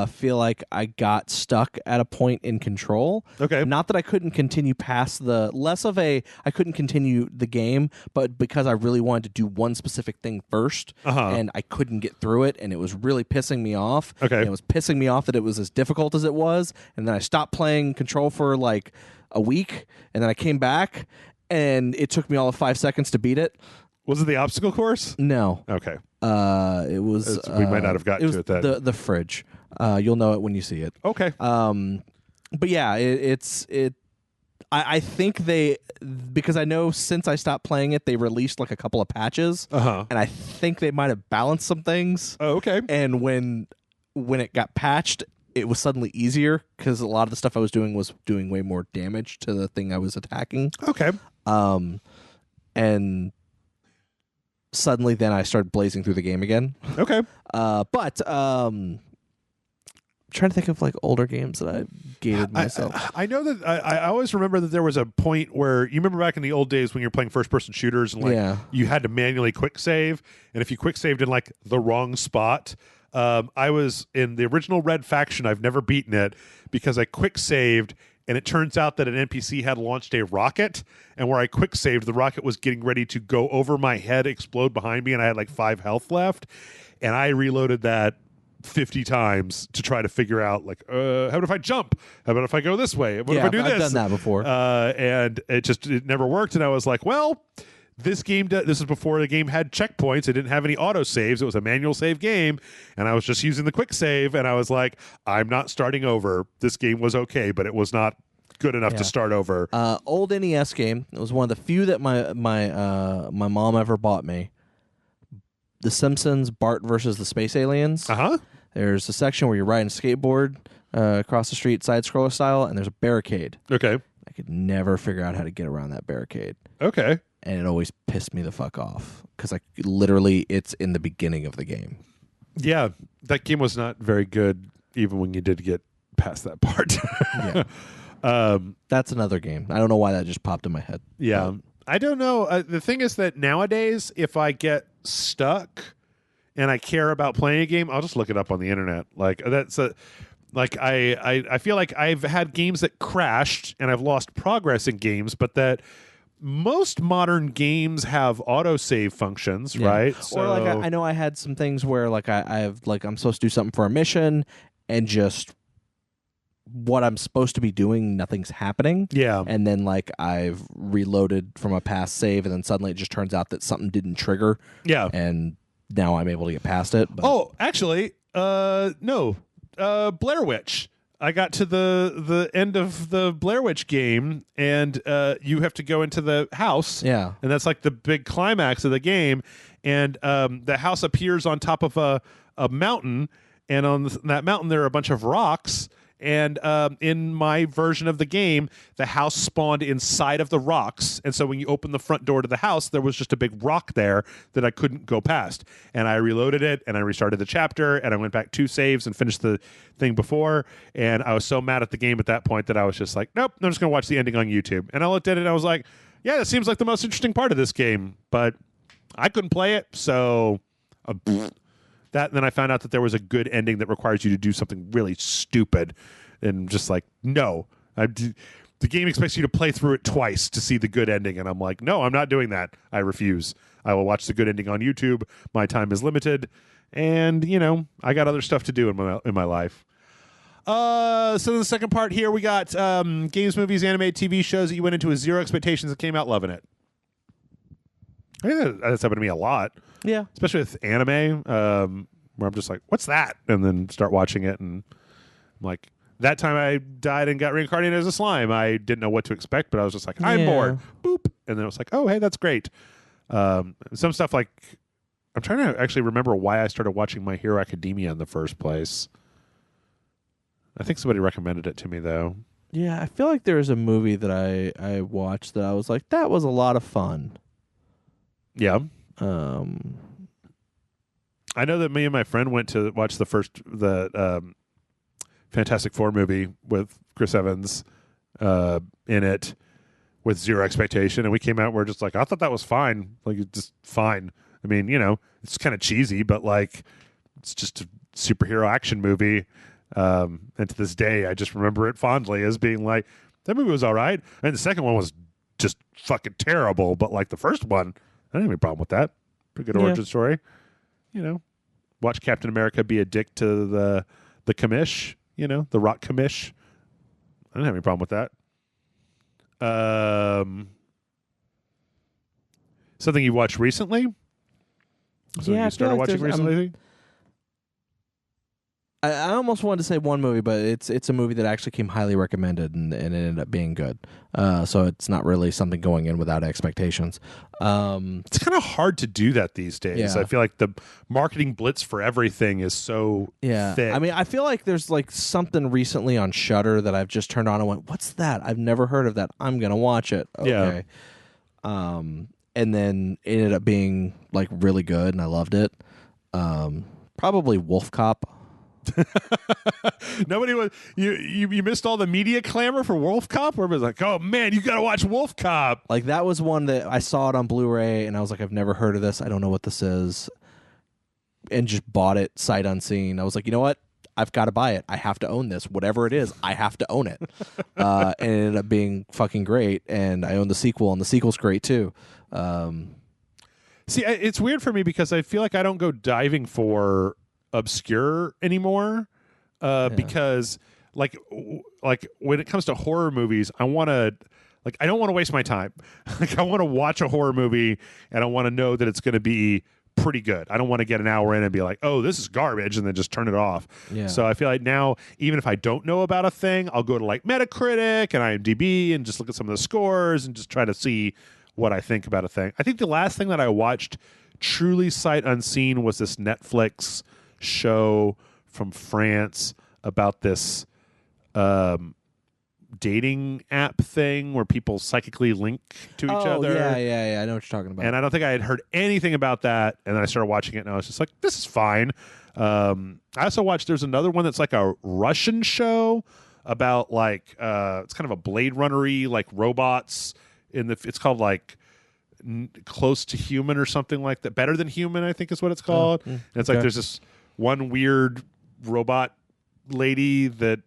feel like I got stuck at a point in Control. Okay. Not that I couldn't continue past I couldn't continue the game, but because I really wanted to do one specific thing first, and I couldn't get through it, and it was really pissing me off. Okay. And it was pissing me off that it was as difficult as it was, and then I stopped playing Control for like a week, and then I came back, and it took me all of 5 seconds to beat it. Was it the obstacle course? No. Okay. It was. We might not have gotten to it then. The fridge. You'll know it when you see it. Okay. But yeah, I think because I know since I stopped playing it, they released like a couple of patches, and I think they might have balanced some things. Oh, okay. And when it got patched, it was suddenly easier because a lot of the stuff I was doing way more damage to the thing I was attacking. Okay. And suddenly then I started blazing through the game again. Okay. But trying to think of like older games that I gated myself. I know that I always remember that there was a point where you remember back in the old days when you're playing first person shooters and like you had to manually quick save, and if you quick saved in like the wrong spot, I was in the original Red Faction. I've never beaten it because I quick saved, and it turns out that an NPC had launched a rocket, and where I quick saved, the rocket was getting ready to go over my head, explode behind me, and I had like 5 health left, and I reloaded that 50 times to try to figure out like, how about if I jump? How about if I go this way? What if I do this? I've done that before. And it never worked, and I was like, well, this is before the game had checkpoints. It didn't have any auto saves. It was a manual save game, and I was just using the quick save, and I was like, I'm not starting over. This game was okay, but it was not good enough to start over. Old NES game. It was one of the few that my mom ever bought me. The Simpsons, Bart versus the Space Aliens. There's a section where you're riding a skateboard across the street, side scroller style, and there's a barricade. Okay. I could never figure out how to get around that barricade. Okay. And it always pissed me the fuck off because it's in the beginning of the game. Yeah, that game was not very good, even when you did get past that part. That's another game. I don't know why that just popped in my head. Yeah, I don't know. The thing is that nowadays, if I get stuck and I care about playing a game, I'll just look it up on the internet. Like that's a. Like I feel like I've had games that crashed and I've lost progress in games, but that most modern games have autosave functions, right? Or like I know I had some things where like I'm supposed to do something for a mission and just what I'm supposed to be doing, nothing's happening. Yeah. And then like I've reloaded from a past save and then suddenly it just turns out that something didn't trigger. Yeah. And now I'm able to get past it. But... Oh, actually, no. Blair Witch. I got to the end of the Blair Witch game, and you have to go into the house. Yeah. And that's like the big climax of the game. And the house appears on top of a mountain, and on that mountain there are a bunch of rocks. And in my version of the game, the house spawned inside of the rocks. And so when you open the front door to the house, there was just a big rock there that I couldn't go past. And I reloaded it, and I restarted the chapter, and I went back 2 saves and finished the thing before. And I was so mad at the game at that point that I was just like, nope, I'm just going to watch the ending on YouTube. And I looked at it, and I was like, yeah, that seems like the most interesting part of this game. But I couldn't play it, so... That, and then I found out that there was a good ending that requires you to do something really stupid, and just like, no, the game expects you to play through it twice to see the good ending, and I'm like, no, I'm not doing that. I refuse. I will watch the good ending on YouTube. My time is limited, and I got other stuff to do in my life. So in the second part here, we got games, movies, animated TV shows that you went into with zero expectations and came out loving it. I think that's happened to me a lot. Yeah. Especially with anime, where I'm just like, what's that? And then start watching it, and I'm like, that time I died and got reincarnated as a slime. I didn't know what to expect, but I was just like, I'm bored. Boop. And then it was like, oh, hey, that's great. Some stuff like, I'm trying to actually remember why I started watching My Hero Academia in the first place. I think somebody recommended it to me, though. Yeah, I feel like there was a movie that I watched that I was like, that was a lot of fun. Yeah. I know that me and my friend went to watch the Fantastic Four movie with Chris Evans in it with zero expectation, and we came out, we're just like, I thought that was fine. Like, it's just fine. I mean, it's kind of cheesy, but like, it's just superhero action movie. And to this day, I just remember it fondly as being like, that movie was all right. And the second one was just fucking terrible. But like the first one, I didn't have any problem with that. Pretty good origin story. You know, watch Captain America be a dick to the commish, you know, the rock commish. I didn't have any problem with that. Something you watched recently? Something you started watching recently? I almost wanted to say one movie, but it's a movie that actually came highly recommended and it ended up being good. So it's not really something going in without expectations. It's kind of hard to do that these days. I feel like the marketing blitz for everything is so thick. I mean, I feel like there's like something recently on Shudder that I've just turned on and went, "What's that? I've never heard of that. I'm gonna watch it." Okay. Yeah. And then it ended up being like really good, and I loved it. Probably Wolf Cop. Nobody was you missed all the media clamor for Wolf Cop, where it was like, oh man, you gotta watch Wolf Cop. Like that was one that I saw it on Blu-ray and I was like, I've never heard of this, I don't know what this is, and just bought it sight unseen. I was like, you know what, I've got to buy it, I have to own this, whatever it is, I have to own it. And it ended up being fucking great, and I own the sequel, and the sequel's great too. See, it's weird for me because I feel like I don't go diving for obscure anymore, because like when it comes to horror movies, I want to I don't want to waste my time. Like I want to watch a horror movie and I want to know that it's going to be pretty good. I don't want to get an hour in and be like, oh, this is garbage, and then just turn it off. So I feel like now, even if I don't know about a thing, I'll go to like Metacritic and IMDb and just look at some of the scores and just try to see what I think about a thing. I think the last thing that I watched truly sight unseen was this Netflix show from France about this dating app thing where people psychically link to each other. Yeah, I know what you're talking about. And I don't think I had heard anything about that, and then I started watching it and I was just like, this is fine. I also watched, there's another one that's like a Russian show about like it's kind of a Blade Runner-y, like robots it's called like Close to Human or something like that. Better Than Human, I think is what it's called. And it's like there's this one weird robot lady that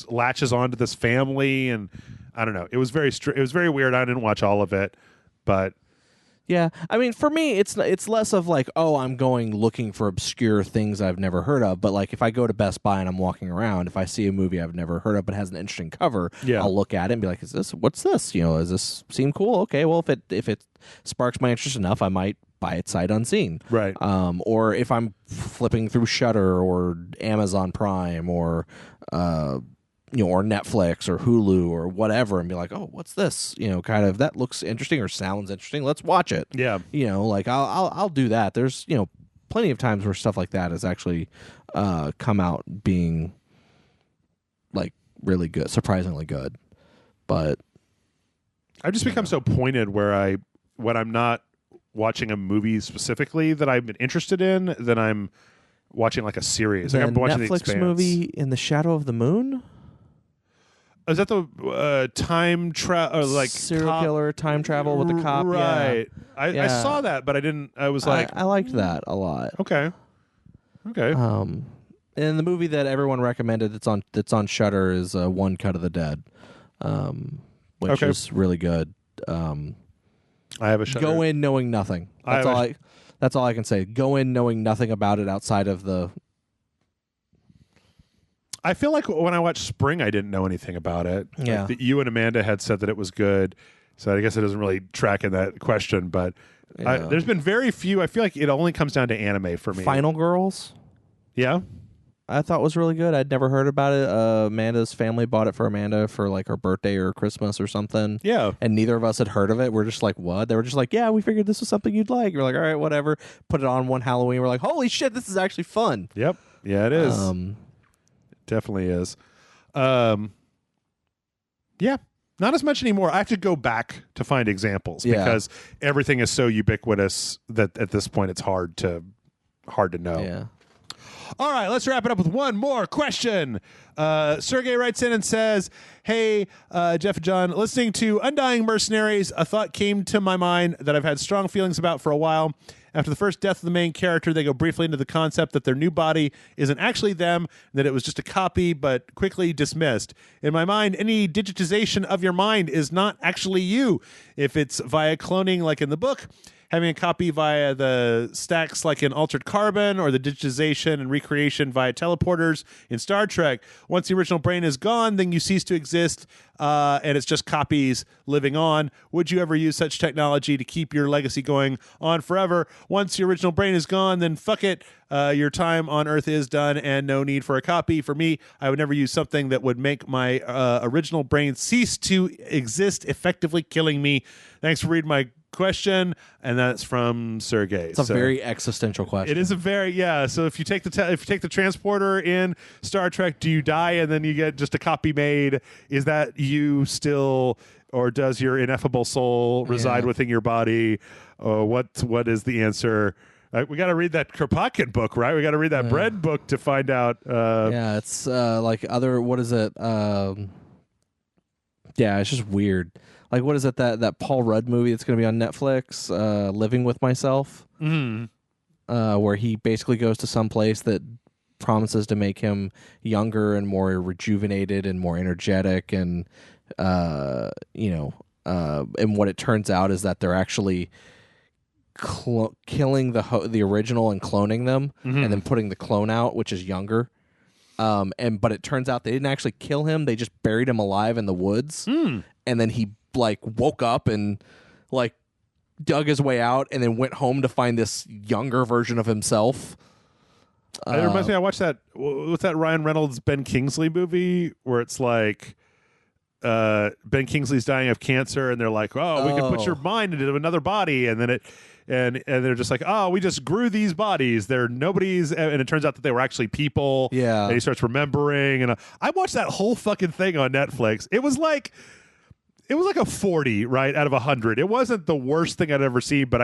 latches onto this family, and I don't know. It was very weird. I didn't watch all of it, but yeah, I mean, for me, it's less of like, oh, I'm going looking for obscure things I've never heard of. But like, if I go to Best Buy and I'm walking around, if I see a movie I've never heard of but has an interesting cover, I'll look at it and be like, what's this? You know, does this seem cool? Okay, well, if it sparks my interest enough, I might buy it sight unseen. Right. Or if I'm flipping through Shudder or Amazon Prime or or Netflix or Hulu or whatever, and be like, oh, what's this? You know, kind of, that looks interesting or sounds interesting, let's watch it. Yeah. You know, like I'll do that. There's, plenty of times where stuff like that has actually come out being like really good, surprisingly good. But I've just become so pointed where when I'm not watching a movie specifically that I've been interested in, then I'm watching like a series. Like I'm watching Netflix The Expanse. movie In the Shadow of the Moon. Is that the time travel, like serial killer time travel with the cop? Right. Yeah. I saw that, but I didn't. I was like, I liked that a lot. Okay. And the movie that everyone recommended that's on Shudder is One Cut of the Dead, which is really good. I have a Shudder. Go in knowing nothing. That's all I can say. Go in knowing nothing about it outside of the. I feel like when I watched Spring, I didn't know anything about it. Yeah. Like you and Amanda had said that it was good, so I guess it doesn't really track in that question. But there's been very few. I feel like it only comes down to anime for me. Final Girls. Yeah. I thought was really good. I'd never heard about it. Amanda's family bought it for Amanda for like her birthday or Christmas or something. Yeah. And neither of us had heard of it. We're just like, what? They were just like, yeah, we figured this was something you'd like. You're like, all right, whatever. Put it on one Halloween. We're like, holy shit, this is actually fun. Yep. Yeah, it is. Definitely is. Yeah, not as much anymore. I have to go back to find examples because everything is so ubiquitous that at this point it's hard to know. Yeah. All right, let's wrap it up with one more question. Sergey writes in and says, hey, Jeff and John, listening to Undying Mercenaries, a thought came to my mind that I've had strong feelings about for a while. After the first death of the main character, they go briefly into the concept that their new body isn't actually them, that it was just a copy, but quickly dismissed. In my mind, any digitization of your mind is not actually you. If it's via cloning, like in the book, having a copy via the stacks like in Altered Carbon, or the digitization and recreation via teleporters in Star Trek. Once the original brain is gone, then you cease to exist, and it's just copies living on. Would you ever use such technology to keep your legacy going on forever? Once your original brain is gone, then fuck it. Your time on Earth is done and no need for a copy. For me, I would never use something that would make my original brain cease to exist, effectively killing me. Thanks for reading my question, and that's from Sergey. It's a very existential question. It is a very So if you take the transporter in Star Trek, do you die and then you get just a copy made? Is that you still, or does your ineffable soul reside within your body? What is the answer? We got to read that Kropotkin book, right? We got to read that bread book to find out. It's like other. What is it? It's just weird. Like, what is it, that Paul Rudd movie that's going to be on Netflix, Living with Myself, where he basically goes to some place that promises to make him younger and more rejuvenated and more energetic, and and what it turns out is that they're actually killing the original and cloning them, and then putting the clone out, which is younger. But it turns out they didn't actually kill him; they just buried him alive in the woods, and then he woke up and dug his way out and then went home to find this younger version of himself. It reminds me, I watched what's that Ryan Reynolds Ben Kingsley movie where it's like Ben Kingsley's dying of cancer and they're like, we can put your mind into another body, and then and they're just like, we just grew these bodies. They're nobody's, and it turns out that they were actually people. Yeah. And he starts remembering, and I watched that whole fucking thing on Netflix. It was like a 40, right, out of 100. It wasn't the worst thing I'd ever seen, but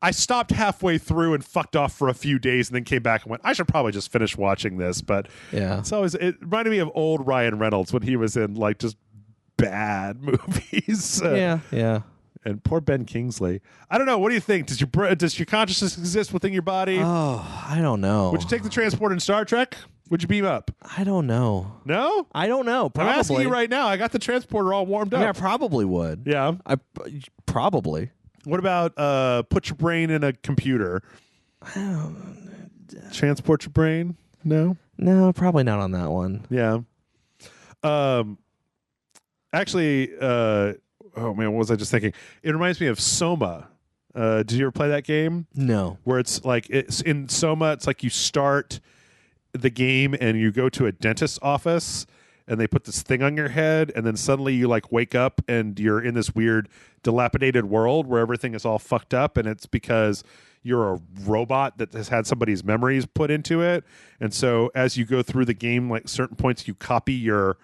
I stopped halfway through and fucked off for a few days and then came back and went, I should probably just finish watching this. But it reminded me of old Ryan Reynolds when he was in just bad movies. Yeah. And poor Ben Kingsley. I don't know. What do you think? Does your consciousness exist within your body? Oh, I don't know. Would you take the transport in Star Trek? Would you beam up? I don't know. No? I don't know. Probably. I'm asking you right now. I got the transporter all warmed up. I probably would. Yeah. Probably. What about put your brain in a computer? Transport your brain? No? No, probably not on that one. Yeah. Actually, what was I just thinking? It reminds me of Soma. Did you ever play that game? No. Where it's in Soma, it's like you start the game and you go to a dentist's office and they put this thing on your head, and then suddenly you wake up and you're in this weird dilapidated world where everything is all fucked up, and it's because you're a robot that has had somebody's memories put into it. And so as you go through the game, certain points you copy yourself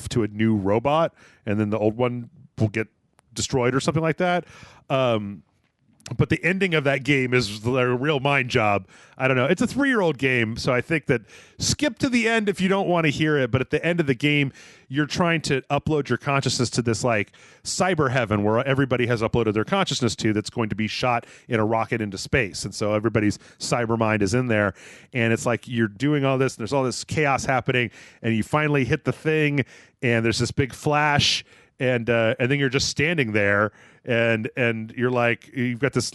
to a new robot, and then the old one will get destroyed or something like that. But the ending of that game is a real mind job. I don't know. It's a 3-year-old game, so I think that skip to the end if you don't want to hear it. But at the end of the game, you're trying to upload your consciousness to this cyber heaven where everybody has uploaded their consciousness to, that's going to be shot in a rocket into space. And so everybody's cyber mind is in there. And it's like you're doing all this, and there's all this chaos happening, and you finally hit the thing, and there's this big flash, and then you're just standing there, and you're you've got this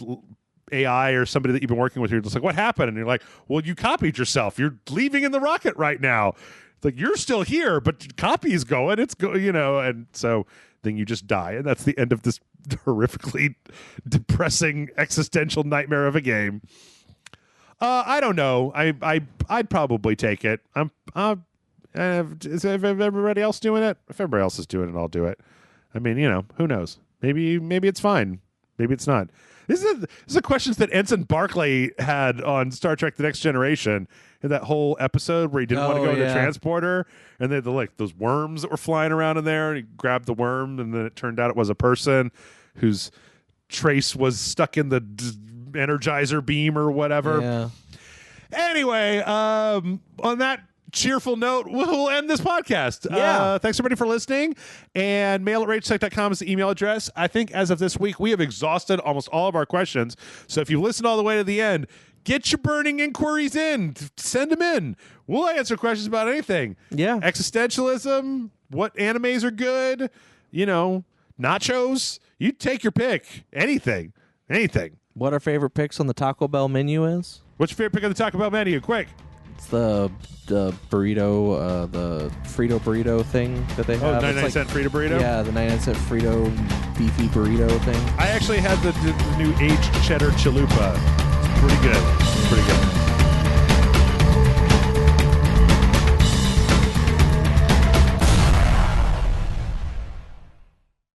AI or somebody that you've been working with. You're just like, what happened? And you're like, well, you copied yourself. You're leaving in the rocket right now. It's like, you're still here, but copy is going. It's and so then you just die, and that's the end of this horrifically depressing existential nightmare of a game. I don't know. I'd probably take it. Is everybody else doing it? If everybody else is doing it, I'll do it. I mean, who knows? Maybe it's fine. Maybe it's not. This is the questions that Ensign Barclay had on Star Trek: The Next Generation in that whole episode where he didn't want to go in the transporter, and they had those worms that were flying around in there, and he grabbed the worm, and then it turned out it was a person whose trace was stuck in the Energizer beam or whatever. Yeah. Anyway, on that cheerful note, we'll end this podcast. Yeah. Thanks everybody for listening. And mail@ragetech.com is the email address. I think as of this week, we have exhausted almost all of our questions. So if you've listened all the way to the end, get your burning inquiries in. Send them in. We'll answer questions about anything. Yeah. Existentialism, what animes are good, nachos. You take your pick. Anything. What our favorite picks on the Taco Bell menu is? What's your favorite pick on the Taco Bell menu? Quick. It's the burrito, the Frito burrito thing that they have. 99-cent Frito burrito? Yeah, the 99-cent Frito beefy burrito thing. I actually had the new aged cheddar chalupa. It's pretty good.